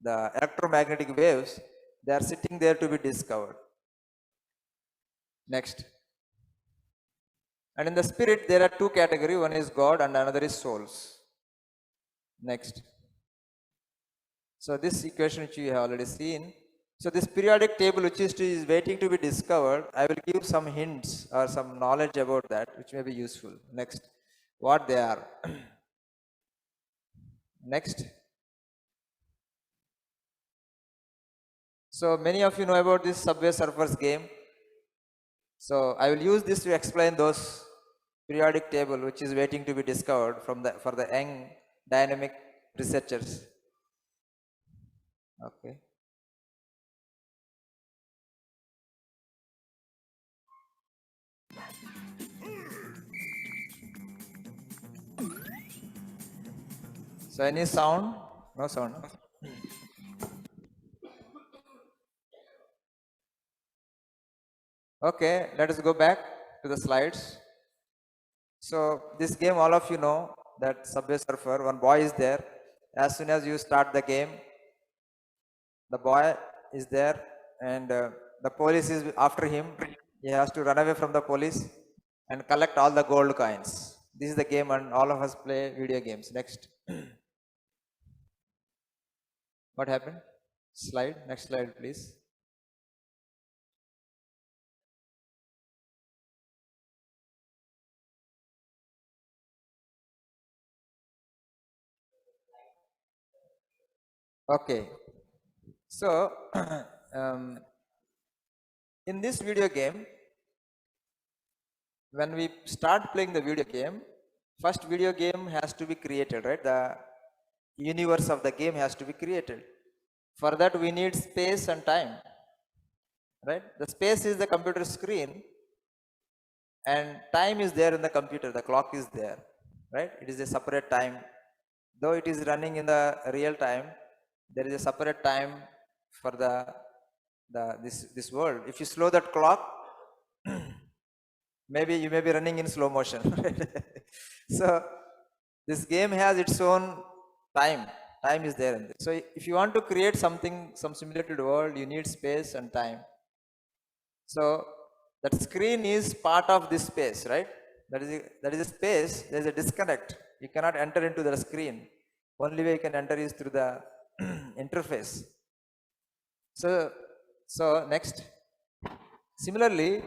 the electromagnetic waves. They are sitting there to be discovered. Next. And in the spirit, there are two categories. One is God and another is souls. Next. So this equation which you have already seen. So this periodic table which is waiting to be discovered, I will give some hints or some knowledge about that which may be useful. Next. What they are. Next. So many of you know about this Subway Surfers game. So I will use this to explain those periodic table which is waiting to be discovered for the young dynamic researchers. Okay. So any sound? No sound. Okay, let us go back to the slides. So this game, all of you know that Subway Surfer, one boy is there. As soon as you start the game, the boy is there and the police is after him. He has to run away from the police and collect all the gold coins. This is the game and all of us play video games. Next. What happened? Slide, next slide please. Okay, so in this video game, when we start playing the video game, first video game has to be created, right? The universe of the game has to be created. For that we need space and time, right? The space is the computer screen and time is there in the computer, the clock is there, right? It is a separate time. Though it is running in the real time, there is a separate time for this world. If you slow that clock, maybe you may be running in slow motion. So this game has its own time. Time is there in this. So if you want to create something, some simulated world, you need space and time. So that screen is part of this space, right? That is a space. There is a disconnect. You cannot enter into the screen. Only way you can enter is through the interface. So next. Similarly,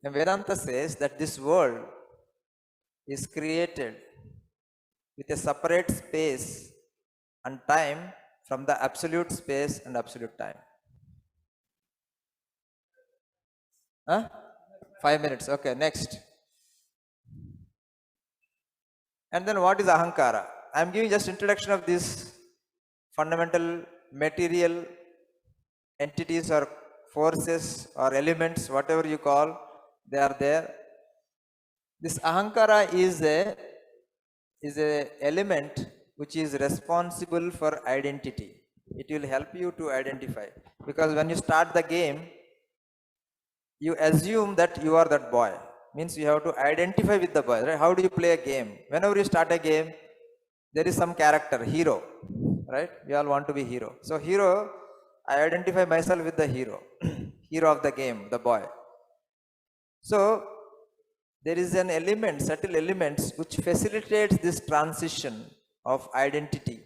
Vedanta says that this world is created with a separate space and time from the absolute space and absolute time. 5 minutes. Okay, next. And then what is Ahankara? I am giving just introduction of these fundamental material entities or forces or elements, whatever you call, they are there. This Ahankara is a element which is responsible for identity. It will help you to identify, because when you start the game, you assume that you are that boy. Means you have to identify with the boy, right? How do you play a game? Whenever you start a game, there is some character, hero, right? We all want to be hero. So hero, I identify myself with the hero, hero of the game, the boy. So there is an element, subtle elements which facilitates this transition of identity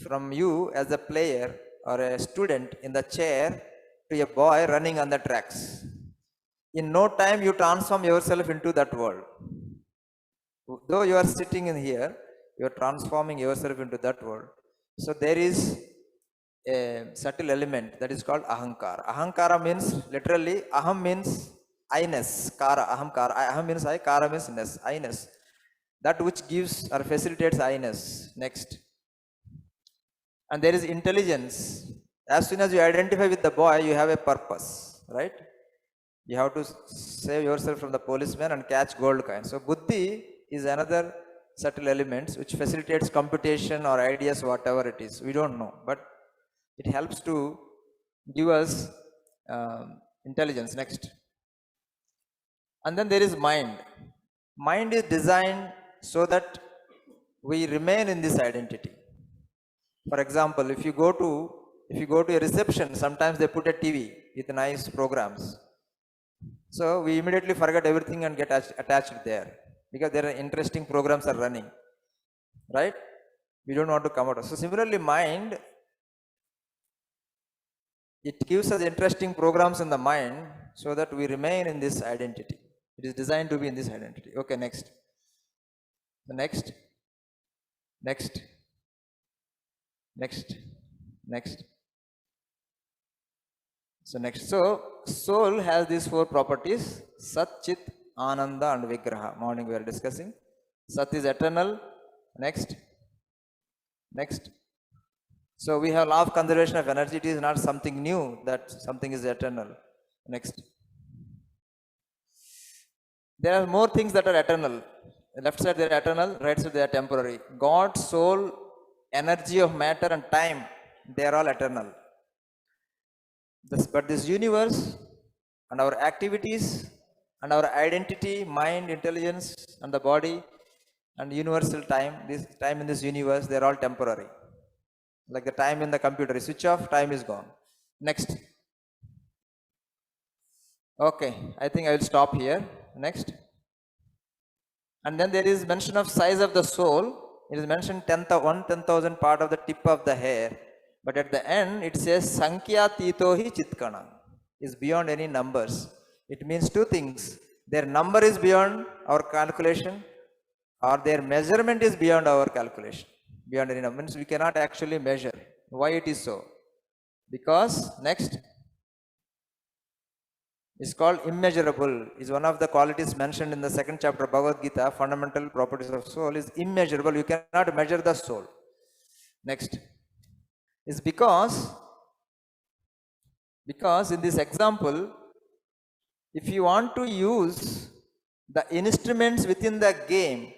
from you as a player or a student in the chair to a boy running on the tracks. In no time you transform yourself into that world. Though you are sitting in here, you are transforming yourself into that world. So there is a subtle element that is called Ahankara. Ahankara means literally, Aham means I-ness, Kara, Ahamkara. Aham means I, Kara means ness, I-ness. That which gives or facilitates I-ness. Next. And there is intelligence. As soon as you identify with the boy, you have a purpose, right? You have to save yourself from the policeman and catch gold coins. So Buddhi is another subtle element which facilitates computation or ideas, whatever it is. We don't know, but it helps to give us intelligence. Next. And then there is mind. Mind is designed so that we remain in this identity. For example, if you go to a reception, sometimes they put a TV with nice programs. So we immediately forget everything and get attached there because there are interesting programs are running, right? We don't want to come out. So similarly, mind, it gives us interesting programs in the mind so that we remain in this identity. It is designed to be in this identity. Okay, next. The next, next, next, next. So next, so soul has these four properties: Sat, Chit, Ananda and Vigraha. Morning we are discussing. Sat is eternal. Next, next. So we have law of conservation of energy. It is not something new, that something is eternal. Next. There are more things that are eternal. Left side they are eternal, right side they are temporary. God, soul, energy of matter and time, they are all eternal. But this universe and our activities and our identity, mind, intelligence and the body and universal time, this time in this universe, they are all temporary. Like the time in the computer, you switch off, time is gone. Next. Okay, I think I will stop here. Next. And then there is mention of size of the soul. It is mentioned 10,000 part of the tip of the hair. But at the end, it says Sankhya Tito hi Chitkana, is beyond any numbers. It means two things. Their number is beyond our calculation, or their measurement is beyond our calculation. Beyond any number means we cannot actually measure. Why it is so? Because next is called immeasurable, is one of the qualities mentioned in the second chapter of Bhagavad Gita. Fundamental properties of soul is immeasurable. You cannot measure the soul. Next is because in this example, if you want to use the instruments within the game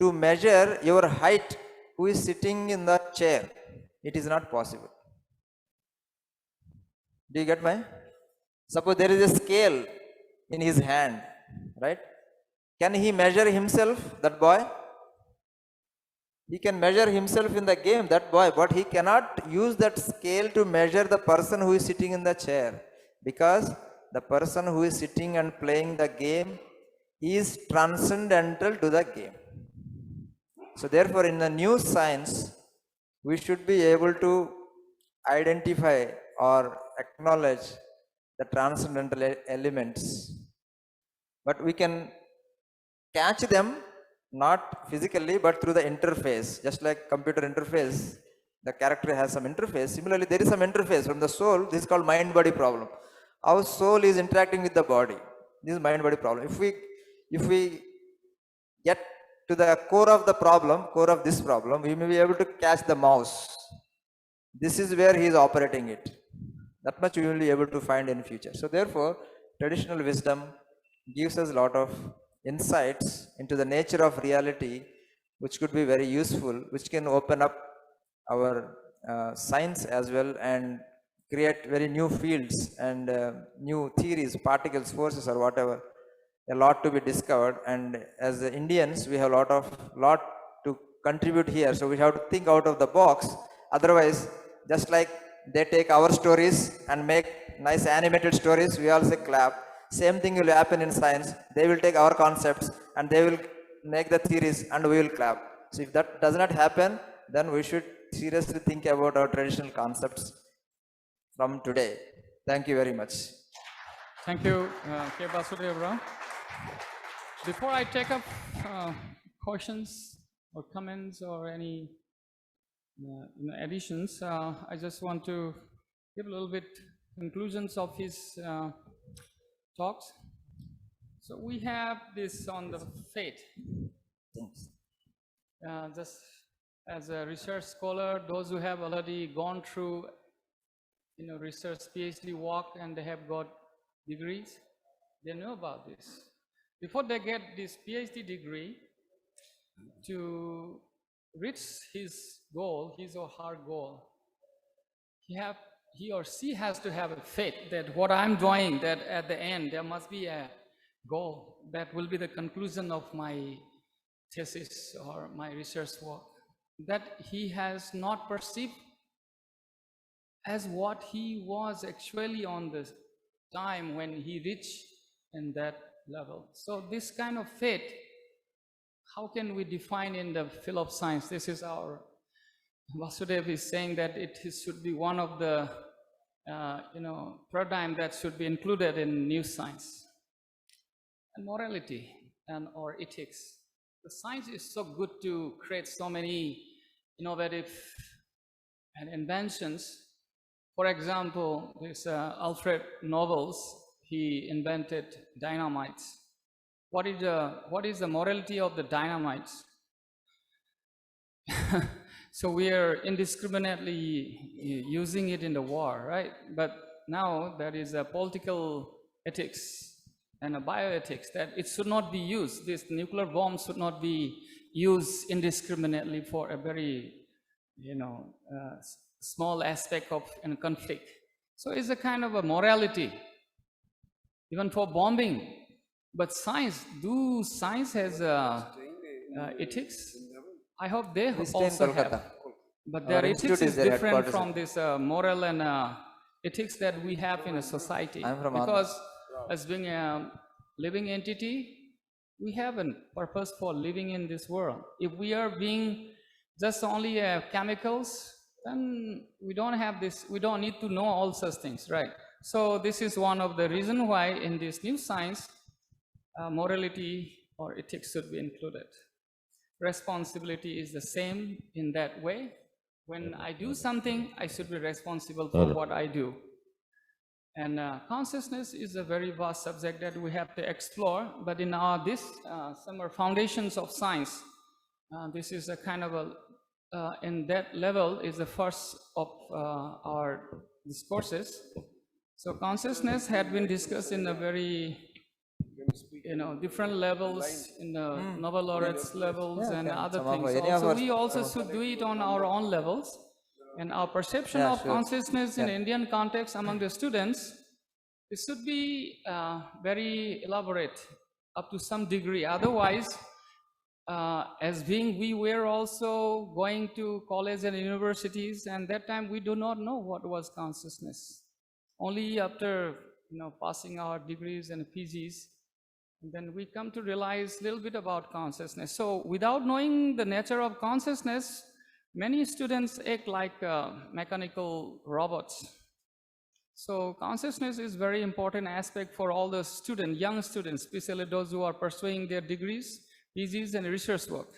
to measure your height, who is sitting in the chair, it is not possible. Do you get my? Suppose there is a scale in his hand, right? Can he measure himself, that boy? He can measure himself in the game, that boy, but he cannot use that scale to measure the person who is sitting in the chair, because the person who is sitting and playing the game is transcendental to the game. So therefore, in the new science, we should be able to identify or acknowledge the transcendental elements, but we can catch them not physically but through the interface. Just like computer interface, the character has some interface. Similarly, there is some interface from the soul. This is called mind-body problem. Our soul is interacting with the body. This is mind-body problem. If we get to the core of the problem, core of this problem, we may be able to catch the mouse. This is where he is operating it. That much we will be able to find in future. So therefore, traditional wisdom gives us a lot of insights into the nature of reality, which could be very useful, which can open up our science as well and create very new fields and new theories, particles, forces or whatever. A lot to be discovered, and as Indians, we have a lot to contribute here. So we have to think out of the box. Otherwise, just like they take our stories and make nice animated stories, we all say clap. Same thing will happen in science. They will take our concepts and they will make the theories and we will clap. So if that does not happen, then we should seriously think about our traditional concepts from today. Thank you very much. Thank you, K. Vasudeva Rao. Before I take up questions or comments or any additions, I just want to give a little bit conclusions of his talks. So we have this on the fate. Just as a research scholar, those who have already gone through research PhD work and they have got degrees, they know about this. Before they get this PhD degree, to reach his goal, his or her goal, he or she has to have a faith that what I'm doing, that at the end there must be a goal that will be the conclusion of my thesis or my research work, that he has not perceived as what he was actually on the time when he reached in that level. So this kind of fate, how can we define in the field of science? This is our, Vasudeva is saying that it should be one of the paradigm that should be included in new science. And morality and or ethics. The science is so good to create so many innovative and inventions. For example, this Alfred Nobel, he invented dynamites. What is the morality of the dynamites? So we are indiscriminately using it in the war, right? But now there is a political ethics and a bioethics that it should not be used. This nuclear bomb should not be used indiscriminately for a very, small aspect of a conflict. So it's a kind of a morality, even for bombing. But science has ethics? I hope they We stay in also Kolkata. have. But Our their institute ethics is there, different headquarters. from this moral and ethics that we have in a society. I'm from Because as being a living entity, we have a purpose for living in this world. If we are being just only chemicals, then we don't have this, we don't need to know all such things, right? So this is one of the reasons why in this new science, morality or ethics should be included. Responsibility is the same in that way. When I do something, I should be responsible for what I do. And consciousness is a very vast subject that we have to explore. But in this summer foundations of science, this is a kind of a, in that level is the first of our discourses. So consciousness had been discussed in a very, different levels in the Nobel laureates levels and other things. Also, we also should do it on our own levels. And our perception of consciousness in Indian context among the students, it should be very elaborate up to some degree. Otherwise, as being we were also going to college and universities, and that time we do not know what was consciousness. Only after passing our degrees and PGs, then we come to realize a little bit about consciousness. So without knowing the nature of consciousness, many students act like mechanical robots. So consciousness is very important aspect for all the students, young students, especially those who are pursuing their degrees, PGs and research work.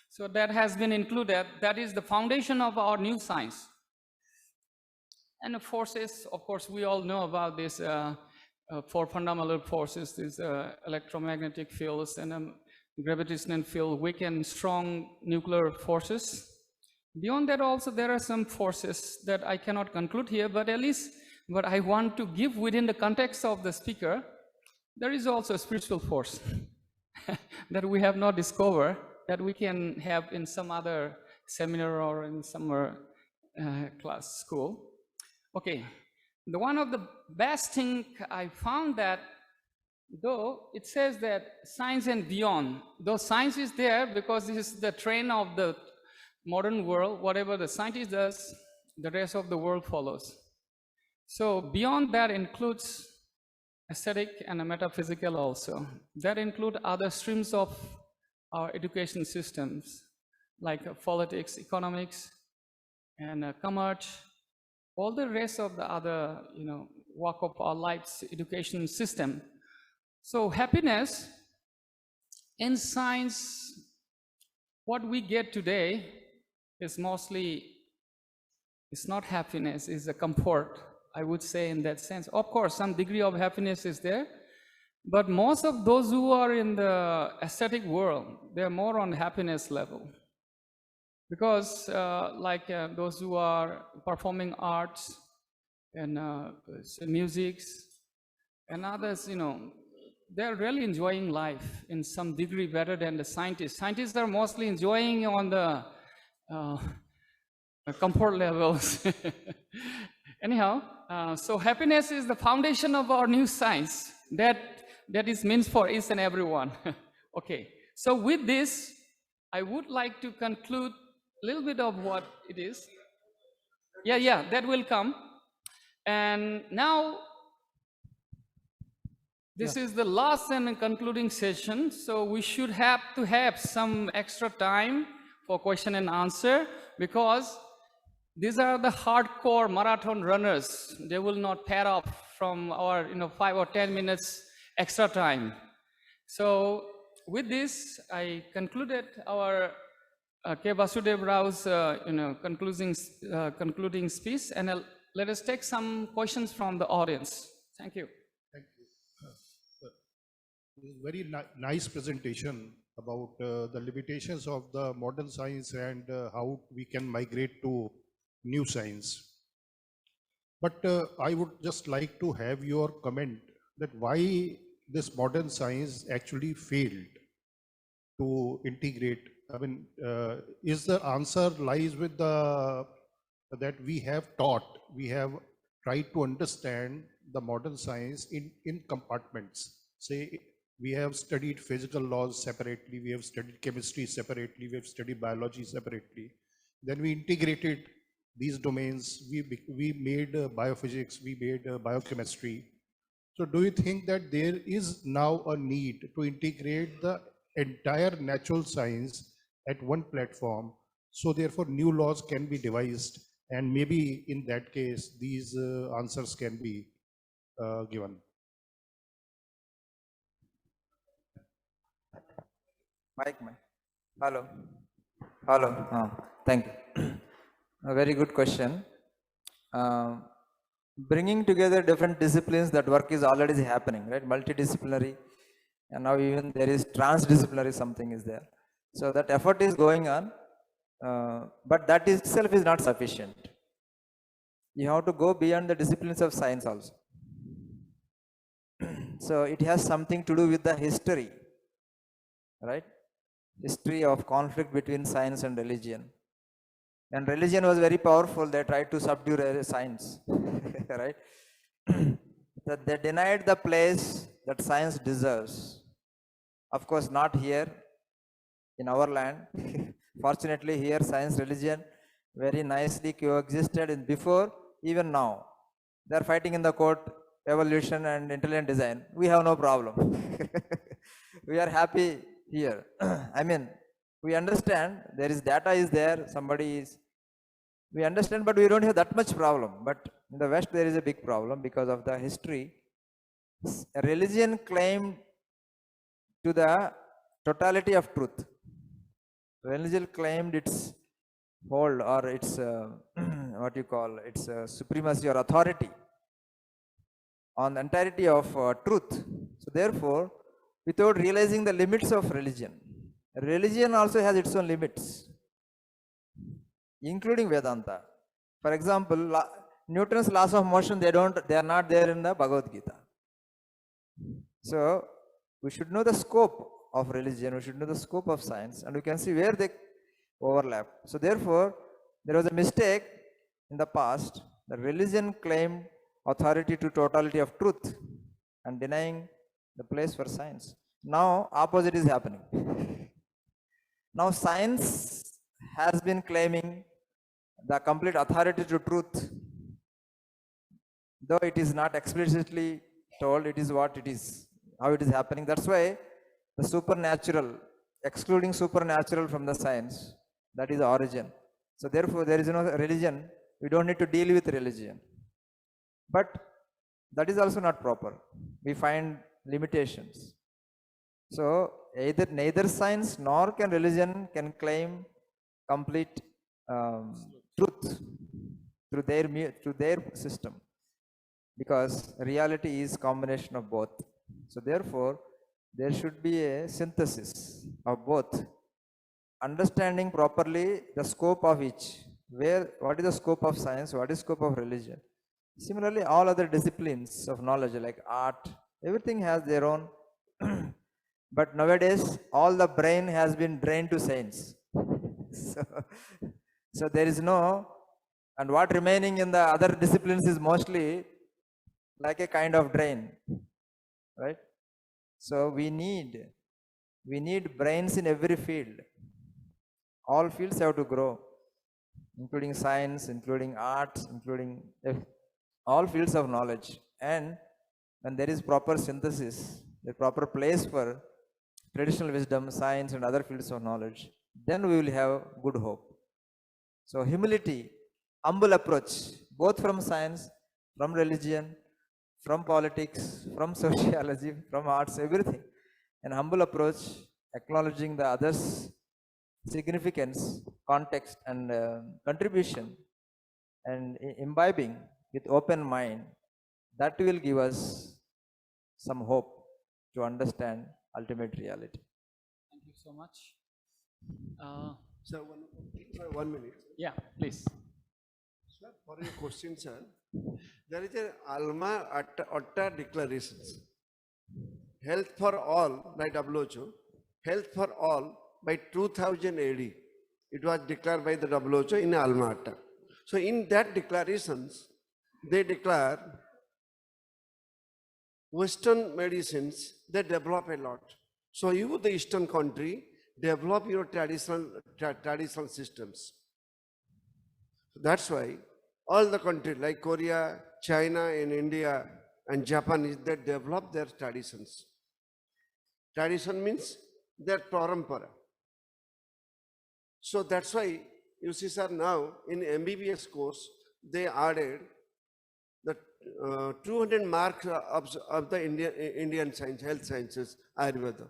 So that has been included. That is the foundation of our new science. And the forces, of course, we all know about this 4 fundamental forces, these electromagnetic fields and gravitational field, weak and strong nuclear forces. Beyond that also there are some forces that I cannot conclude here, but at least what I want to give within the context of the speaker, there is also a spiritual force that we have not discovered, that we can have in some other seminar or in some class school. Okay, the one of the best thing I found that, though it says that science and beyond, though science is there because this is the trend of the modern world, whatever the scientist does, the rest of the world follows. So beyond that includes aesthetic and metaphysical also. That include other streams of our education systems, like politics, economics, and commerce, all the rest of the other, walk of our lives, education system. So happiness in science, what we get today is mostly, it's not happiness, it's a comfort, I would say in that sense. Of course, some degree of happiness is there, but most of those who are in the aesthetic world, they're more on happiness level. Because those who are performing arts and music and others, they're really enjoying life in some degree better than the scientists. Scientists are mostly enjoying on the comfort levels. Anyhow, so happiness is the foundation of our new science. That is means for each and everyone. Okay, so with this, I would like to conclude a little bit of what it is. Yeah, that will come. And now, This is the last and concluding session, so we should have to have some extra time for question and answer, because these are the hardcore marathon runners. They will not pair off from our 5 or 10 minutes extra time. So with this, I concluded our K. Vasudeva Rao's concluding speech, and let us take some questions from the audience. Thank you. Very nice presentation about the limitations of the modern science and how we can migrate to new science. But I would just like to have your comment that why this modern science actually failed to integrate. I mean, is the answer lies with that we have taught, we have tried to understand the modern science in compartments. Say, we have studied physical laws separately, we have studied chemistry separately, we have studied biology separately. Then we integrated these domains, we made biophysics, we made biochemistry. So do you think that there is now a need to integrate the entire natural science at one platform, so therefore new laws can be devised, and maybe in that case these answers can be given? Mic. Hello. Thank you. A very good question. Bringing together different disciplines, that work is already happening, right? Multidisciplinary, and now even there is transdisciplinary, something is there. So that effort is going on, but that itself is not sufficient. You have to go beyond the disciplines of science also. So it has something to do with the history, right? History of conflict between science and religion. And religion was very powerful. They tried to subdue science, right? That they denied the place that science deserves. Of course, not here in our land. Fortunately, here science, religion very nicely coexisted in before, even now. They are fighting in the court, evolution and intelligent design. We have no problem. We are happy here. I mean, we understand there is data is there, somebody is, we understand, but we don't have that much problem. But in the West, there is a big problem because of the history. Religion claimed to the totality of truth. Religion claimed its hold or its, what you call, its supremacy or authority on the entirety of truth. So therefore, without realizing the limits of religion, religion also has its own limits, including Vedanta. For example, Newton's laws of motion, they are not there in the Bhagavad Gita. So we should know the scope of religion, we should know the scope of science, and we can see where they overlap. So therefore, there was a mistake in the past. The religion claimed authority to totality of truth and denying the place for science. Now opposite is happening. Now science has been claiming the complete authority to truth, though it is not explicitly told, it is what it is, how it is happening. That's why the supernatural, excluding supernatural from the science, that is the origin. So therefore there is no religion, we don't need to deal with religion. But that is also not proper. We find limitations. So neither science nor can religion can claim complete truth through their system, because reality is combination of both. So therefore, there should be a synthesis of both, understanding properly the scope of each. What is the scope of science? What is the scope of religion? Similarly, all other disciplines of knowledge like art, everything has their own. But nowadays, all the brain has been drained to science. So there is no, and what remaining in the other disciplines is mostly like a kind of drain, right? So we need brains in every field. All fields have to grow, including science, including arts, including all fields of knowledge. And when there is proper synthesis, the proper place for traditional wisdom, science, and other fields of knowledge, then we will have good hope. So humility, humble approach, both from science, from religion, from politics, from sociology, from arts, everything. An humble approach, acknowledging the others' significance, context, and contribution, and imbibing with open mind, that will give us some hope to understand ultimate reality. Thank you so much. Sir, 1 minute. Yeah, please. Sir, for your question, sir, there is a Alma Atta declarations. Health for all by WHO, health for all by 2000 AD. It was declared by the WHO in Alma Atta. So in that declarations, they declare Western medicines, they develop a lot. So you, the Eastern country, develop your traditional systems. That's why all the countries like Korea, China, and India, and Japan, they develop their traditions. Tradition means their parampara. So that's why you see, sir, now in MBBS course, they added the 200 marks of the Indian science, health sciences, Ayurveda.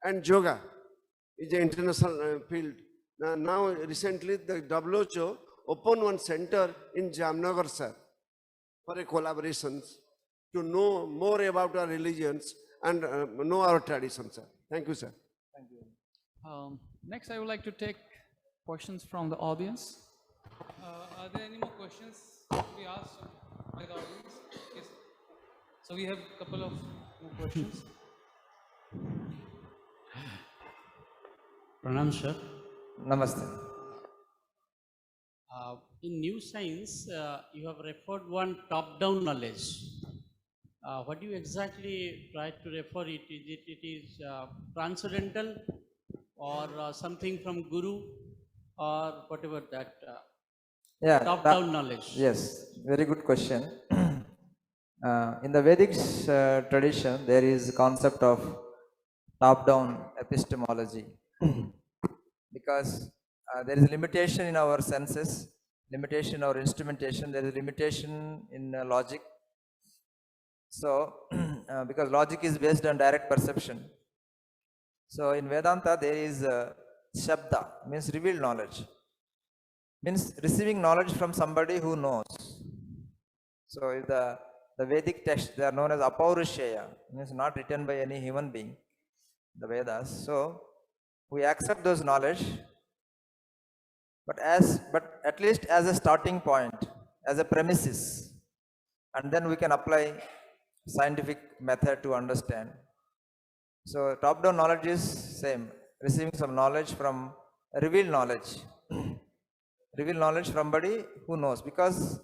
And yoga is an international field. Now recently the WHO opened one center in Jamnagar, sir, for a collaborations to know more about our religions and know our traditions, sir. Thank you, sir. Thank you. Next, I would like to take questions from the audience. Are there any more questions to be asked by the audience? Yes. So we have a couple of more questions. Pranam, sir. Namaste. In new science, you have referred one top-down knowledge. What do you exactly try to refer it? It is transcendental or something from Guru or whatever that Yeah, top-down knowledge? Yes, very good question. In the Vedic tradition, there is concept of top-down epistemology because there is limitation in our senses, limitation in our instrumentation, there is limitation in logic. So, because logic is based on direct perception. So, in Vedanta, there is Shabda, means revealed knowledge, means receiving knowledge from somebody who knows. So, if the Vedic texts, they are known as Apaurusheya, means not written by any human being, the Vedas. So, we accept those knowledge, but at least as a starting point, as a premises, and then we can apply scientific method to understand. So top-down knowledge is same, receiving some knowledge from revealed knowledge, revealed knowledge from somebody who knows, because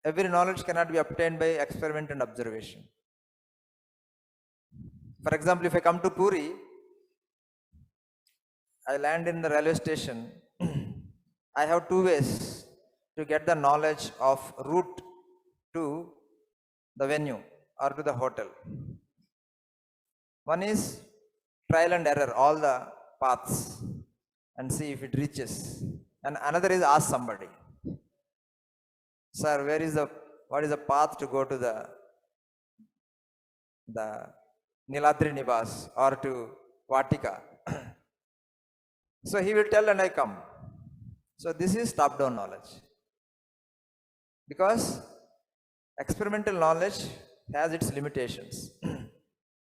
every knowledge cannot be obtained by experiment and observation. For example, if I come to Puri, I land in the railway station, I have two ways to get the knowledge of route to the venue or to the hotel. One is trial and error, all the paths, and see if it reaches. And another is ask somebody, sir, what is the path to go to the Niladri Nivas or to Vatika? So he will tell and I come. So this is top-down knowledge. Because experimental knowledge has its limitations.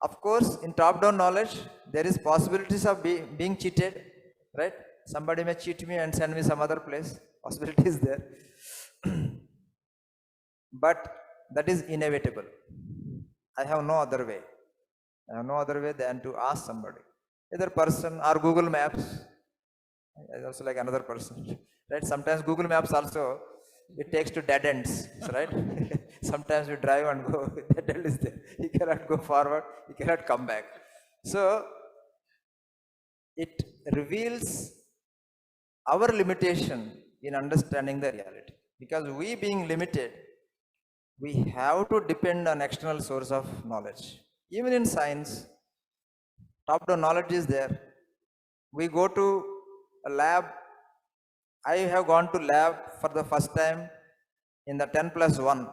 Of course, in top-down knowledge, there is possibilities of being cheated, right? Somebody may cheat me and send me some other place. Possibility is there. But that is inevitable. I have no other way. I have no other way than to ask somebody, either person or Google Maps. I also like another person, right? Sometimes Google Maps also, it takes to dead ends, right? Sometimes we drive and go, dead end is there. You cannot go forward, you cannot come back. So, it reveals our limitation in understanding the reality. Because we being limited, we have to depend on external source of knowledge. Even in science, top-down knowledge is there. We go to a lab. I have gone to lab for the first time in the 10+1.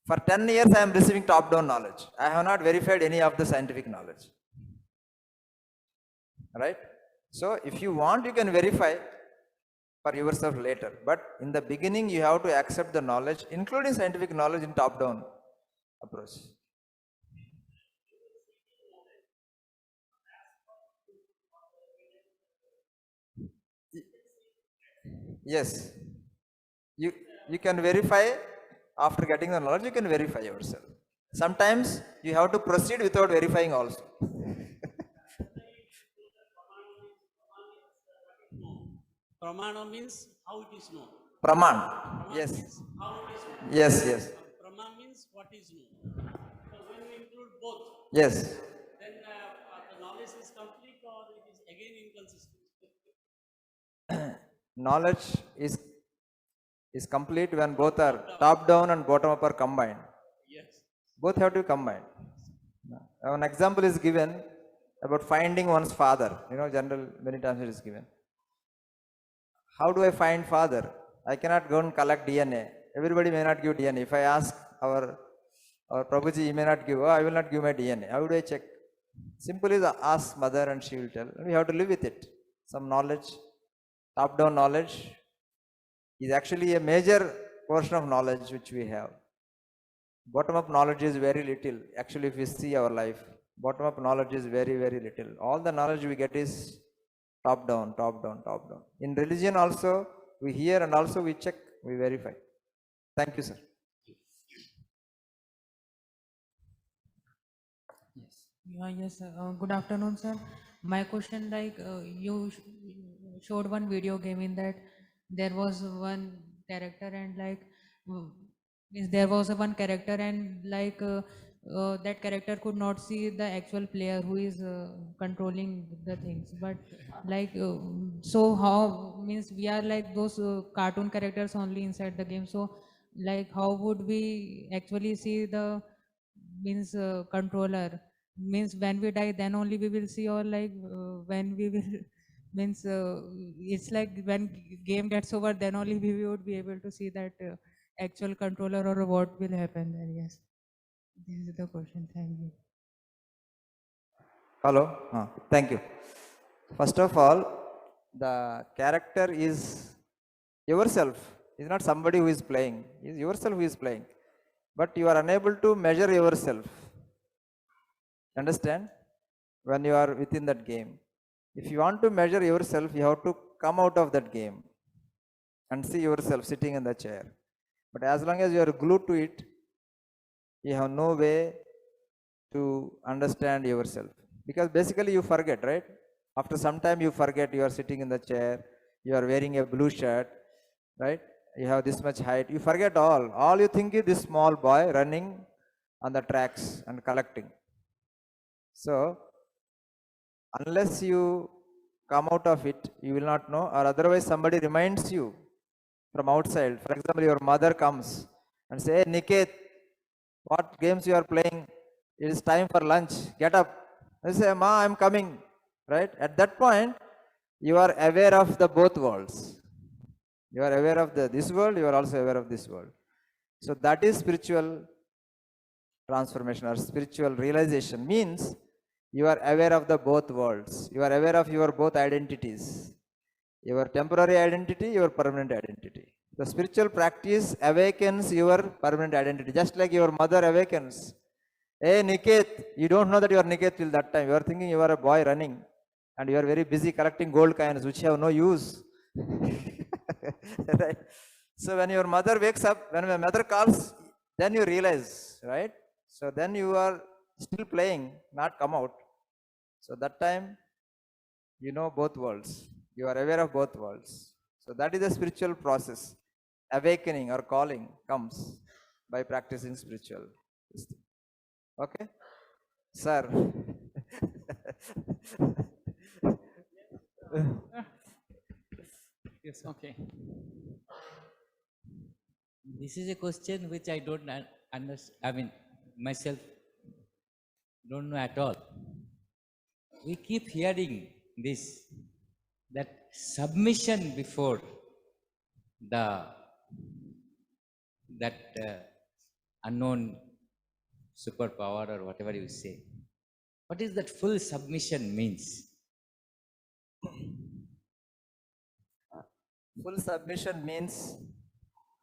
For 10 years, I am receiving top-down knowledge. I have not verified any of the scientific knowledge. Right? So, if you want, you can verify for yourself later. But in the beginning, you have to accept the knowledge, including scientific knowledge, in top-down approach. Yes. You can verify after getting the knowledge, you can verify yourself. Sometimes you have to proceed without verifying also. Pramana means how it is known. Praman. Praman Yes. means how it is known. Yes, yes. Prama means what is known. So when we include both, Yes. then the knowledge is complete or it is again inconsistent. Knowledge is complete when both are top down and bottom up are combined. Yes. Both have to be combined. An example is given about finding one's father. General, many times it is given. How do I find father? I cannot go and collect DNA. Everybody may not give DNA. If I ask our Prabhuji, he may not give. I will not give my DNA. How do I check? Simple is ask mother and she will tell. We have to live with it. Some knowledge, top-down knowledge is actually a major portion of knowledge which we have. Bottom-up knowledge is very little. Actually, if we see our life, bottom-up knowledge is very, very little. All the knowledge we get is top down, top down, top down. In religion also, we hear and also we check, we verify. Thank you, sir. Yes, good afternoon, sir. My question, you showed one video game in that there was one character and there was one character and that character could not see the actual player who is controlling the things. But so how means we are like those cartoon characters only inside the game. So how would we actually see the controller? Means when we die then only we will see, or when we will means it's like when game gets over then only we would be able to see that actual controller, or what will happen there? Yes, this is the question. Thank you. Hello. Thank you. First of all, the character is yourself. It's not somebody who is playing. It's yourself who is playing. But you are unable to measure yourself. Understand? When you are within that game. If you want to measure yourself, you have to come out of that game and see yourself sitting in the chair. But as long as you are glued to it, you have no way to understand yourself. Because basically you forget, right? After some time you forget you are sitting in the chair, you are wearing a blue shirt, right? You have this much height. You forget all. All you think is this small boy running on the tracks and collecting. So, unless you come out of it, you will not know, or otherwise somebody reminds you from outside. For example, your mother comes and say, "Hey, Niket, what games you are playing? It is time for lunch. Get up." You say, "Ma, I am coming." Right? At that point, you are aware of the both worlds. You are aware of this world, you are also aware of this world. So that is spiritual transformation or spiritual realization. Means you are aware of the both worlds. You are aware of your both identities. Your temporary identity, your permanent identity. The spiritual practice awakens your permanent identity. Just like your mother awakens. Hey Niket, you don't know that you are Niket till that time. You are thinking you are a boy running. And you are very busy collecting gold coins which have no use. Right? So when your mother wakes up, when my mother calls, then you realize, right? So then you are still playing, not come out. So that time, you know both worlds. You are aware of both worlds. So that is the spiritual process. Awakening or calling comes by practicing spiritual. Okay? Sir. Yes, okay. This is a question which I don't understand. I mean, myself don't know at all. We keep hearing this, that submission before the that unknown superpower or whatever you say. What is that full submission means? Full submission means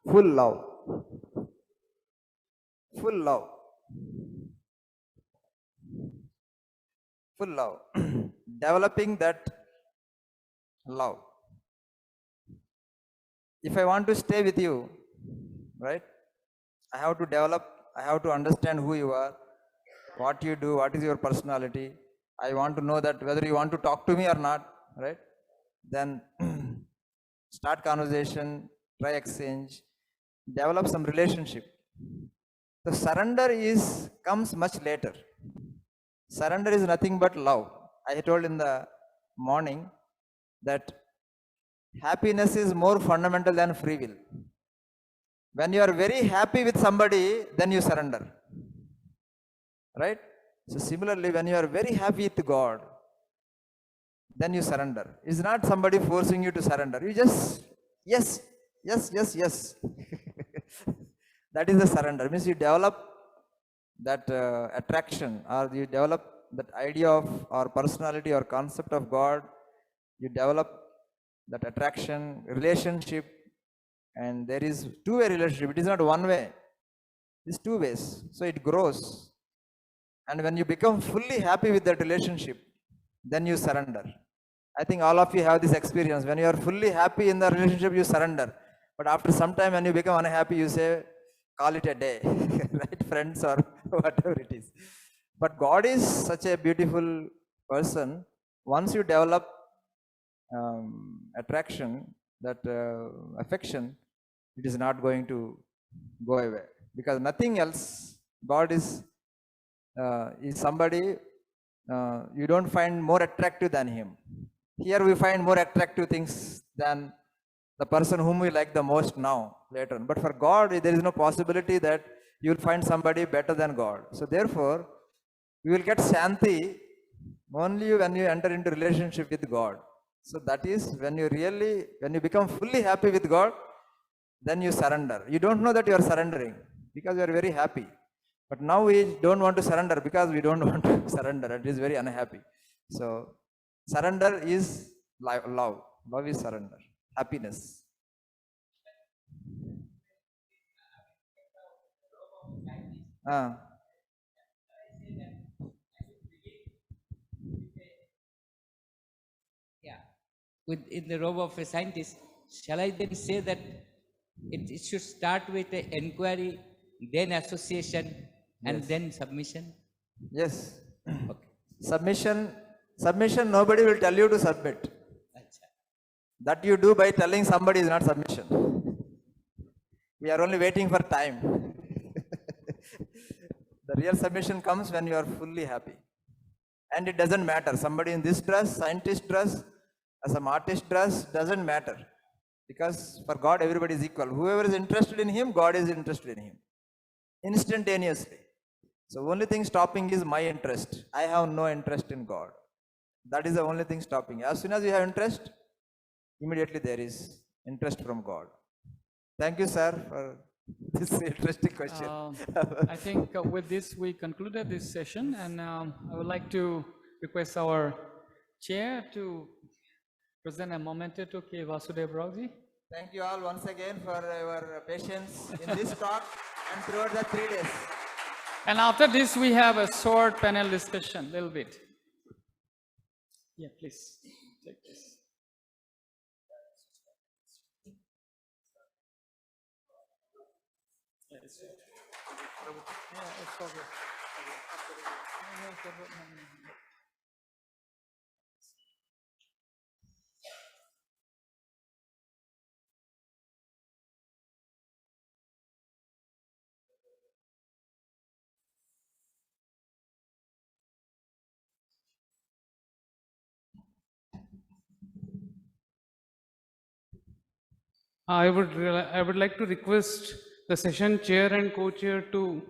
full love. Full love. Full love. Developing that love. If I want to stay with you, right, I have to develop, I have to understand who you are, what you do, what is your personality. I want to know that whether you want to talk to me or not, right? Then start conversation, try exchange, develop some relationship. The surrender comes much later. Surrender is nothing but love. I told in the morning that happiness is more fundamental than free will. When you are very happy with somebody, then you surrender. Right? So similarly, when you are very happy with God, then you surrender. It's not somebody forcing you to surrender. You just, yes, yes, yes, yes. That is the surrender. Means you develop that attraction, or you develop that idea of or personality or concept of God. You develop that attraction, relationship, and there is two-way relationship. It is not one way. It's two ways. So it grows. And when you become fully happy with that relationship, then you surrender. I think all of you have this experience. When you are fully happy in the relationship, you surrender. But after some time, when you become unhappy, you say, call it a day, right, friends, or whatever it is. But God is such a beautiful person. Once you develop attraction, that affection, it is not going to go away, because nothing else. God is somebody you don't find more attractive than him. Here we find more attractive things than the person whom we like the most now, later on. But for God, there is no possibility that you will find somebody better than God. So therefore, you will get Shanti only when you enter into relationship with God. So that is when you become fully happy with God, then you surrender. You don't know that you are surrendering because you are very happy. But now we don't want to surrender because we don't want to surrender. It is very unhappy. So surrender is love. Love is surrender. Happiness. Yeah. In the role of a scientist, shall I then say that it should start with an inquiry, then association, and then submission? Yes. Okay. Submission, nobody will tell you to submit. That you do by telling somebody is not submission. We are only waiting for time. The real submission comes when you are fully happy. And it doesn't matter. Somebody in this dress, scientist dress, some artist dress, doesn't matter. Because for God, everybody is equal. Whoever is interested in him, God is interested in him. Instantaneously. So only thing stopping is my interest. I have no interest in God. That is the only thing stopping. As soon as you have interest, immediately there is interest from God. Thank you, sir, for this interesting question. I think with this we concluded this session, and I would like to request our chair to present a memento to K. Vasudeva Rao ji. Thank you all once again for your patience in this talk and throughout the 3 days. And after this, we have a short panel discussion, little bit. Yeah, please take this. I would like to request the session chair and co-chair to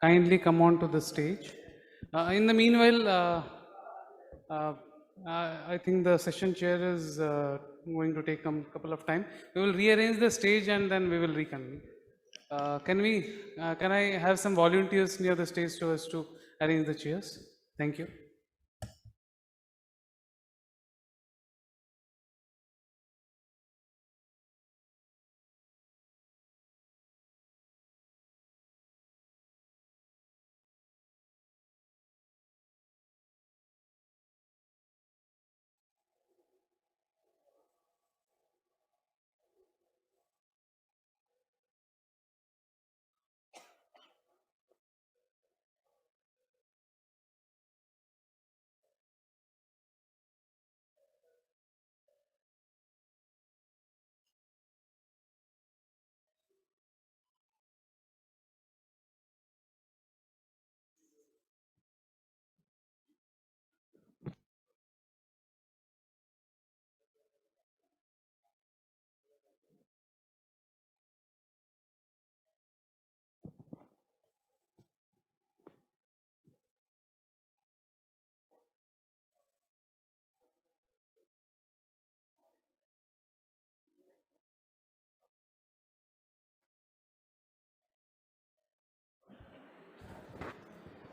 kindly come on to the stage. In the meanwhile, I think the session chair is going to take a couple of time. We will rearrange the stage and then we will reconvene. Can I have some volunteers near the stage so as to arrange the chairs? Thank you.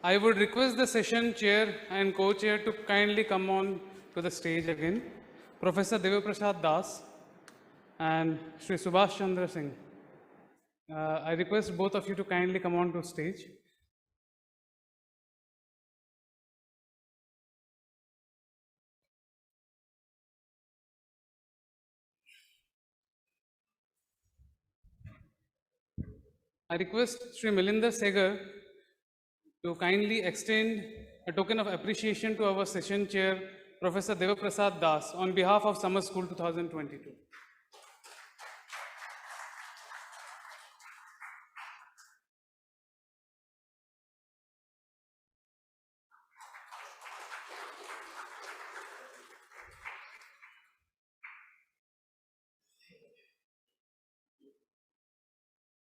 I would request the session chair and co-chair to kindly come on to the stage again. Professor Devaprasad Das and Sri Subhash Chandra Singh. I request both of you to kindly come on to stage. I request Sri Milinder Segar to kindly extend a token of appreciation to our session chair, Professor Devaprasad Das, on behalf of Summer School 2022.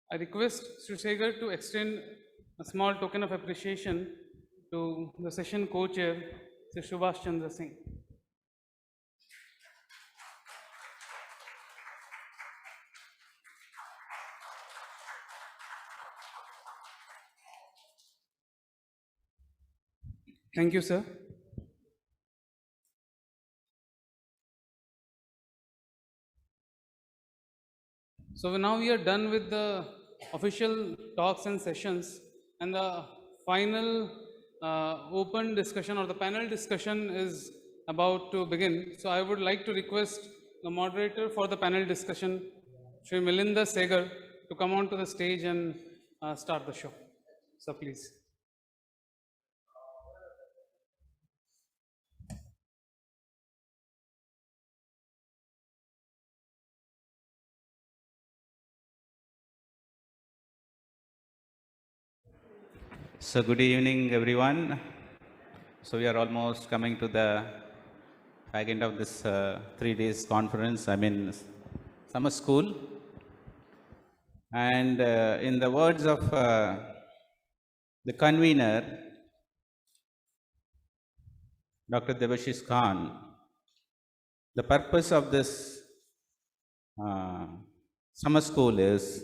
I request Sri Segar to extend a small token of appreciation to the session co-chair, Sri Subhash Chandra Singh. Thank you, sir. So now we are done with the official talks and sessions, and the final open discussion or the panel discussion is about to begin. So I would like to request the moderator for the panel discussion, Sri Milinder Segar, to come on to the stage and start the show. So please. So good evening, everyone. So we are almost coming to the back end of this 3 days conference, summer school. And in the words of the convener, Dr. Debashish Khan, the purpose of this summer school is,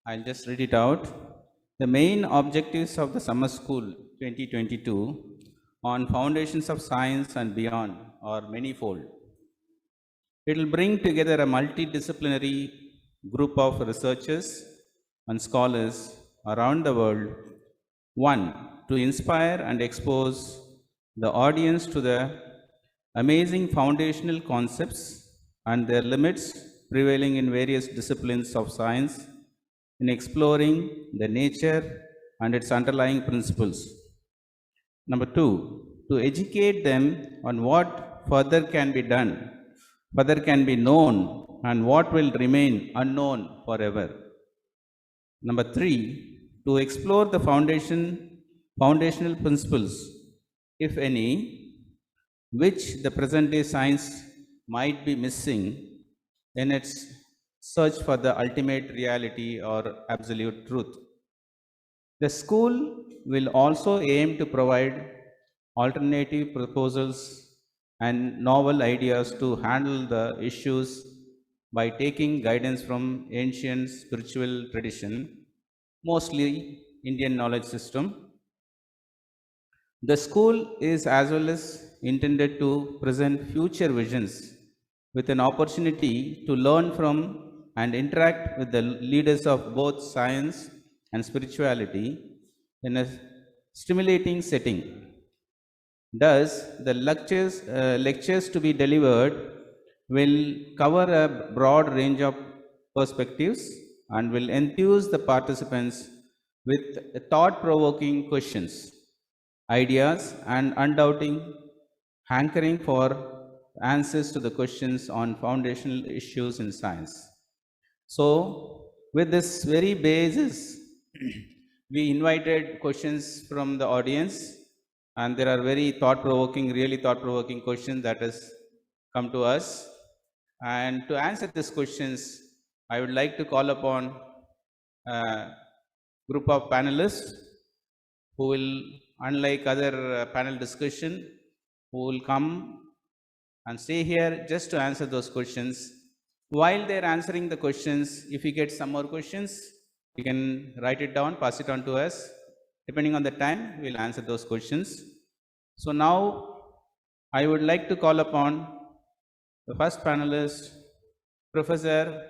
I'll just read it out. The main objectives of the summer school 2022 on foundations of science and beyond are manifold. It will bring together a multidisciplinary group of researchers and scholars around the world. One, to inspire and expose the audience to the amazing foundational concepts and their limits prevailing in various disciplines of science in exploring the nature and its underlying principles. Number two, to educate them on what further can be done, further can be known, and what will remain unknown forever. Number three, to explore the foundational principles, if any, which the present day science might be missing in its search for the ultimate reality or absolute truth. The school will also aim to provide alternative proposals and novel ideas to handle the issues by taking guidance from ancient spiritual tradition, mostly Indian knowledge system. The school is as well as intended to present future visions with an opportunity to learn from and interact with the leaders of both science and spirituality in a stimulating setting. Thus, the lectures to be delivered will cover a broad range of perspectives and will enthuse the participants with thought-provoking questions, ideas, and undoubting hankering for answers to the questions on foundational issues in science. So, with this very basis, we invited questions from the audience, and there are very thought-provoking, really thought-provoking questions that has come to us. And to answer these questions, I would like to call upon a group of panelists who will, unlike other panel discussion, who will come and stay here just to answer those questions. While they're answering the questions, if you get some more questions, you can write it down, pass it on to us. Depending on the time, we'll answer those questions. So now, I would like to call upon the first panelist, Professor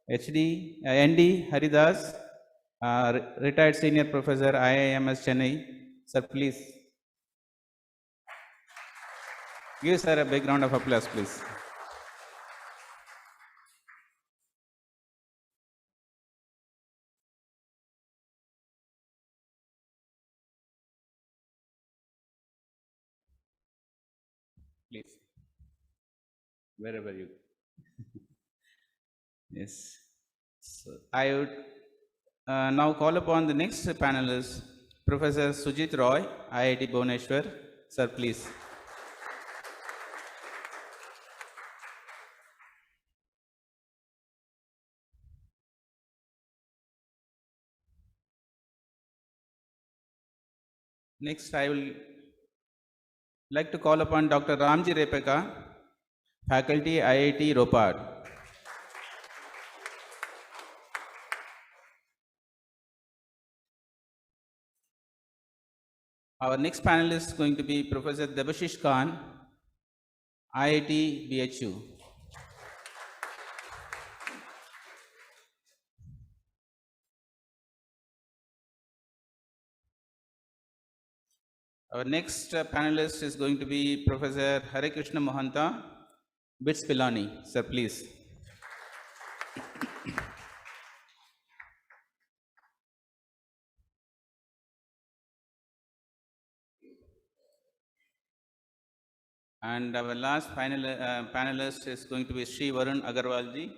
N.D. Haridas, retired senior professor, IIMS Chennai. Sir, please. Give sir a big round of applause, please. Please, wherever you. Yes. So I would now call upon the next panelist, Professor Sujit Roy, IIT Bhubaneswar. Sir, please. Next, I will like to call upon Dr. Ramji Repeka, faculty IIT Ropar. Our next panelist is going to be Professor Debashish Khan, IIT BHU. Our next panelist is going to be Professor Harekrishna Mohanta, BITS Pilani. Sir, please. And our last panelist is going to be Sri Varun Agarwalji,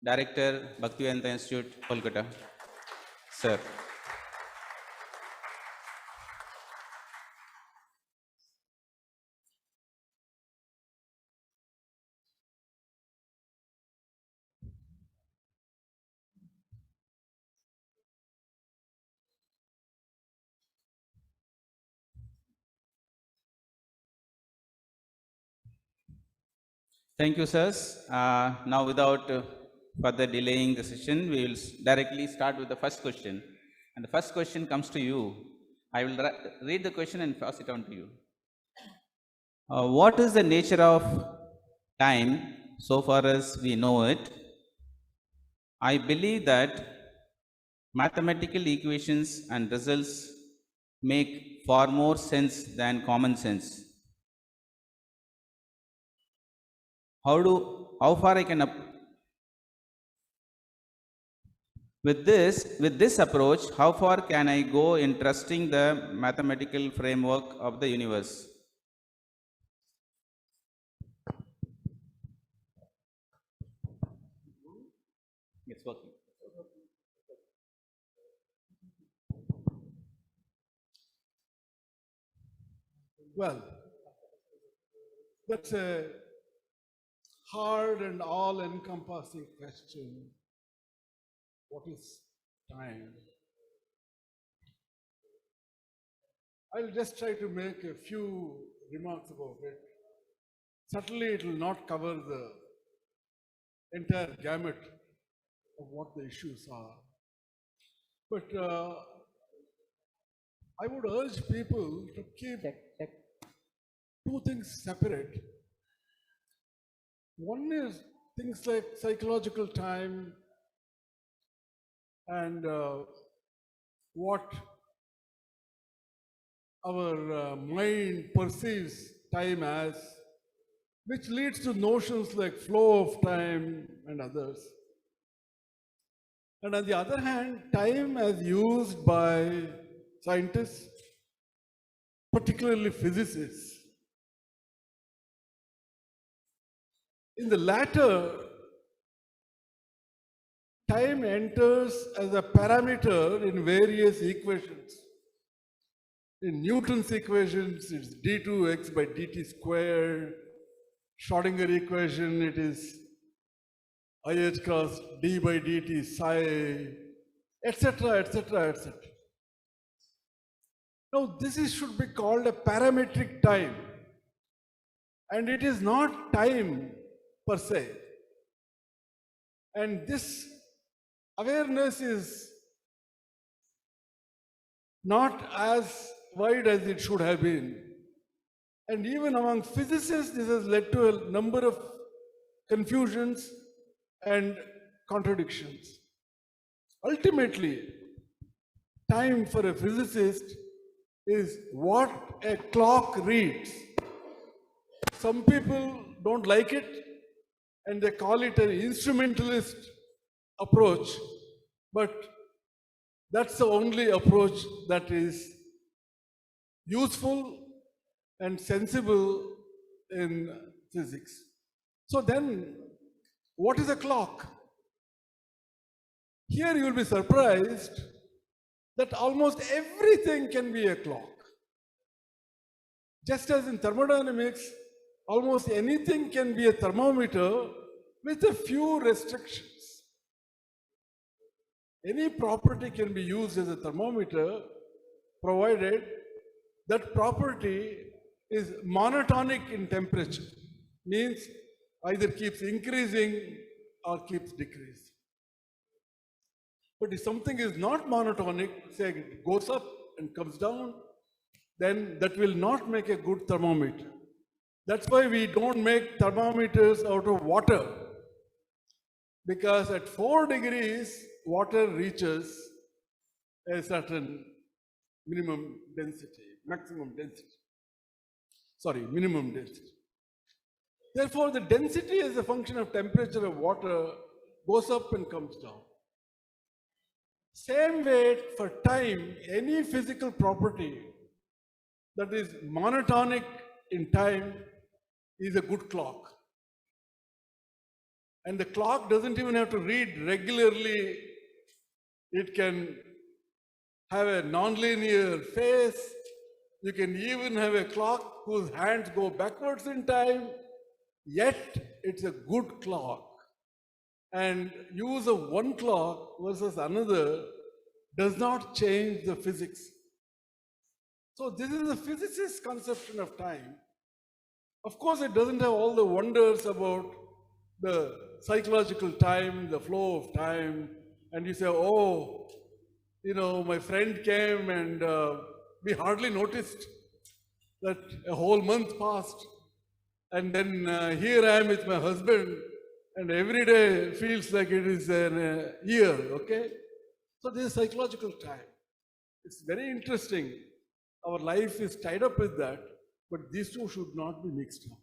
Director, Bhaktivedanta Institute, Kolkata. Sir. Thank you, sirs. Now, without further delaying the session, we will directly start with the first question. And the first question comes to you. I will read the question and pass it on to you. What is the nature of time so far as we know it? I believe that mathematical equations and results make far more sense than common sense. How far I can with this approach, how far can I go in trusting the mathematical framework of the universe? It's working. Well, that's a hard and all-encompassing question. what is time. I'll just try to make a few remarks about it. Certainly it will not cover the entire gamut of what the issues are. But I would urge people to keep two things separate. One is things like psychological time and what our mind perceives time as, which leads to notions like flow of time and others. And on the other hand, time as used by scientists, particularly physicists. In the latter, time enters as a parameter in various equations. In Newton's equations, it's d2x by dt squared. Schrodinger equation, it is IH cross d by dt psi, etc., etc., etc. Now, should be called a parametric time, and it is not time per se. And this awareness is not as wide as it should have been. And even among physicists, this has led to a number of confusions and contradictions. Ultimately, time for a physicist is what a clock reads. Some people don't like it and they call it an instrumentalist approach, but that's the only approach that is useful and sensible in physics. So then, what is a clock? Here you will be surprised that almost everything can be a clock. Just as in thermodynamics, almost anything can be a thermometer with a few restrictions. Any property can be used as a thermometer provided that property is monotonic in temperature, means either keeps increasing or keeps decreasing. But if something is not monotonic, say it goes up and comes down, then that will not make a good thermometer. That's why we don't make thermometers out of water, because at 4 degrees, water reaches a certain minimum density, maximum density. Sorry, minimum density. Therefore, the density as a function of temperature of water goes up and comes down. Same way for time, any physical property that is monotonic in time is a good clock. And the clock doesn't even have to read regularly. It can have a nonlinear phase. You can even have a clock whose hands go backwards in time, yet it's a good clock. And use of one clock versus another does not change the physics. So this is a physicist's conception of time. Of course, it doesn't have all the wonders about the psychological time, the flow of time, and you say, oh, you know, my friend came and we hardly noticed that a whole month passed. And then here I am with my husband, and every day feels like it is a year, okay? So this is psychological time. It's very interesting. Our life is tied up with that, but these two should not be mixed up.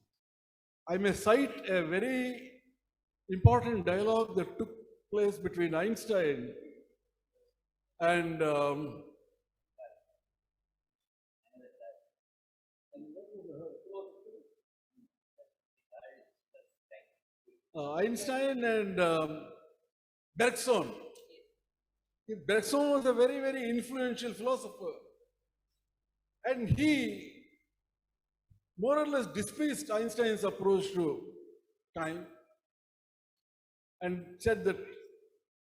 I may cite a very important dialogue that took place between Einstein and Bergson. Bergson was a very, very influential philosopher. And he more or less dismissed Einstein's approach to time and said that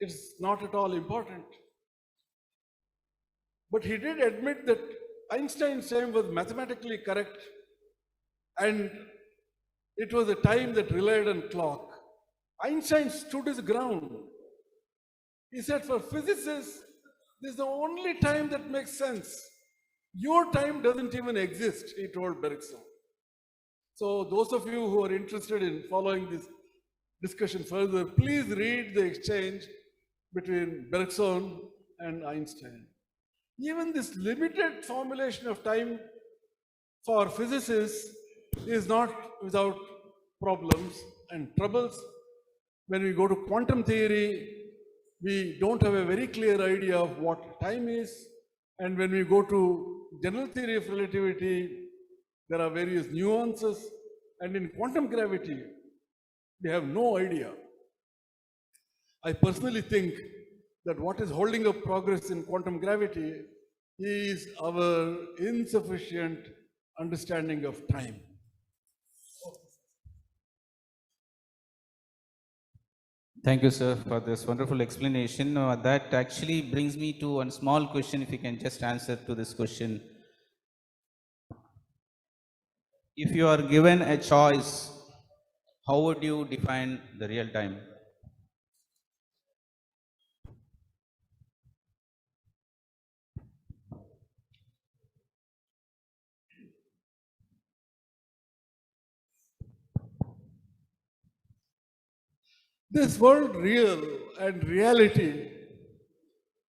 it's not at all important. But he did admit that Einstein's time was mathematically correct, and it was a time that relied on clock. Einstein stood his ground. He said, for physicists, this is the only time that makes sense. Your time doesn't even exist, he told Bergson. So those of you who are interested in following this discussion further, please read the exchange between Bergson and Einstein. Even this limited formulation of time for physicists is not without problems and troubles. When we go to quantum theory, we don't have a very clear idea of what time is. And when we go to general theory of relativity, there are various nuances. And in quantum gravity, we have no idea. I personally think that what is holding up progress in quantum gravity is our insufficient understanding of time. Thank you, sir, for this wonderful explanation. That actually brings me to one small question, if you can just answer to this question. If you are given a choice, how would you define the real time? This world real and reality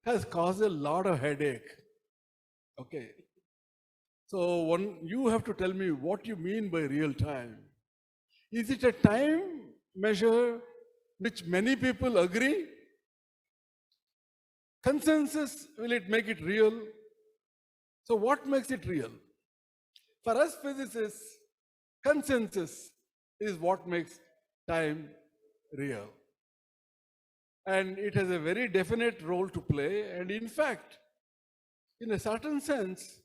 has caused a lot of headache. Okay. So you have to tell me what you mean by real time. Is it a time measure which many people agree? Consensus, will it make it real? So what makes it real? For us physicists, consensus is what makes time real. And it has a very definite role to play. And in fact, in a certain sense,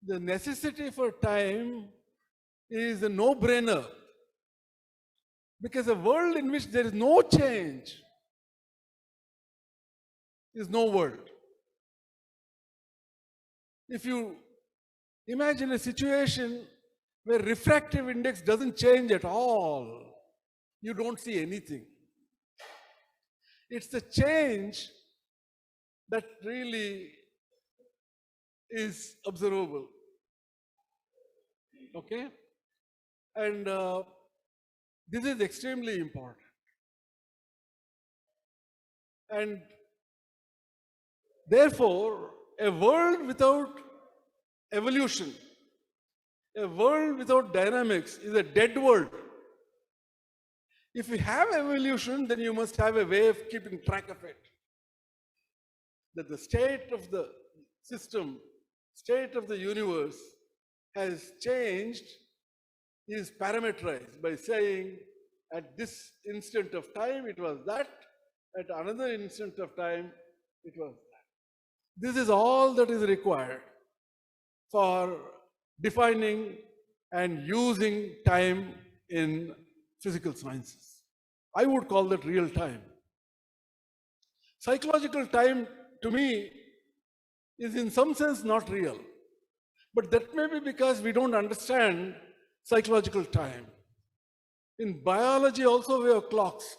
the necessity for time is a no-brainer. Because a world in which there is no change is no world. If you imagine a situation where refractive index doesn't change at all, you don't see anything. It's the change that really is observable. Okay? And this is extremely important. And therefore, a world without evolution, a world without dynamics is a dead world. If you have evolution, then you must have a way of keeping track of it. That the state of the system, state of the universe has changed is parameterized by saying at this instant of time it was that, at another instant of time it was that. This is all that is required for defining and using time in physical sciences. I would call that real time. Psychological time, to me, is in some sense not real. But that may be because we don't understand psychological time. In biology also we have clocks.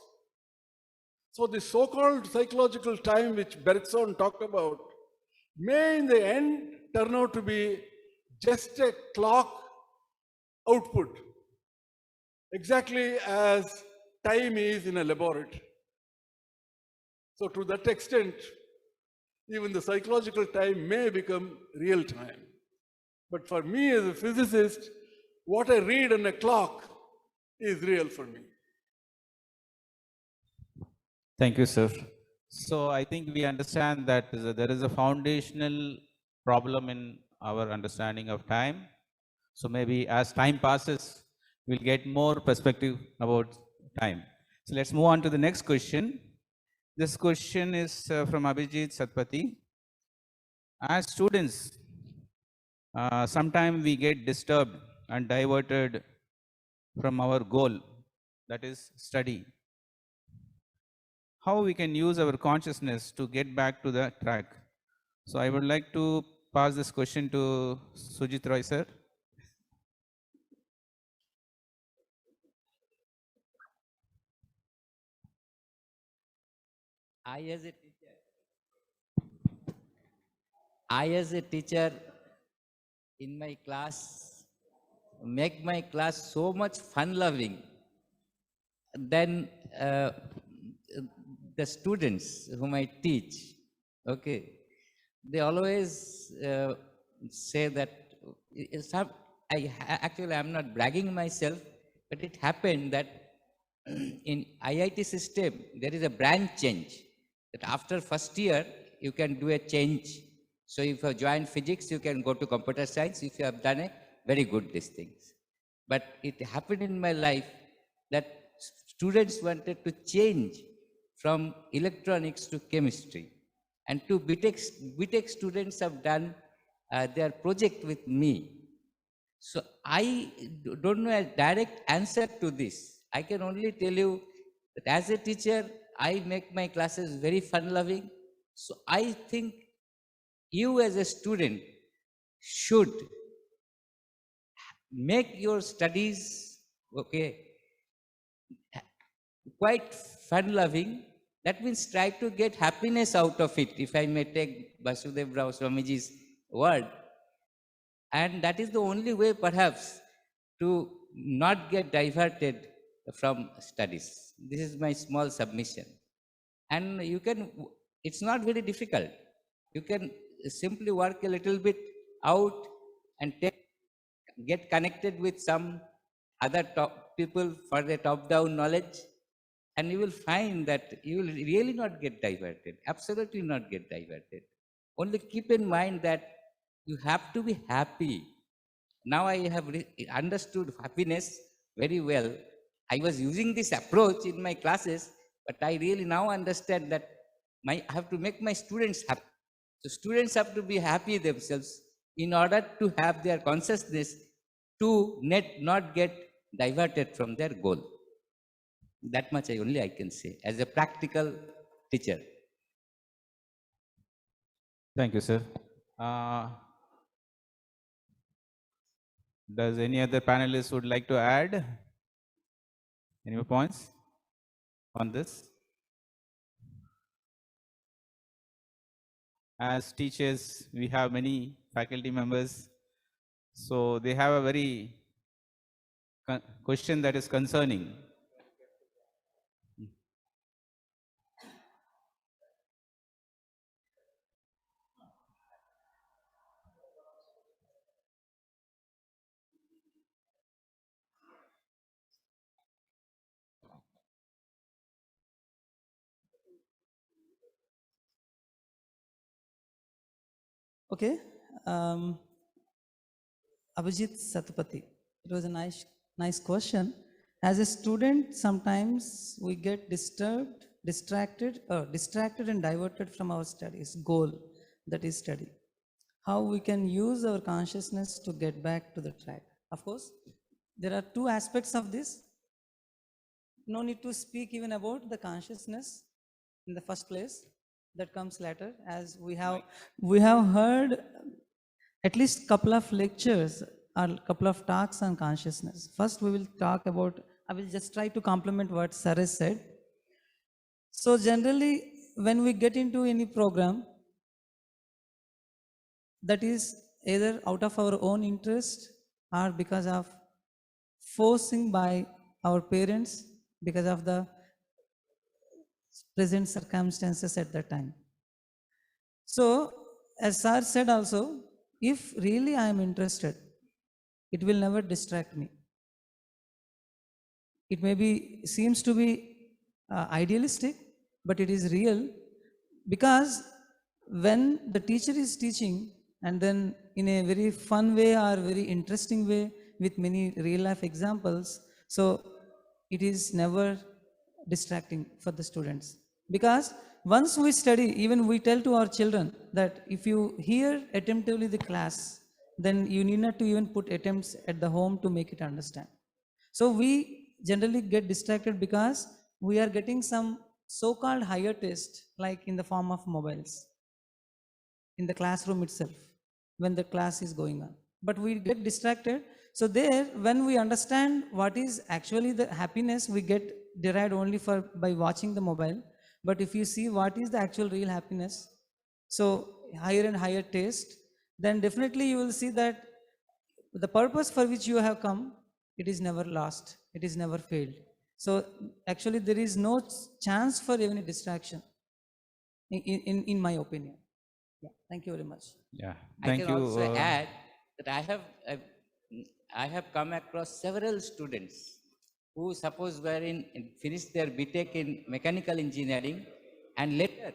So the so-called psychological time which Bergson talked about may in the end turn out to be just a clock output, exactly as time is in a laboratory. So to that extent, even the psychological time may become real time. But for me as a physicist, what I read on a clock is real for me. Thank you, sir. So I think we understand that there is a foundational problem in our understanding of time. So maybe as time passes, we'll get more perspective about time. So let's move on to the next question. This question is from Abhijit Satpathy. As students, sometimes we get disturbed and diverted from our goal, that is study. how we can use our consciousness to get back to the track. So I would like to pass this question to Sujit Roy, sir. I as a teacher, I as a teacher in my class make my class so much fun loving. Then the students whom I teach, okay, they always say that some, actually I'm not bragging myself, but it happened that in IIT system, there is a branch change that after first year, you can do a change. So if you have joined physics, you can go to computer science if you have done a very good these things. But it happened in my life that students wanted to change from electronics to chemistry. And two BTech students have done their project with me. So I don't know a direct answer to this. I can only tell you that as a teacher, I make my classes very fun loving. So I think you as a student should make your studies, okay, quite fun loving. That means try to get happiness out of it, if I may take Vasudeva Rao Swamiji's word. And that is the only way perhaps to not get diverted from studies. This is my small submission. And you can, it's not very difficult. You can simply work a little bit out and get connected with some other people for the top-down knowledge, and you will find that you will really not get diverted, absolutely not get diverted. Only keep in mind that you have to be happy. Now I have understood happiness very well. I was using this approach in my classes, but I really now understand that I have to make my students happy. So students have to be happy themselves in order to have their consciousness to not get diverted from their goal. That much only I can say as a practical teacher. Thank you, sir. Does any other panelist would like to add any more points on this? As teachers, we have many faculty members, so they have a very question that is concerning. Okay. Abhijit Satapathy. It was a nice question. As a student, sometimes we get distracted and diverted from our studies, goal, that is study. How we can use our consciousness to get back to the track. Of course, there are two aspects of this. No need to speak even about the consciousness in the first place. That comes later, as we have heard at least couple of lectures or couple of talks on consciousness. First, we will talk about, I will just try to complement what Sir has said. So generally, when we get into any program, that is either out of our own interest or because of forcing by our parents, because of the present circumstances at that time. So, as Sir said also, if really I am interested, it will never distract me. It may be, seems to be idealistic, but it is real, because when the teacher is teaching and then in a very fun way or very interesting way with many real life examples, so it is never distracting for the students. Because once we study, even we tell to our children that if you hear attentively the class, then you need not to even put attempts at the home to make it understand. So we generally get distracted because we are getting some so-called higher taste, like in the form of mobiles, in the classroom itself, when the class is going on. But we get distracted. So there, when we understand what is actually the happiness, we get derived only by watching the mobile. But if you see what is the actual real happiness, so higher and higher taste, then definitely you will see that the purpose for which you have come, it is never lost, it is never failed. So actually there is no chance for even a distraction, in my opinion. Yeah, thank you very much. Yeah, I thank can you. also add that I have come across several students who suppose were finished their BTech in mechanical engineering and later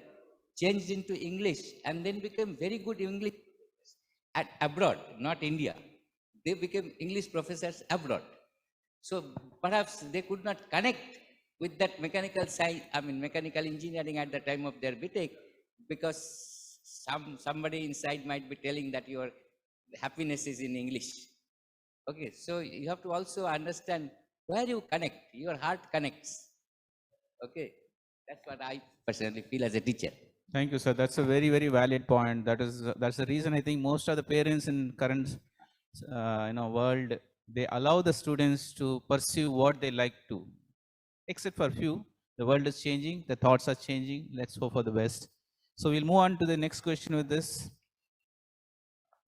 changed into English and then became very good English at abroad, not India. They became English professors abroad. So perhaps they could not connect with that mechanical science, mechanical engineering at the time of their BTech, because somebody inside might be telling that your happiness is in English. Okay, so you have to also understand where you connect, your heart connects. Okay, that's what I personally feel as a teacher. Thank you, sir. That's a very, very valid point. That's the reason I think most of the parents in current world, they allow the students to pursue what they like to, except for few. The world is changing, the thoughts are changing. Let's hope for the best. So we'll move on to the next question with this.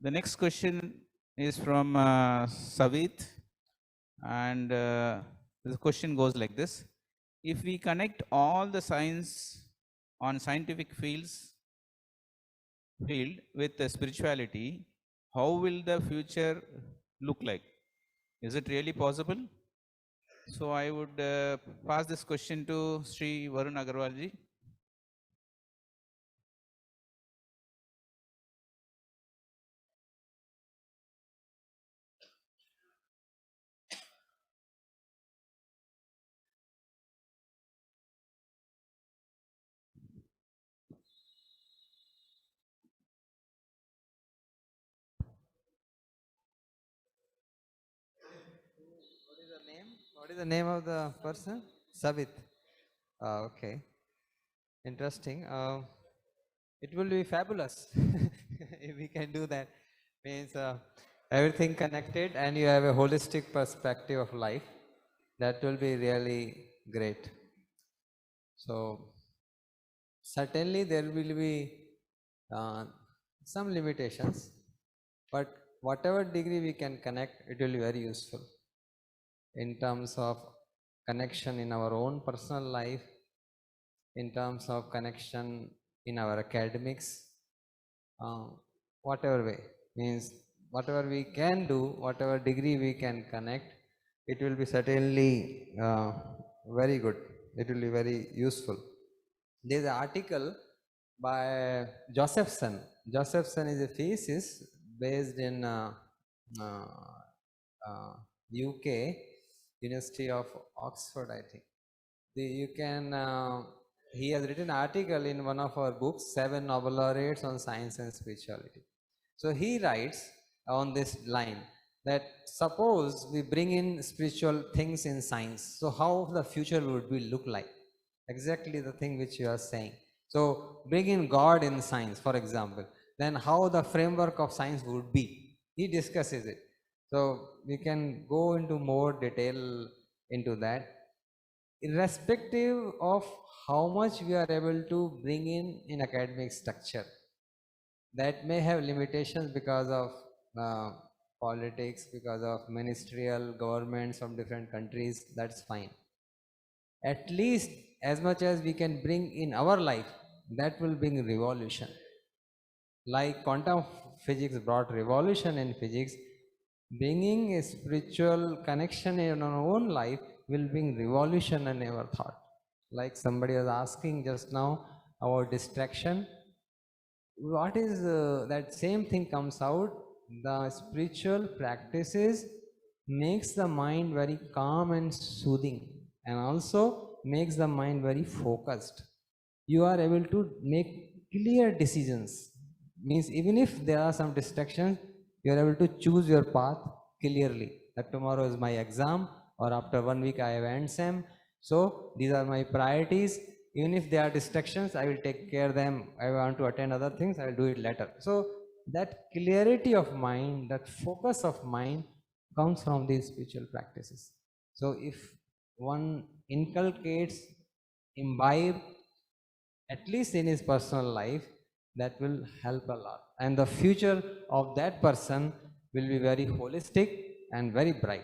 The next question is from Savit, and the question goes like this: if we connect all the science on scientific field with the spirituality, how will the future look like? Is it really possible? So I would pass this question to Sri Varun Agarwalji. What is the name of the person? Savit. Okay. Interesting. It will be fabulous if we can do that. Means everything connected and you have a holistic perspective of life. That will be really great. So certainly there will be some limitations, but whatever degree we can connect, it will be very useful in terms of connection in our own personal life, in terms of connection in our academics, whatever way, means whatever we can do, whatever degree we can connect, it will be certainly very good. It will be very useful. There is an article by Josephson. Josephson is a physicist based in UK, University of Oxford, I think. You can, he has written an article in one of our books, 7 Nobel laureates on science and spirituality. So he writes on this line that suppose we bring in spiritual things in science, so how the future would be look like? Exactly the thing which you are saying. So bring in God in science, for example, then how the framework of science would be. He discusses it. So we can go into more detail into that. Irrespective of how much we are able to bring in academic structure, that may have limitations because of politics, because of ministerial governments from different countries, that's fine. At least as much as we can bring in our life, that will bring revolution. Like quantum physics brought revolution in physics, bringing a spiritual connection in our own life will bring revolution in our thought. Like somebody was asking just now about distraction. What is that same thing comes out? The spiritual practices makes the mind very calm and soothing, and also makes the mind very focused. You are able to make clear decisions. Means even if there are some distractions, you are able to choose your path clearly. That tomorrow is my exam, or after 1 week I have end sem. So these are my priorities. Even if there are distractions, I will take care of them. I want to attend other things, I will do it later. So that clarity of mind, that focus of mind comes from these spiritual practices. So if one inculcates, imbibe, at least in his personal life, that will help a lot. And the future of that person will be very holistic and very bright.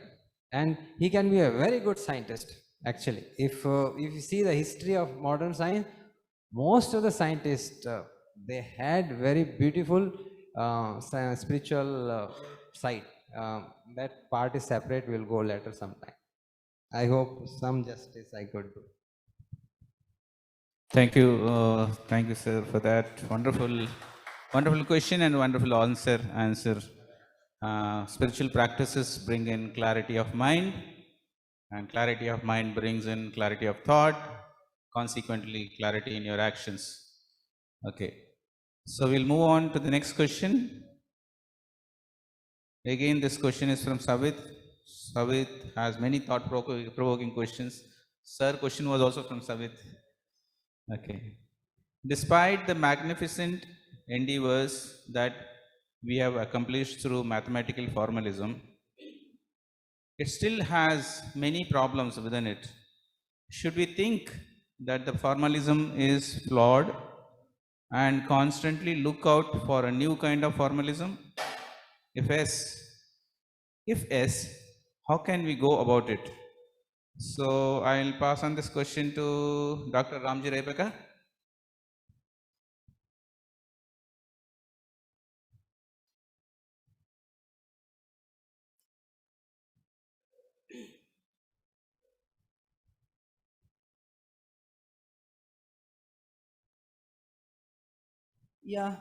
And he can be a very good scientist, actually. If you see the history of modern science, most of the scientists, they had very beautiful spiritual side. That part is separate, we'll go later sometime. I hope some justice I could do. Thank you, sir, for that wonderful question and wonderful answer. Spiritual practices bring in clarity of mind, and clarity of mind brings in clarity of thought, consequently clarity in your actions. Okay, so we'll move on to the next question. Again, this question is from Savit. Savit has many thought-provoking questions. Sir, question was also from Savit. Okay. Despite the magnificent endeavors that we have accomplished through mathematical formalism, it still has many problems within it. Should we think that the formalism is flawed and constantly look out for a new kind of formalism? If yes, how can we go about it? So I'll pass on this question to Dr. Ramji Rebecca. Yeah.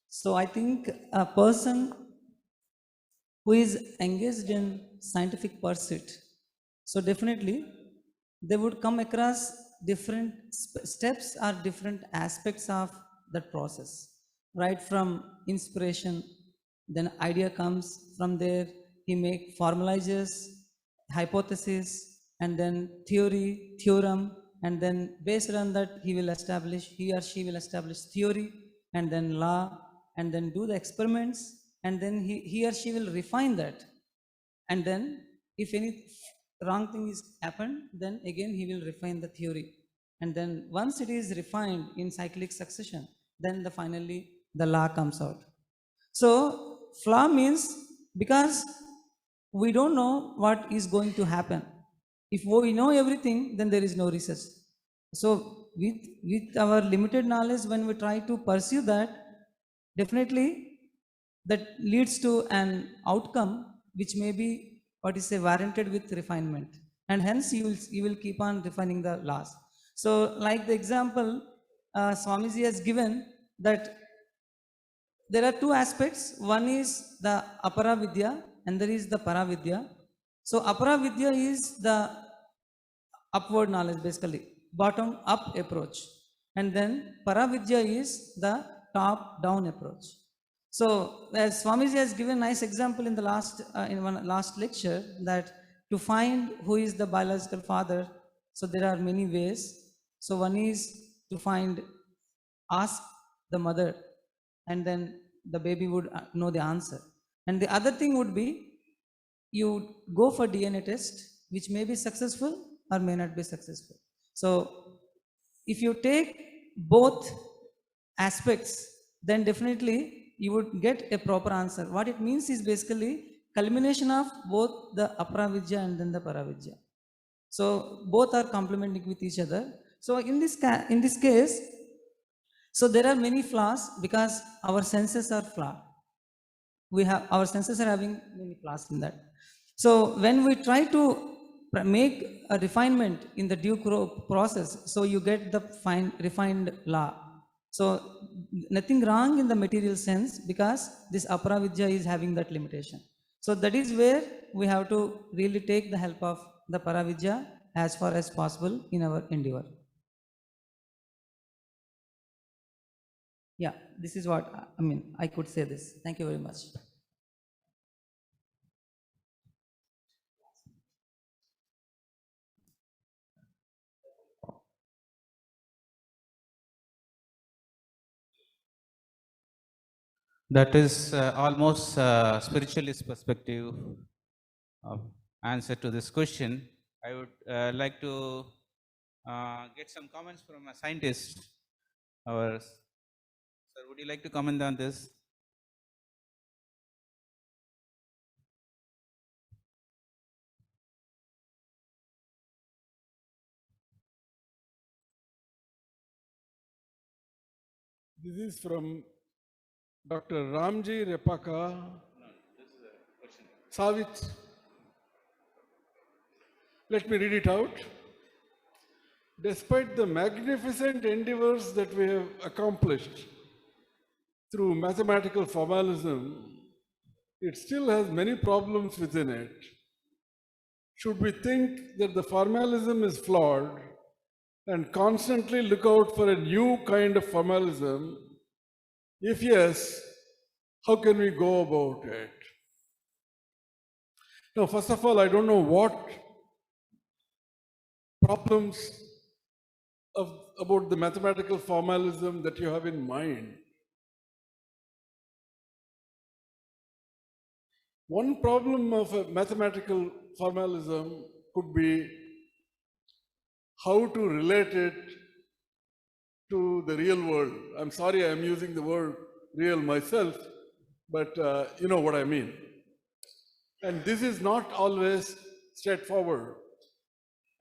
So I think a person who is engaged in scientific pursuit, so definitely they would come across different steps or different aspects of that process, right from inspiration, then idea comes from there, he formalizes hypothesis, and then theory, theorem, and then based on that he or she will establish theory, and then law, and then do the experiments, and then he or she will refine that, and then if any wrong thing is happened, then again he will refine the theory, and then once it is refined in cyclic succession, then finally the law comes out. So flaw means because we don't know what is going to happen. If we know everything, then there is no research. So with our limited knowledge, when we try to pursue that, definitely that leads to an outcome which may be warranted with refinement, and hence you will keep on refining the laws. So like the example Swamiji has given, that there are two aspects. One is the apara vidya and there is the paravidya. So apara vidya is the upward knowledge, basically bottom up approach, and then paravidya is the top down approach. So as Swamiji has given nice example in the last lecture, that to find who is the biological father, so there are many ways. So one is to ask the mother, and then the baby would know the answer. And the other thing would be, you go for DNA test, which may be successful or may not be successful. So if you take both aspects, then definitely you would get a proper answer. What it means is basically culmination of both the aparavidya and then the paravidya. So both are complementing with each other. So in this case, so there are many flaws because our senses are flawed. Our senses are having many flaws in that. So when we try to make a refinement in the due process, so you get the refined law. So nothing wrong in the material sense, because this aparavidya is having that limitation. So that is where we have to really take the help of the paravidya as far as possible in our endeavor. Yeah, this is what I could say this. Thank you very much. That is almost spiritualist perspective answer to this question. I would like to get some comments from a scientist. Sir, would you like to comment on this? This is from Dr. Ramji Repaka Savit. Let me read it out. Despite the magnificent endeavors that we have accomplished through mathematical formalism, it still has many problems within it. Should we think that the formalism is flawed and constantly look out for a new kind of formalism? If yes, how can we go about it? Now, first of all, I don't know what problems about the mathematical formalism that you have in mind. One problem of a mathematical formalism could be how to relate it to the real world. I'm sorry I'm using the word real myself, but you know what I mean. And this is not always straightforward,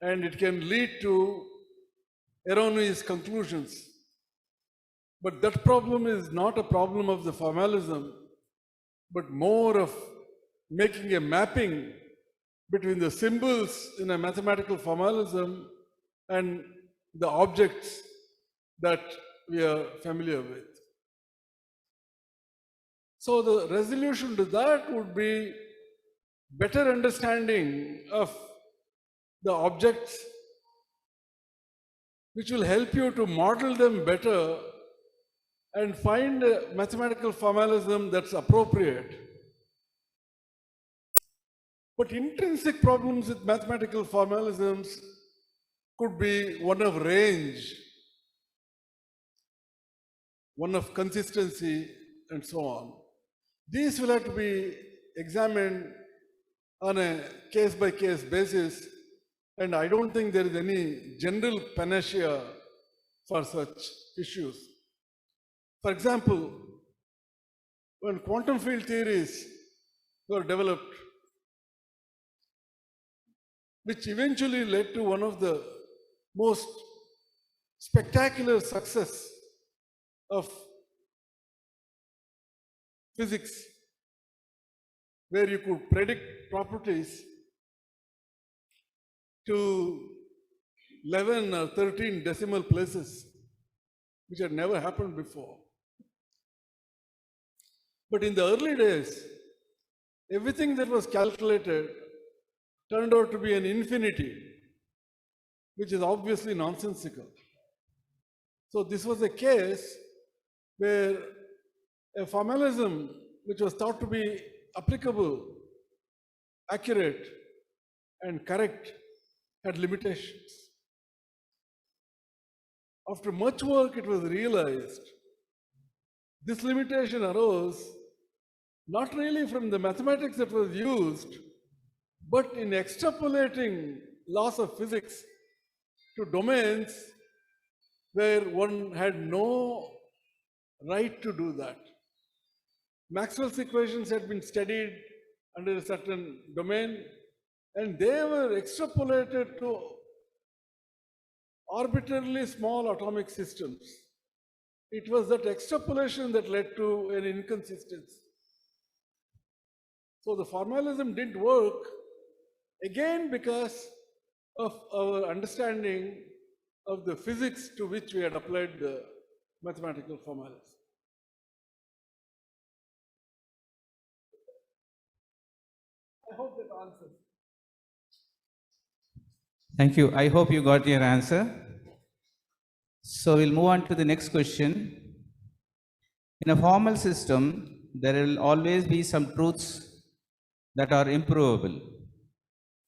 and it can lead to erroneous conclusions. But that problem is not a problem of the formalism, but more of making a mapping between the symbols in a mathematical formalism and the objects that we are familiar with. So the resolution to that would be better understanding of the objects, which will help you to model them better and find a mathematical formalism that's appropriate. But intrinsic problems with mathematical formalisms could be one of range, one of consistency, and so on. These will have to be examined on a case-by-case basis, and I don't think there is any general panacea for such issues. For example, when quantum field theories were developed, which eventually led to one of the most spectacular success of physics, where you could predict properties to 11 or 13 decimal places, which had never happened before. But in the early days, everything that was calculated turned out to be an infinity, which is obviously nonsensical. So this was a case where a formalism which was thought to be applicable, accurate, and correct had limitations. After much work, it was realized this limitation arose not really from the mathematics that was used, but in extrapolating laws of physics to domains where one had no right to do that. Maxwell's equations had been studied under a certain domain, and they were extrapolated to arbitrarily small atomic systems. It was that extrapolation that led to an inconsistency. So the formalism didn't work, again because of our understanding of the physics to which we had applied the mathematical formalism. I hope that answers. Thank you. I hope you got your answer. So we'll move on to the next question. In a formal system, there will always be some truths that are improvable.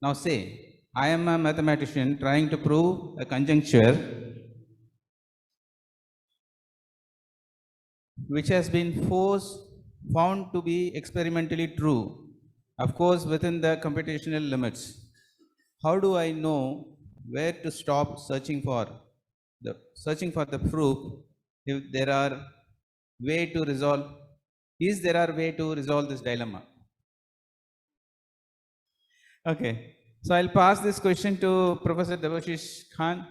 Now say, I am a mathematician trying to prove a conjuncture which has been forced found to be experimentally true, of course within the computational limits. How do I know where to stop searching for the proof if there are way to resolve is there are way to resolve this dilemma? Okay, so I'll pass this question to Professor Devashish Khan.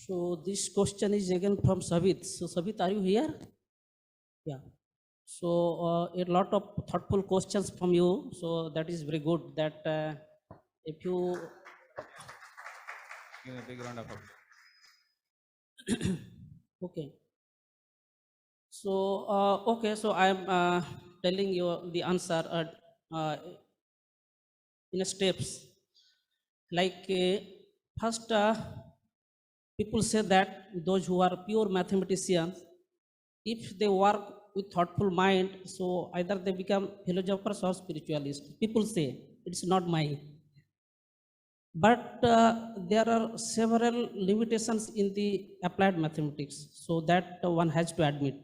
So this question is again from Savit. So Savit, are you here? Yeah. So a lot of thoughtful questions from you. So that is very good. That if you Give a big round of applause. okay. So okay. So I am telling you the answer in steps. Like first, people say that those who are pure mathematicians, if they work with thoughtful mind, so either they become philosophers or spiritualists. People say it's not mine. But there are several limitations in the applied mathematics, so that one has to admit.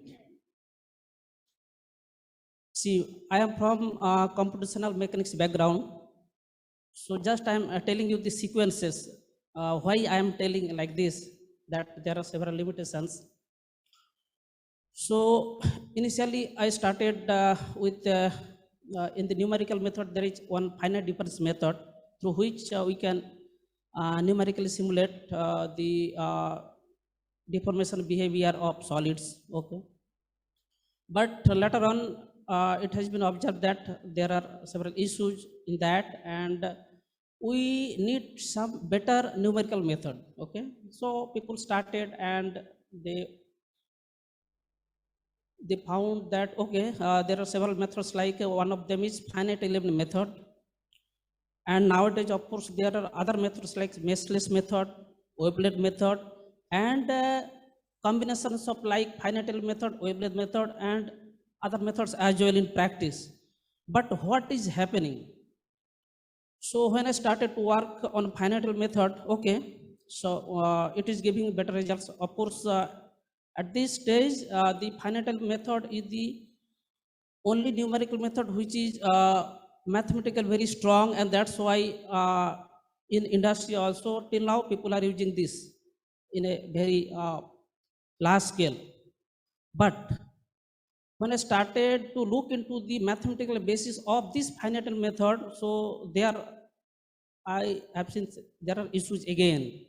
See, I am from computational mechanics background, so just I am telling you the sequences. Why I am telling like this, that there are several limitations. So initially I started with in the numerical method there is one finite difference method through which we can numerically simulate the deformation behavior of solids. Okay, but later on it has been observed that there are several issues in that, and we need some better numerical method. Okay, so people started and they found that okay, there are several methods, like one of them is finite element method, and nowadays of course there are other methods like meshless method, wavelet method, and combinations of like finite element method, wavelet method, and other methods as well in practice. But what is happening? So when I started to work on finite element method, okay, so it is giving better results. Of course, at this stage, the finite element method is the only numerical method which is mathematical very strong, and that's why in industry also till now people are using this in a very large scale. But when I started to look into the mathematical basis of this finite element method, so I have seen there are issues again.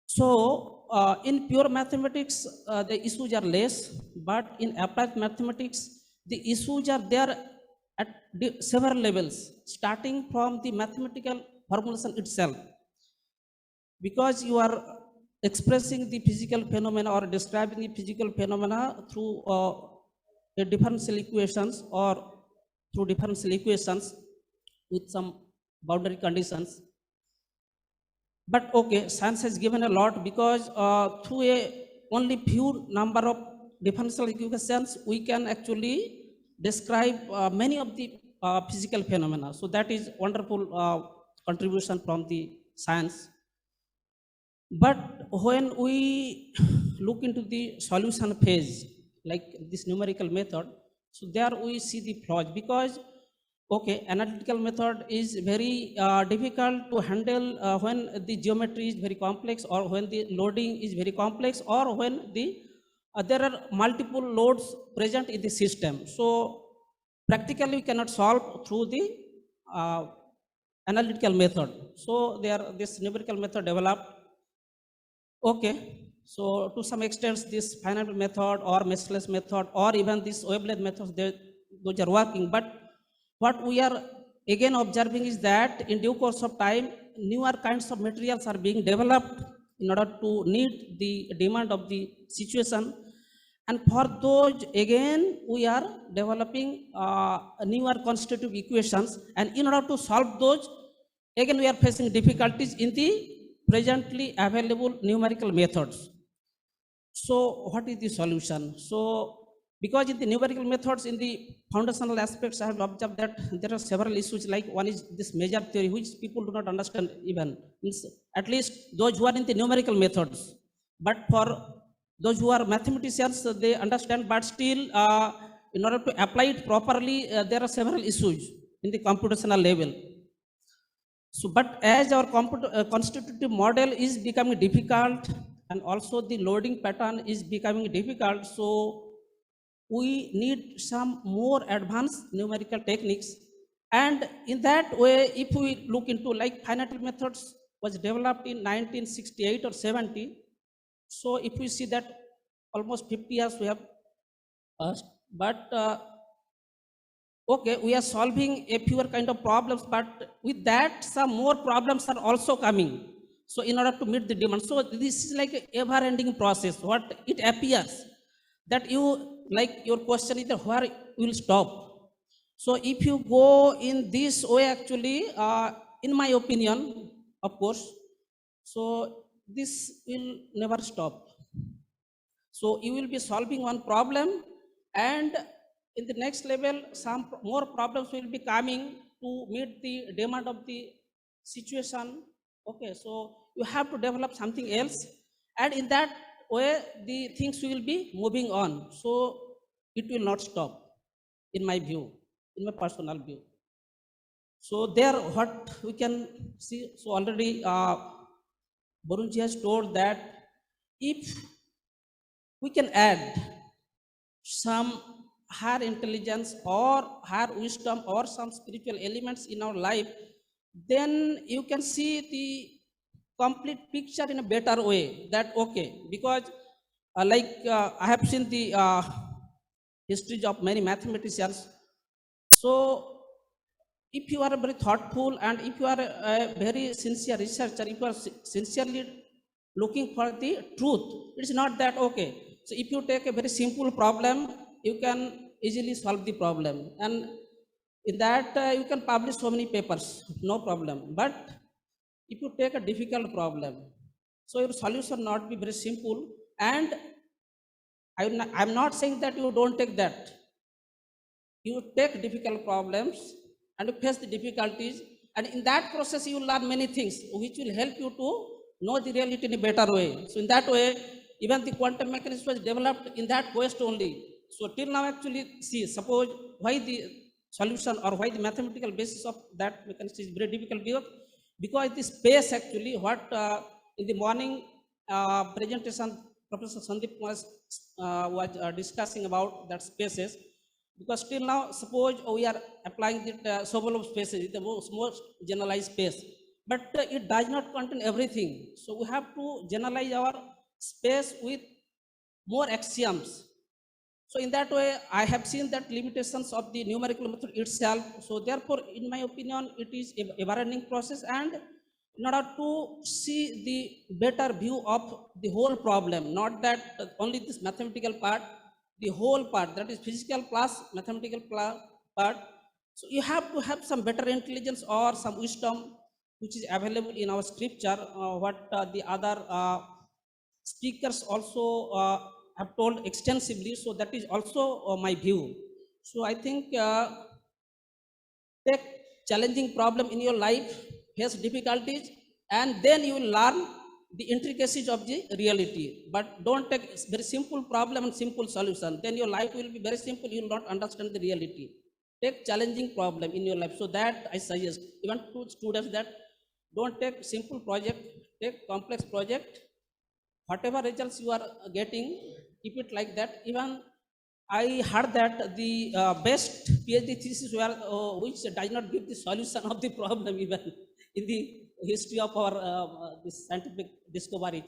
So in pure mathematics, the issues are less, but in applied mathematics, the issues are there at several levels, starting from the mathematical formulation itself. Because you are expressing the physical phenomena or describing the physical phenomena through a differential equations or through differential equations with some boundary conditions. But okay, science has given a lot, because through a only few number of differential equations, we can actually describe many of the physical phenomena. So that is wonderful contribution from the science. But when we look into the solution phase, like this numerical method, so there we see the flaws, because okay, analytical method is very difficult to handle when the geometry is very complex, or when the loading is very complex, or when the there are multiple loads present in the system. So practically we cannot solve through the analytical method. So this numerical method developed. Okay, so to some extent this finite method or meshless method or even this wavelet methods, those are working. But what we are again observing is that in due course of time, newer kinds of materials are being developed in order to meet the demand of the situation. And for those, again, we are developing newer constitutive equations. And in order to solve those, again, we are facing difficulties in the presently available numerical methods. So what is the solution? So Because in the numerical methods, in the foundational aspects, I have observed that there are several issues, like one is this major theory, which people do not understand even, means at least those who are in the numerical methods. But for those who are mathematicians, they understand, but still, in order to apply it properly, there are several issues in the computational level. So, but as our constitutive model is becoming difficult, and also the loading pattern is becoming difficult, so we need some more advanced numerical techniques. And in that way, if we look into, like, finite methods was developed in 1968 or 70. So if we see that almost 50 years we have passed, but okay, we are solving a fewer kind of problems, but with that, some more problems are also coming. So in order to meet the demand, so this is like a ever-ending process. What it appears that you, like, your question is that where you will stop. So if you go in this way, actually, in my opinion, of course, so this will never stop. So you will be solving one problem, and in the next level, some more problems will be coming to meet the demand of the situation. Okay, so you have to develop something else, and in that way, the things will be moving on. So it will not stop, in my view, in my personal view. So there, what we can see, so already Barunji has told that if we can add some higher intelligence or higher wisdom or some spiritual elements in our life, then you can see the complete picture in a better way. That okay, because I have seen the histories of many mathematicians. So if you are very thoughtful and if you are a very sincere researcher, if you are sincerely looking for the truth, it's not that okay. So if you take a very simple problem, you can easily solve the problem, and in that you can publish so many papers, no problem. But if you take a difficult problem, so your solution not be very simple. And I'm not saying that you don't take that. You take difficult problems and you face the difficulties, and in that process you will learn many things which will help you to know the reality in a better way. So in that way, even the quantum mechanics was developed in that quest only. So till now, actually, see, suppose why the solution or why the mathematical basis of that mechanics is very difficult, because the space, actually, what in the morning presentation Professor Sandeep was discussing about that spaces. Because till now, suppose we are applying the soul of spaces, the most generalized space, but it does not contain everything. So we have to generalize our space with more axioms. So in that way, I have seen that limitations of the numerical method itself. So therefore, in my opinion, it is a ever-ending process, and in order to see the better view of the whole problem, not that only this mathematical part, the whole part, that is physical plus mathematical part. So you have to have some better intelligence or some wisdom which is available in our scripture, what the other speakers also have told extensively. So that is also my view. So I think take challenging problem in your life, face difficulties, and then you will learn the intricacies of the reality. But don't take very simple problem and simple solution. Then your life will be very simple. You will not understand the reality. Take challenging problem in your life. So that I suggest even to students that don't take simple project, take complex project. Whatever results you are getting, keep it like that. Even I heard that the best PhD thesis were which does not give the solution of the problem even in the history of our this scientific discovery.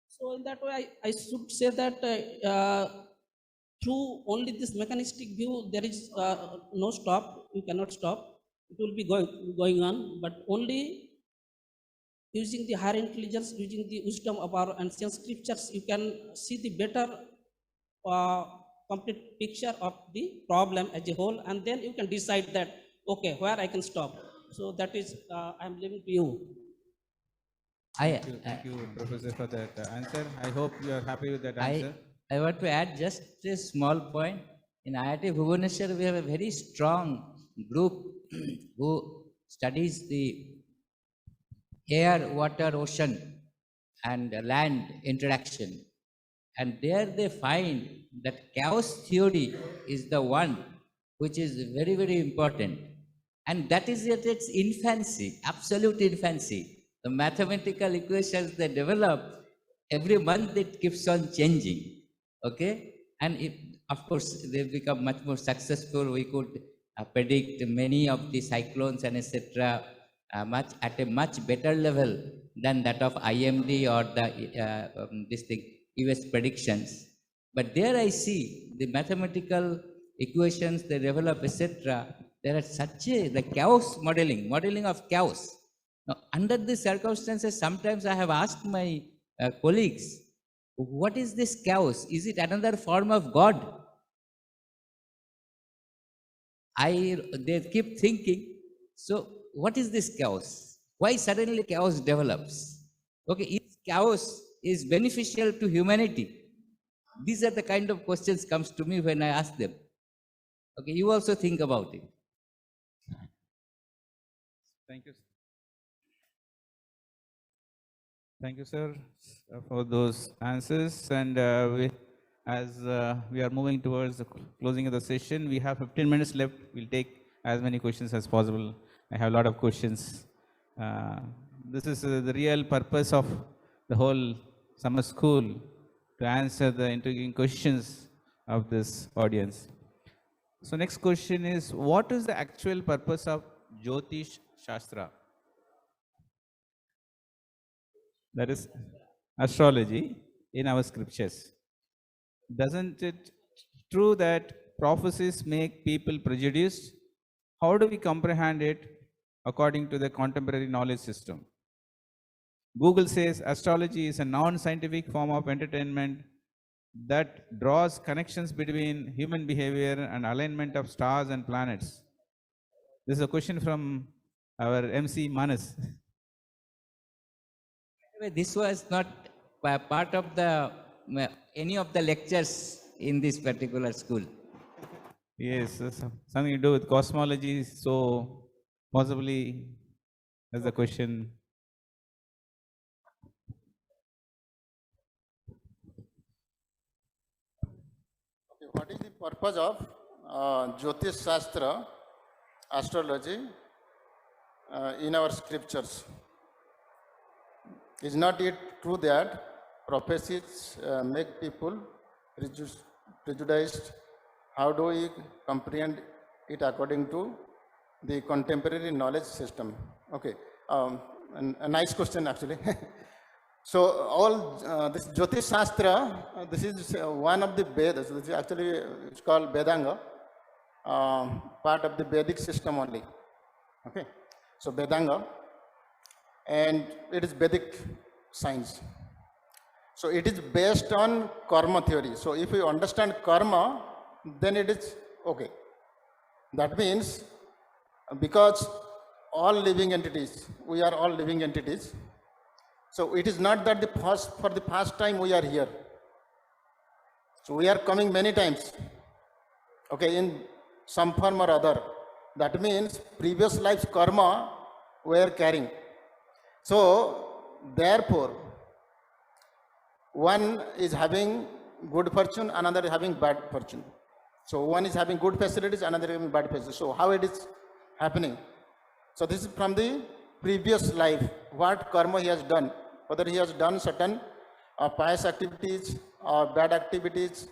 So in that way, I should say that through only this mechanistic view, there is no stop. You cannot stop. It will be going on, but only using the higher intelligence, using the wisdom of our ancient scriptures, you can see the better complete picture of the problem as a whole, and then you can decide that, okay, where I can stop. So that is, I'm leaving to you. Thank you, Professor, for that answer. I hope you are happy with that answer. I want to add just a small point. In IIT Bhubaneswar, we have a very strong group who studies the air, water, ocean, and land interaction. And there they find that chaos theory is the one which is very, very important. And that is at its infancy, absolute infancy. The mathematical equations they develop, every month it keeps on changing. Okay? And if, of course, they become much more successful. We could predict many of the cyclones and etc. At a much better level than that of IMD or the this thing, US predictions. But there I see the mathematical equations they develop, etc. There are such the chaos modeling of chaos. Now, under these circumstances, sometimes I have asked my colleagues, what is this chaos? Is it another form of God? They keep thinking, so what is this chaos? Why suddenly chaos develops? Okay, is chaos is beneficial to humanity? These are the kind of questions comes to me when I ask them. Okay, you also think about it. Thank you. Thank you, sir, for those answers. And as we are moving towards the closing of the session, we have 15 minutes left. We'll take as many questions as possible. I have a lot of questions. This is the real purpose of the whole summer school, to answer the intriguing questions of this audience. So next question is, what is the actual purpose of Jyotish Shastra? That is astrology in our scriptures. Doesn't it true that prophecies make people prejudiced? How do we comprehend it according to the contemporary knowledge system? Google says astrology is a non-scientific form of entertainment that draws connections between human behavior and alignment of stars and planets. This is a question from our MC Manas. This was not part of the any of the lectures in this particular school. Yes, something to do with cosmology, so possibly that's the question. Okay, what is the purpose of Jyotish Shastra, astrology, in our scriptures? Is not it true that prophecies make people prejudiced? How do we comprehend it according to the contemporary knowledge system? Okay, a nice question actually. So all this Jyotish Shastra, this is one of the Vedas. This is actually it's called Vedanga, part of the Vedic system only. Okay, so Vedanga, and it is Vedic science. So it is based on karma theory. So if you understand karma, then it is okay. That means because all living entities, we are all living entities. So it is not that for the first time we are here. So we are coming many times, okay, in some form or other. That means previous life's karma we are carrying. So therefore, one is having good fortune, another is having bad fortune. So one is having good facilities, another is having bad facilities. So how it is happening? So this is from the previous life, what karma he has done, whether he has done certain pious activities or bad activities.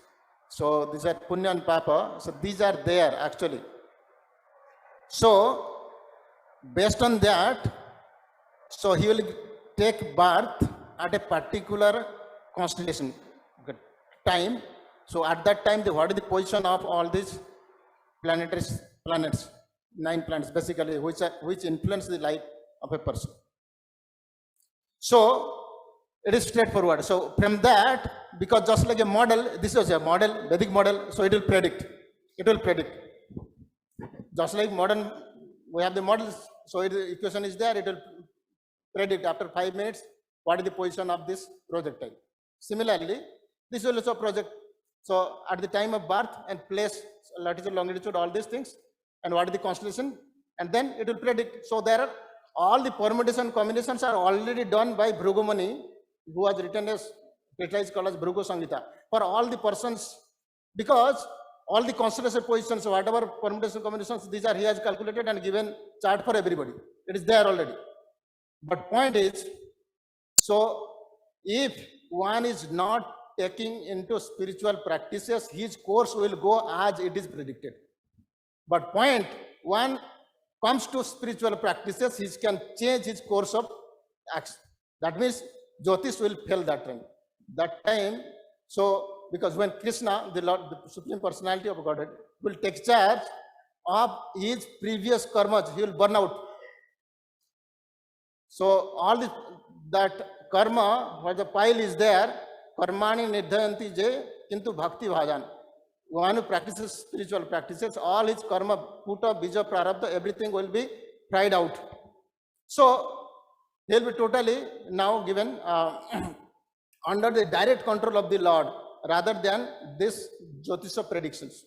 So these are punya and papa. So these are there actually. So based on that, so he will take birth at a particular constellation time. So at that time, what is the position of all these planets, 9 planets basically, which influence the life of a person. So it is straightforward. So from that, because just like a model, this is a model, Vedic model, so it will predict. It will predict. Just like modern, we have the models, so the equation is there, it will predict after 5 minutes what is the position of this projectile. Similarly, this will also So at the time of birth and place, latitude, longitude, all these things, and what is the constellation, and then it will predict. So there are all the permutation combinations are already done by Bhrugumani, who has written as treatise called as Bhrugu Samhita, for all the persons, because all the constellation positions, whatever permutation combinations, these are he has calculated and given chart for everybody. It is there already. But point is, so if one is not taking into spiritual practices, his course will go as it is predicted. But point, one comes to spiritual practices, he can change his course of acts. That means Jyotish will fail that time. That time, so because when Krishna, the Lord, the Supreme Personality of Godhead, will take charge of his previous karmas, he will burn out. So all this, that karma, where the pile is there, karmani nidhayanti je, kintu bhakti bhajan. One who practices spiritual practices, all his karma, puta, bija, prarabdha, everything will be fried out. So he'll be totally now given under the direct control of the Lord, rather than this Jyotisha predictions.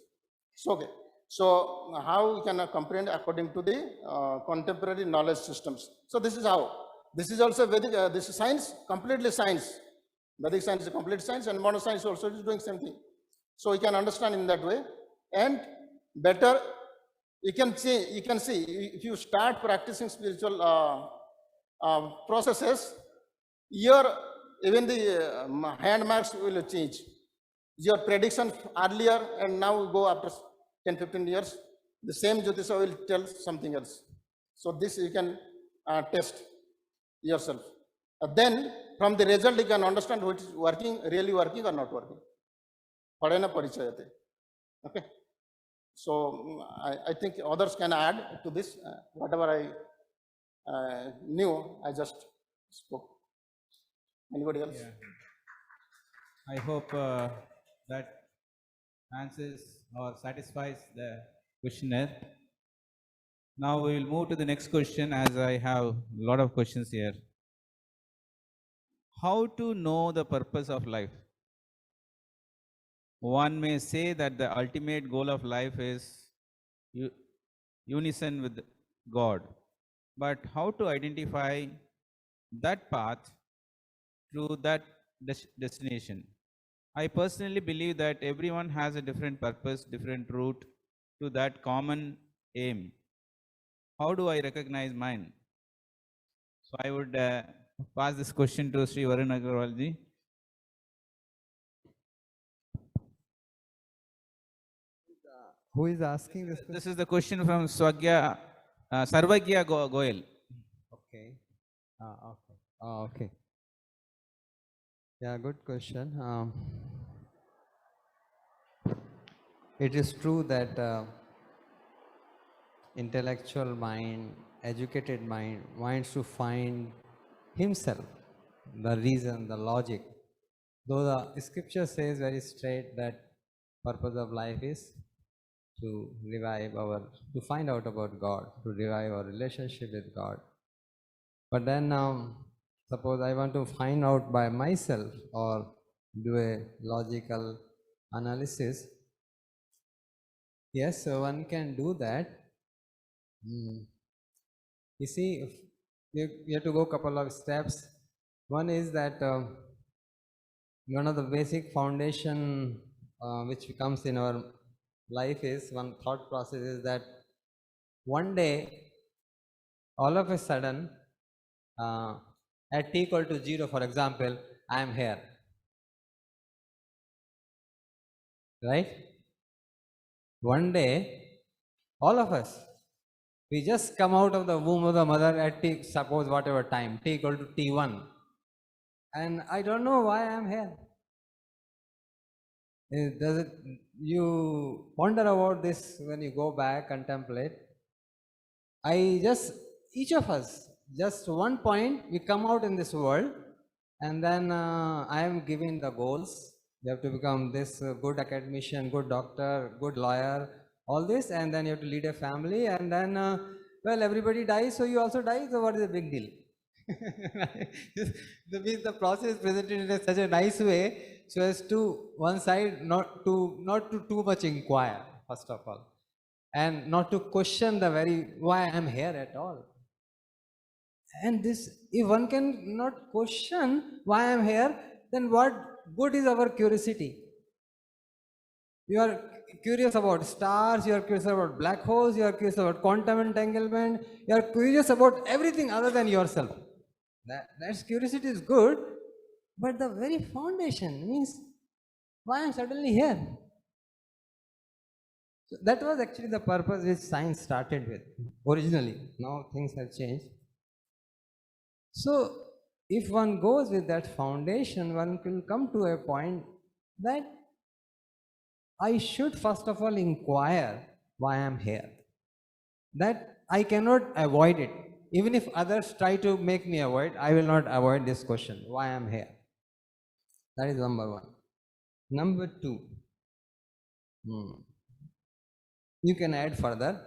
So, okay. So how we can comprehend according to the contemporary knowledge systems. So this is how. This is also Vedic, this is science, completely science. Vedic science is a complete science, and modern science also is doing same thing. So you can understand in that way, and better you can see if you start practicing spiritual processes, even the hand marks will change. Your prediction earlier and now go after 10-15 years, the same Jyotisha will tell something else. So this you can test yourself. Then from the result you can understand which is working, really working or not working. Okay. So I think others can add to this. Whatever I knew, I just spoke. Anybody else? Yeah. I hope that answers or satisfies the questionnaire. Now we will move to the next question, as I have a lot of questions here. How to know the purpose of life? One may say that the ultimate goal of life is unison with God. But how to identify that path to that destination? I personally believe that everyone has a different purpose, different route to that common aim. How do I recognize mine? So I would pass this question to Sri Varun Agarwalji. Who is asking this question? This is the question from Sarvagya Goyal. Okay. Okay. Okay. Yeah, good question. It is true that intellectual mind, educated mind wants to find himself, the reason, the logic. Though the scripture says very straight that purpose of life is to to find out about God, to revive our relationship with God. But then suppose I want to find out by myself or do a logical analysis. Yes, so one can do that. You see, you have to go a couple of steps. One is that one of the basic foundation which comes in our life is, one thought process is that one day, all of a sudden, at t equal to 0, for example, I am here. Right? One day, all of us, we just come out of the womb of the mother at t, suppose whatever time, t equal to t1. And I don't know why I am here. You ponder about this when you go back, contemplate. Each of us, just one point, we come out in this world, and then I am giving the goals. You have to become this good academician, good doctor, good lawyer, all this, and then you have to lead a family, and then, well, everybody dies, so you also die, so what is the big deal? The process is presented in such a nice way so as to one side not to too much inquire, first of all, and not to question the very why I am here at all. And this, if one can not question why I am here, then what good is our curiosity? You are curious about stars, you are curious about black holes, you are curious about quantum entanglement, you are curious about everything other than yourself. That curiosity is good, but the very foundation means why I am suddenly here. So that was actually the purpose which science started with originally. Now things have changed. So if one goes with that foundation, one will come to a point that I should first of all inquire why I am here. That I cannot avoid it. Even if others try to make me avoid, I will not avoid this question, why I am here. That is number one. Number two, you can add further.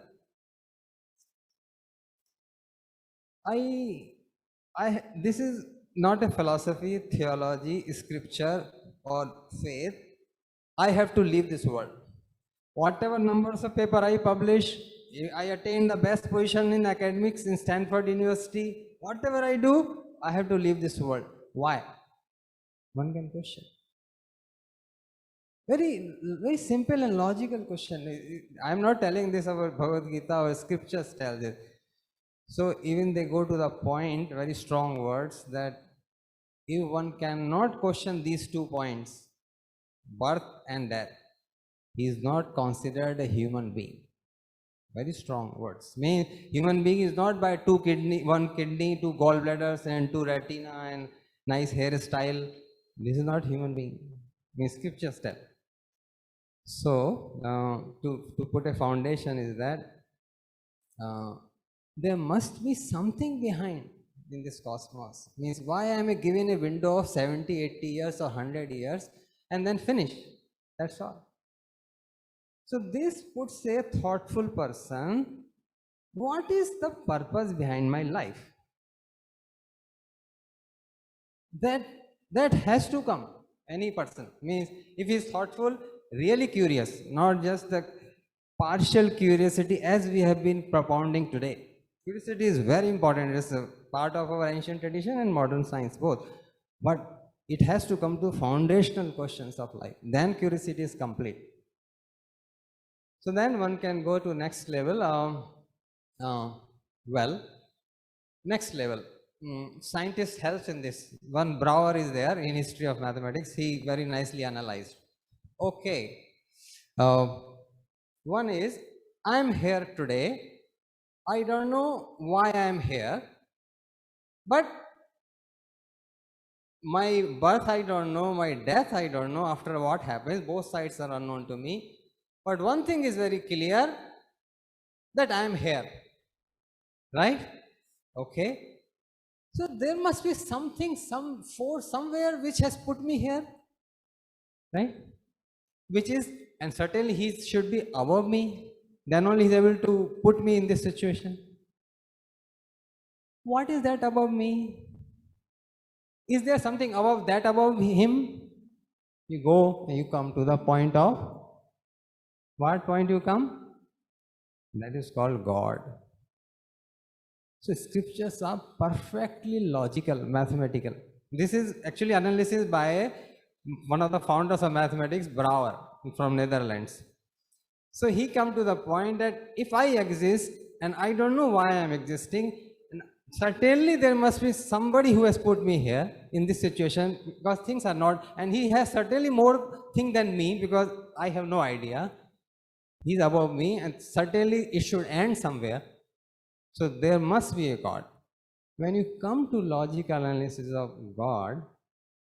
This is not a philosophy, theology, scripture or faith. I have to leave this world. Whatever numbers of paper I publish, I attain the best position in academics in Stanford University, whatever I do, I have to leave this world. Why? One can question. Very, very simple and logical question. I am not telling this about Bhagavad Gita or scriptures tell this. So even they go to the point, very strong words, that if one cannot question these 2 points, birth and death, he is not considered a human being. Very strong words. Mean human being is not by 1 kidney, 2 gallbladders and 2 retina and nice hairstyle. This is not human being. Means scriptures tell. So to put a foundation is that there must be something behind in this cosmos. Means why I am given a window of 70, 80 years or 100 years and then finish. That's all. So this puts a thoughtful person, what is the purpose behind my life? That has to come, any person. Means if he is thoughtful, really curious, not just the partial curiosity as we have been propounding today. Curiosity is very important. It is a part of our ancient tradition and modern science both. But it has to come to foundational questions of life. Then curiosity is complete. So then one can go to next level. Next level. Scientist helps in this. One Brouwer is there in history of mathematics. He very nicely analyzed. Okay. One is, I am here today. I don't know why I am here, but my birth I don't know, my death I don't know, after what happens, both sides are unknown to me. But one thing is very clear, that I am here, right? Okay. So there must be something, some force somewhere which has put me here, right? Which is, and certainly he should be above me, then only he is able to put me in this situation. What is that above me? Is there something above that, above him? You go and you come to the point of, what point you come? That is called God. So scriptures are perfectly logical, mathematical. This is actually analysis by one of the founders of mathematics, Brouwer from Netherlands. So he come to the point that if I exist and I don't know why I am existing, certainly there must be somebody who has put me here in this situation, because things are not, and he has certainly more thing than me because I have no idea. He is above me and certainly it should end somewhere. So there must be a God. When you come to logical analysis of God,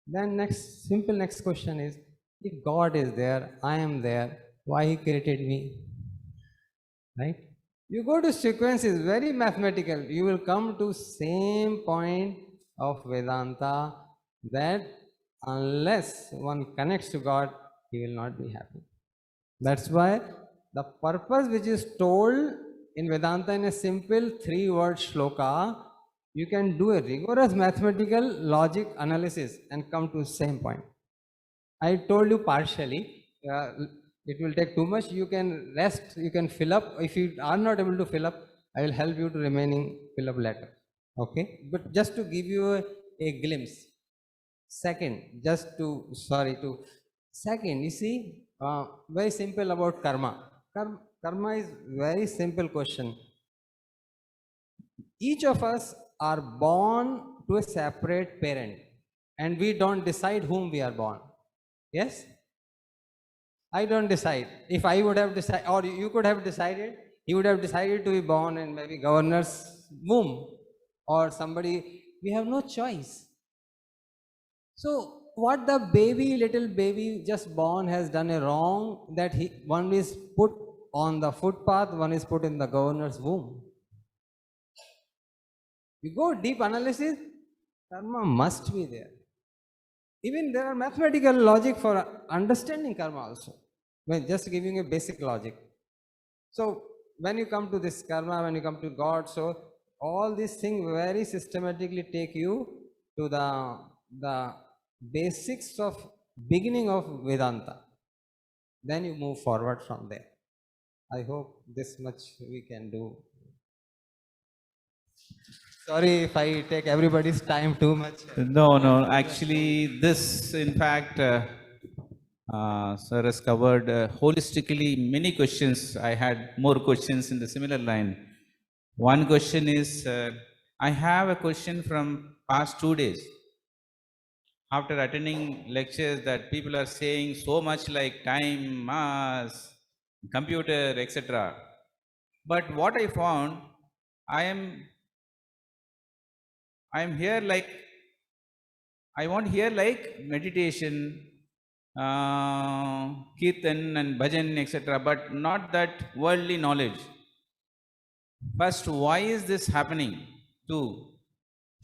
then next question is, if God is there, I am there, why he created me? Right? You go to sequences, very mathematical, you will come to same point of Vedanta, that unless one connects to God, he will not be happy. That's why the purpose which is told in Vedanta in a simple 3-word shloka, you can do a rigorous mathematical logic analysis and come to the same point. I told you partially. It will take too much. You can rest. You can fill up. If you are not able to fill up, I will help you to remaining fill up later. Okay. But just to give you a glimpse. Second, second, you see, very simple about karma. Karma is very simple question. Each of us are born to a separate parent, and we don't decide whom we are born. Yes? I don't decide. If I would have decided, or you could have decided, you would have decided to be born in maybe governor's womb or somebody. We have no choice. So what the little baby just born has done a wrong, that one is put on the footpath, one is put in the governor's womb. You go deep analysis, karma must be there. Even there are mathematical logic for understanding karma also. Well, just giving a basic logic. So when you come to this karma, when you come to God, so all these things very systematically take you to the basics of beginning of Vedanta. Then you move forward from there. I hope this much we can do. Sorry if I take everybody's time too much. No. Actually, this, in fact, sir has covered holistically many questions. I had more questions in the similar line. One question is, I have a question from past 2 days. After attending lectures that people are saying so much like time, mass, computer, etc. But what I found, I am here like, I want here like meditation, kirtan and bhajan, etc., but not that worldly knowledge. First, why is this happening? Two,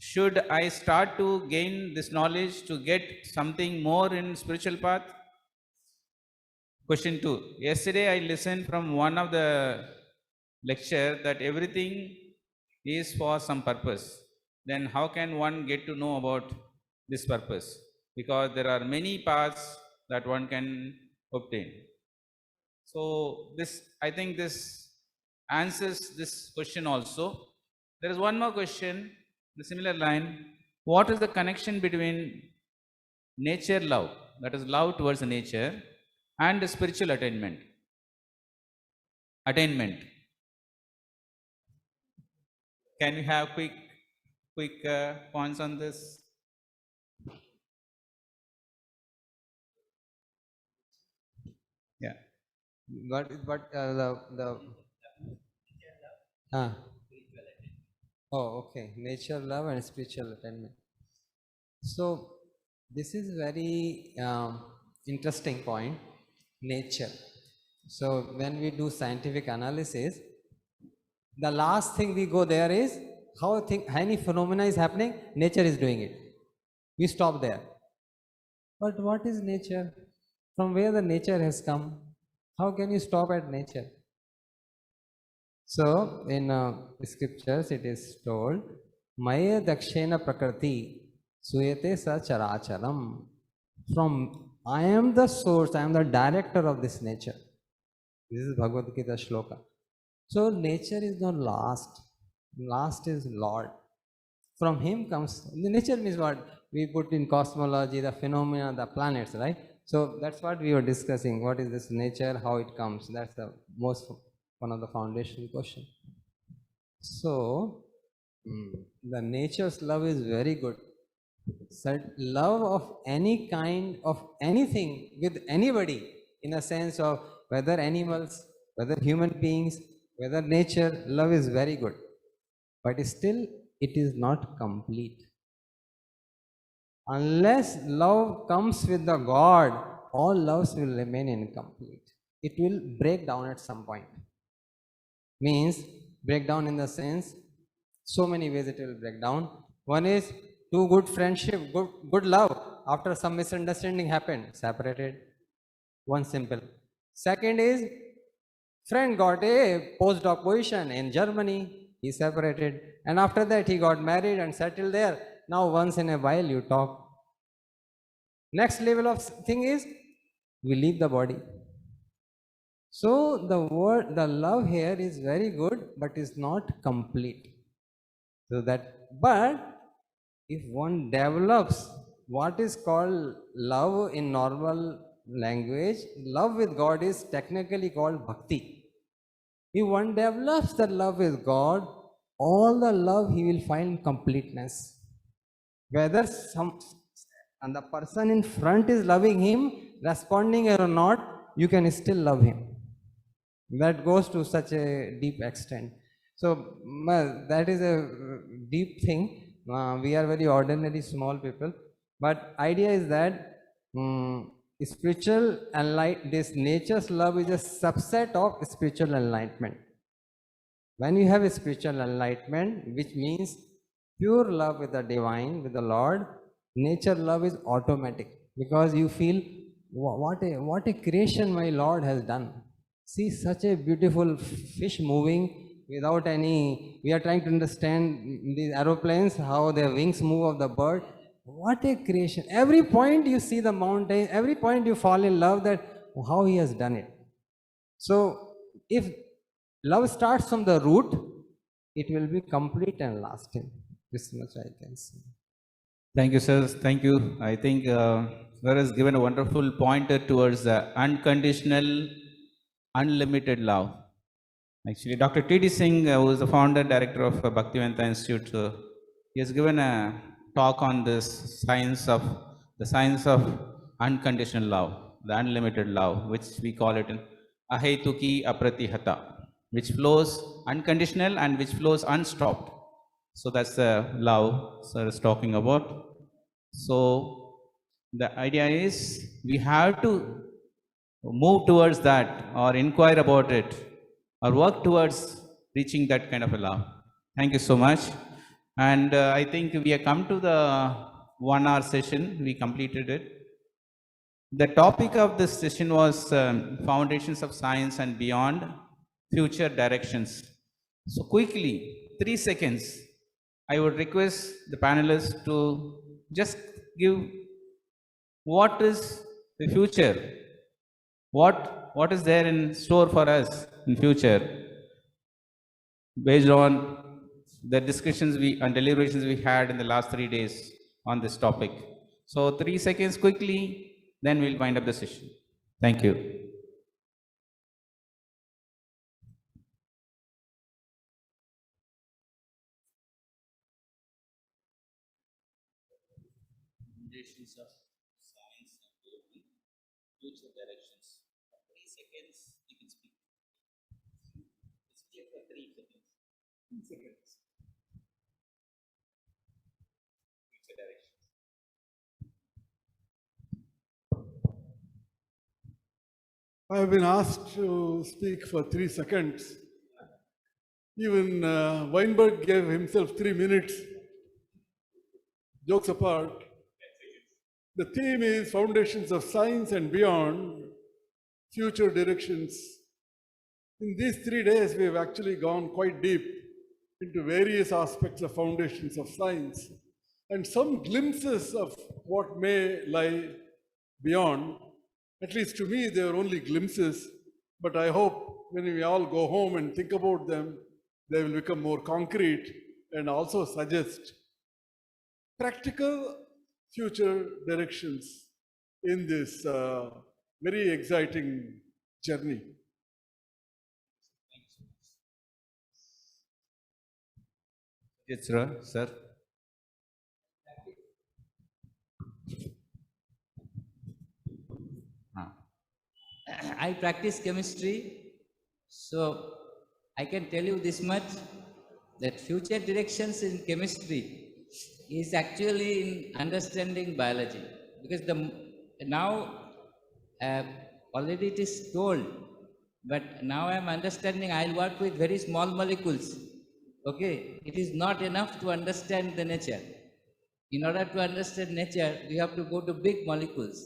should I start to gain this knowledge to get something more in spiritual path? Question 2. Yesterday I listened from one of the lecture that everything is for some purpose. Then how can one get to know about this purpose? Because there are many paths that one can obtain. So this, I think this answers this question also. There is one more question, the similar line. What is the connection between nature love, that is love towards nature, and spiritual attainment? Can you have quick points on this? Yeah. Okay, nature love and spiritual attainment. So this is very interesting point, nature. So when we do scientific analysis, the last thing we go there is how any phenomena is happening, nature is doing it. We stop there. But what is nature? From where the nature has come? How can you stop at nature? So in scriptures it is told, Maya dakshena prakriti suyate sa characharam. From I am the source, I am the director of this nature. This is Bhagavad Gita shloka. So nature is not last. Last is Lord. From him comes, the nature means what? We put in cosmology, the phenomena, the planets, right? So that's what we were discussing. What is this nature, how it comes? That's the one of the foundation question. So the nature's love is very good. So love of any kind, of anything with anybody, in a sense of whether animals, whether human beings, whether nature, love is very good. But still it is not complete. Unless love comes with the God, all loves will remain incomplete. It will break down at some point. Means break down in the sense, so many ways it will break down. One is two good friendship, good love, after some misunderstanding happened, separated. One simple. Second is friend got a postdoc position in Germany, he separated, and after that he got married and settled there. Now once in a while you talk. Next level of thing is we leave the body. So the love here is very good, but is not complete. So but if one develops what is called love in normal language, love with God is technically called bhakti. If one develops the love with God, all the love he will find completeness. Whether and the person in front is loving him, responding or not, you can still love him. That goes to such a deep extent. So that is a deep thing. We are very ordinary small people, but idea is that spiritual this nature's love is a subset of spiritual enlightenment. When you have a spiritual enlightenment, which means pure love with the divine, with the Lord, nature love is automatic, because you feel what a creation my Lord has done. See such a beautiful fish moving without any, we are trying to understand these aeroplanes, how their wings move of the bird. What a creation. Every point you see the mountain, every point you fall in love that how he has done it. So if love starts from the root, it will be complete and lasting. This much I can say. Thank you, sir. Thank you. I think sir has given a wonderful pointer towards the unconditional, unlimited love. Actually, Dr. T.D. Singh, who is the founder, director of Bhaktivedanta Institute, he has given a talk on this the science of unconditional love, the unlimited love, which we call it in ahetuki apratihata, which flows unconditional and which flows unstopped. So that's the love sir is talking about. So the idea is we have to move towards that, or inquire about it, or work towards reaching that kind of a love. Thank you so much. And I think we have come to the 1 hour session. We completed it. The topic of this session was foundations of science and beyond, future directions. So quickly, 3 seconds, I would request the panelists to just give what is the future, what is there in store for us in future, based on the discussions and deliberations we had in the last 3 days on this topic. So 3 seconds quickly, then we'll wind up the session. Thank you. Foundations of science and future directions. 3 seconds, you can speak. Speak for 3 seconds. 3 seconds. Future directions. I have been asked to speak for 3 seconds. Even Weinberg gave himself 3 minutes. Jokes apart, the theme is foundations of science and beyond, future directions. In these 3 days, we have actually gone quite deep into various aspects of foundations of science and some glimpses of what may lie beyond. At least to me, they are only glimpses, but I hope when we all go home and think about them, they will become more concrete and also suggest practical future directions in this very exciting journey. Yes, sir. I practice chemistry, so I can tell you this much, that future directions in chemistry is actually in understanding biology, because now already it is told, but now I am understanding. I'll work with very small molecules. Okay, it is not enough to understand the nature. In order to understand nature, we have to go to big molecules.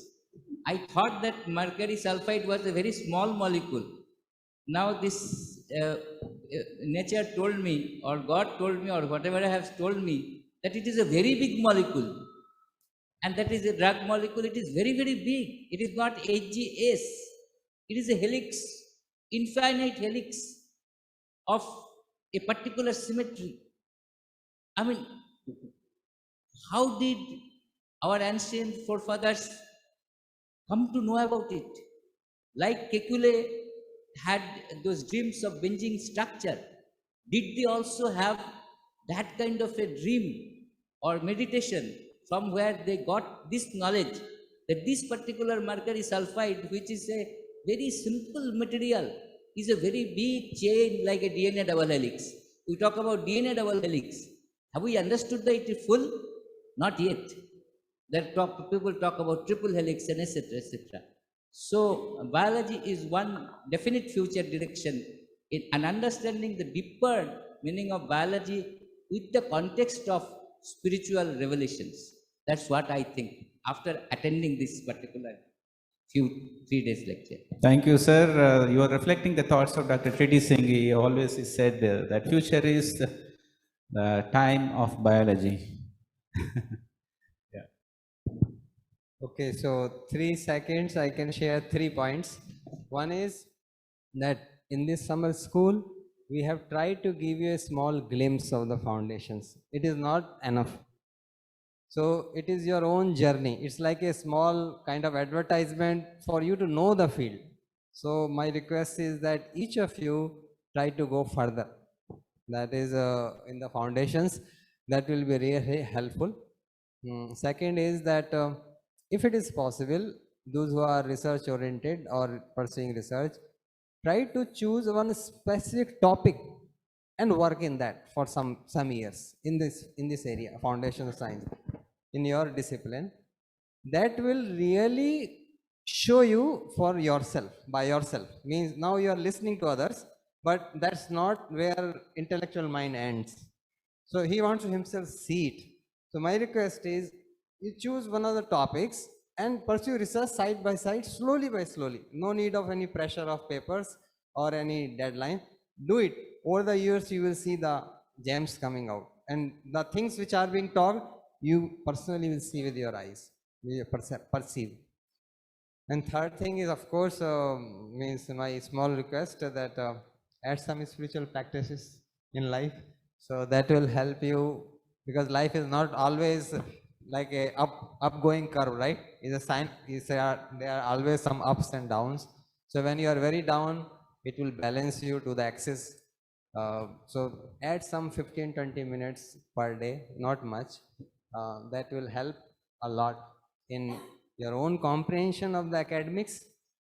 I thought that mercury sulfide was a very small molecule. Now this nature told me, or God told me, or whatever I have told me, that it is a very big molecule. And that is a drug molecule. It is very, very big. It is not HGS. It is a helix, infinite helix of a particular symmetry. I mean, how did our ancient forefathers come to know about it? Like Kekule had those dreams of binging structure, did they also have that kind of a dream or meditation from where they got this knowledge that this particular mercury sulfide, which is a very simple material, is a very big chain like a DNA double helix. We talk about DNA double helix. Have we understood that it is full? Not yet. People talk about triple helix and etc. etc. So biology is one definite future direction in an understanding the deeper meaning of biology with the context of spiritual revelations. That's what I think after attending this particular 3 days lecture. Thank you, sir. You are reflecting the thoughts of Dr. Tridi Singh. He always said that future is the time of biology. Okay, so 3 seconds, I can share 3 points. One is that in this summer school, we have tried to give you a small glimpse of the foundations. It is not enough. So it is your own journey. It's like a small kind of advertisement for you to know the field. So my request is that each of you try to go further. That is in the foundations. That will be really helpful. Second is that if it is possible, those who are research oriented or pursuing research, try to choose one specific topic and work in that for some years in this area, foundation of science, in your discipline. That will really show you for yourself, by yourself. Means now you are listening to others, but that's not where intellectual mind ends. So he wants to himself see it. So my request is, you choose one of the topics and pursue research side by side, slowly by slowly. No need of any pressure of papers or any deadline. Do it. Over the years, you will see the gems coming out. And the things which are being taught, you personally will see with your eyes, you perceive. And third thing is, of course, means my small request that add some spiritual practices in life. So that will help you, because life is not always like a upgoing curve, right? Is a sign. There are always some ups and downs. So when you are very down, it will balance you to the axis. So add some 15-20 minutes per day, not much. That will help a lot in your own comprehension of the academics,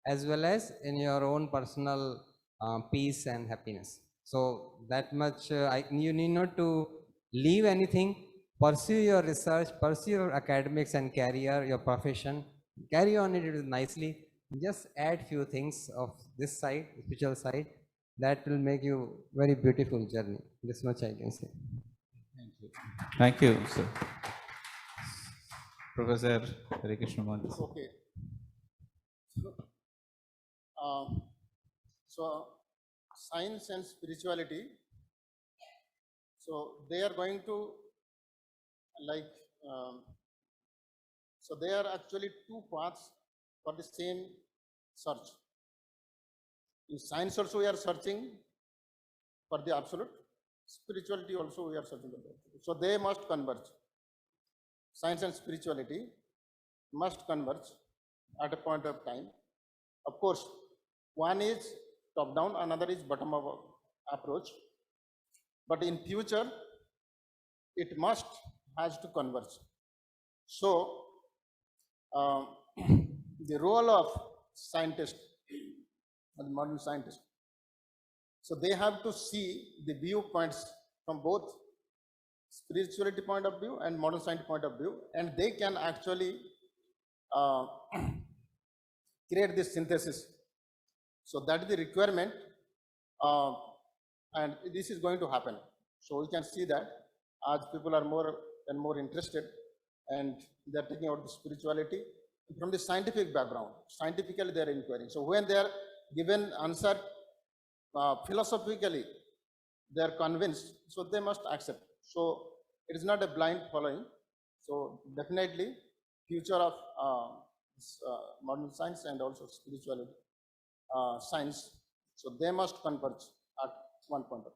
as well as in your own personal peace and happiness. So that much, you need not to leave anything. Pursue your research, pursue your academics and career, your profession. Carry on it nicely. Just add few things of this side, spiritual side. That will make you very beautiful journey. This much I can say. Thank you. Thank you, sir. Professor Harekrishna Mohanta. Okay. So science and spirituality, so they are going to like, so they are actually two paths for the same search. In science also we are searching for the absolute, spirituality also we are searching for the absolute. So they must converge. Science and spirituality must converge at a point of time. Of course, one is top down, another is bottom up approach. But in future, it has to converge. So the role of scientist, the modern scientist, so they have to see the viewpoints from both spirituality point of view and modern science point of view, and they can actually create this synthesis. So that is the requirement, and this is going to happen. So we can see that as people are more and more interested, and they are taking out the spirituality from the scientific background. Scientifically they are inquiring. So when they are given answer philosophically, they are convinced, so they must accept. So it is not a blind following. So definitely future of modern science and also spirituality science. So they must converge at one point of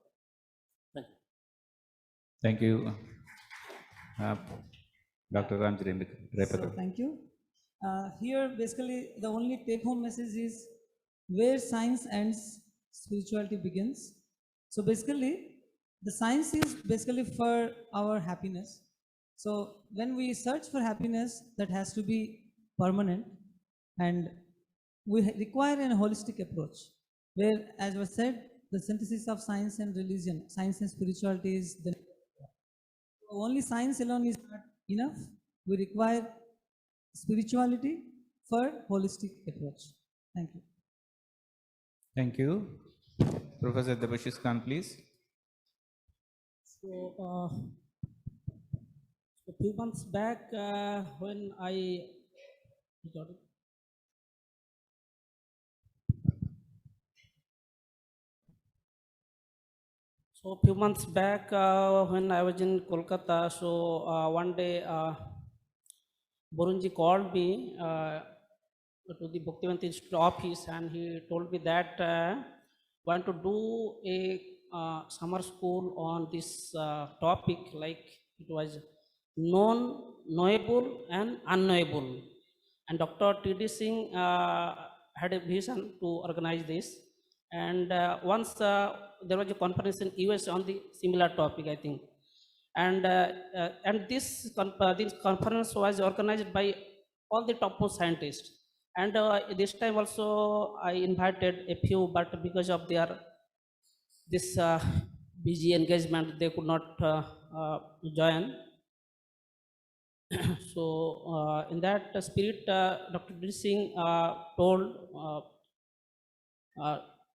time. Thank you. Thank you. Dr. Ramji So thank you. Here, basically, the only take-home message is where science ends, spirituality begins. So basically, the science is basically for our happiness. So when we search for happiness, that has to be permanent, and we require a holistic approach, where, as was said, the synthesis of science and religion, science and spirituality is the only science alone is not enough. We require spirituality for holistic approach. Thank you. Thank you. Professor Debashis Khan, please. So, a few months back, when I got it. So a few months back, when I was in Kolkata, so one day Borunji called me to the Bhaktivedanta Institute office, and he told me that want to do a summer school on this topic, like it was known, knowable and unknowable. And Dr. T.D. Singh had a vision to organize this. And once there was a conference in US on the similar topic, I think. And this conference was organized by all the topmost scientists. And this time also I invited a few, but because of their this busy engagement, they could not join. So in that spirit, Dr. D. Singh told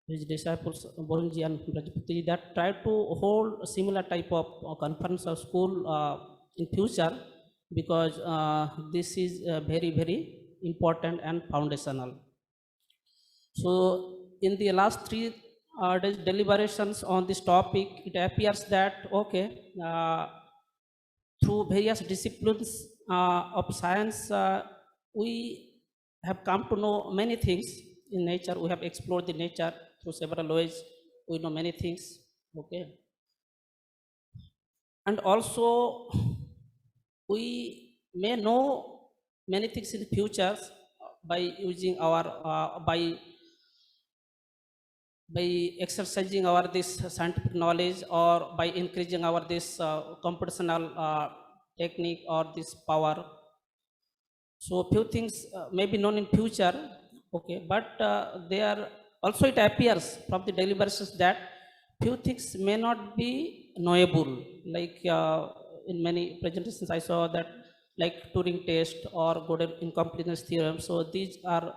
his disciples, Borunji and Brajapati, that try to hold a similar type of conference or school in future, because this is very, very important and foundational. So in the last 3 days deliberations on this topic, it appears that, okay, through various disciplines of science, we have come to know many things in nature. We have explored the nature through several ways. We know many things, okay. And also, we may know many things in the future by using our, by exercising our this scientific knowledge, or by increasing our this computational technique or this power. So few things may be known in future, okay, but they are also, it appears from the deliberations that few things may not be knowable, like in many presentations I saw that, like Turing test or Gödel incompleteness theorem. So these are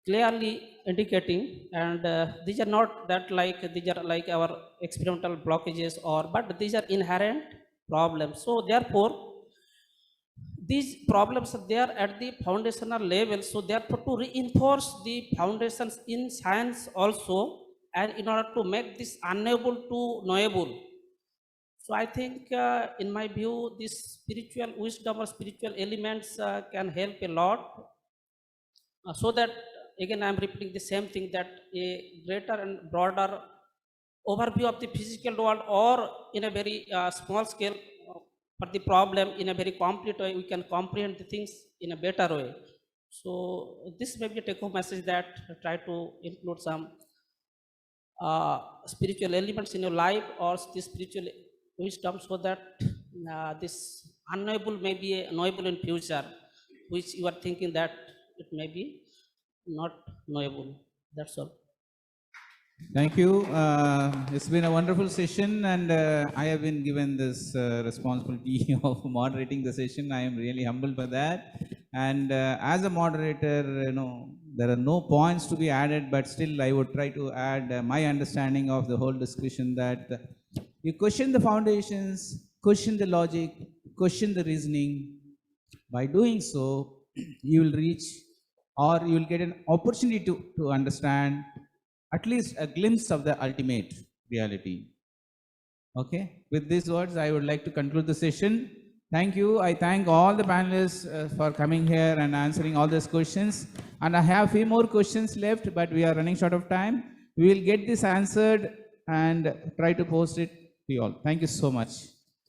clearly indicating, and these are not that like, these are like our experimental blockages, or but these are inherent problems. So therefore, these problems are there at the foundational level. So therefore, to reinforce the foundations in science also, and in order to make this unknowable to knowable. So I think, in my view, this spiritual wisdom or spiritual elements can help a lot. So that, again, I am repeating the same thing, that a greater and broader overview of the physical world, or in a very small scale, for the problem in a very complete way, we can comprehend the things in a better way. So this may be a take-home message, that try to include some spiritual elements in your life, or the spiritual wisdom, so that this unknowable may be knowable in future, which you are thinking that it may be not knowable. That's all. Thank you. It's been a wonderful session, and I have been given this responsibility of moderating the session. I am really humbled by that. And as a moderator, there are no points to be added, but still I would try to add my understanding of the whole discussion, that you question the foundations, question the logic, question the reasoning. By doing so, you will reach, or you will get an opportunity to understand at least a glimpse of the ultimate reality. Okay, with these words, I would like to conclude the session. Thank you. I thank all the panelists for coming here and answering all these questions. And I have a few more questions left, but we are running short of time. We will get this answered and try to post it to you all. Thank you so much.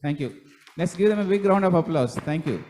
Thank you. Let's give them a big round of applause. Thank you.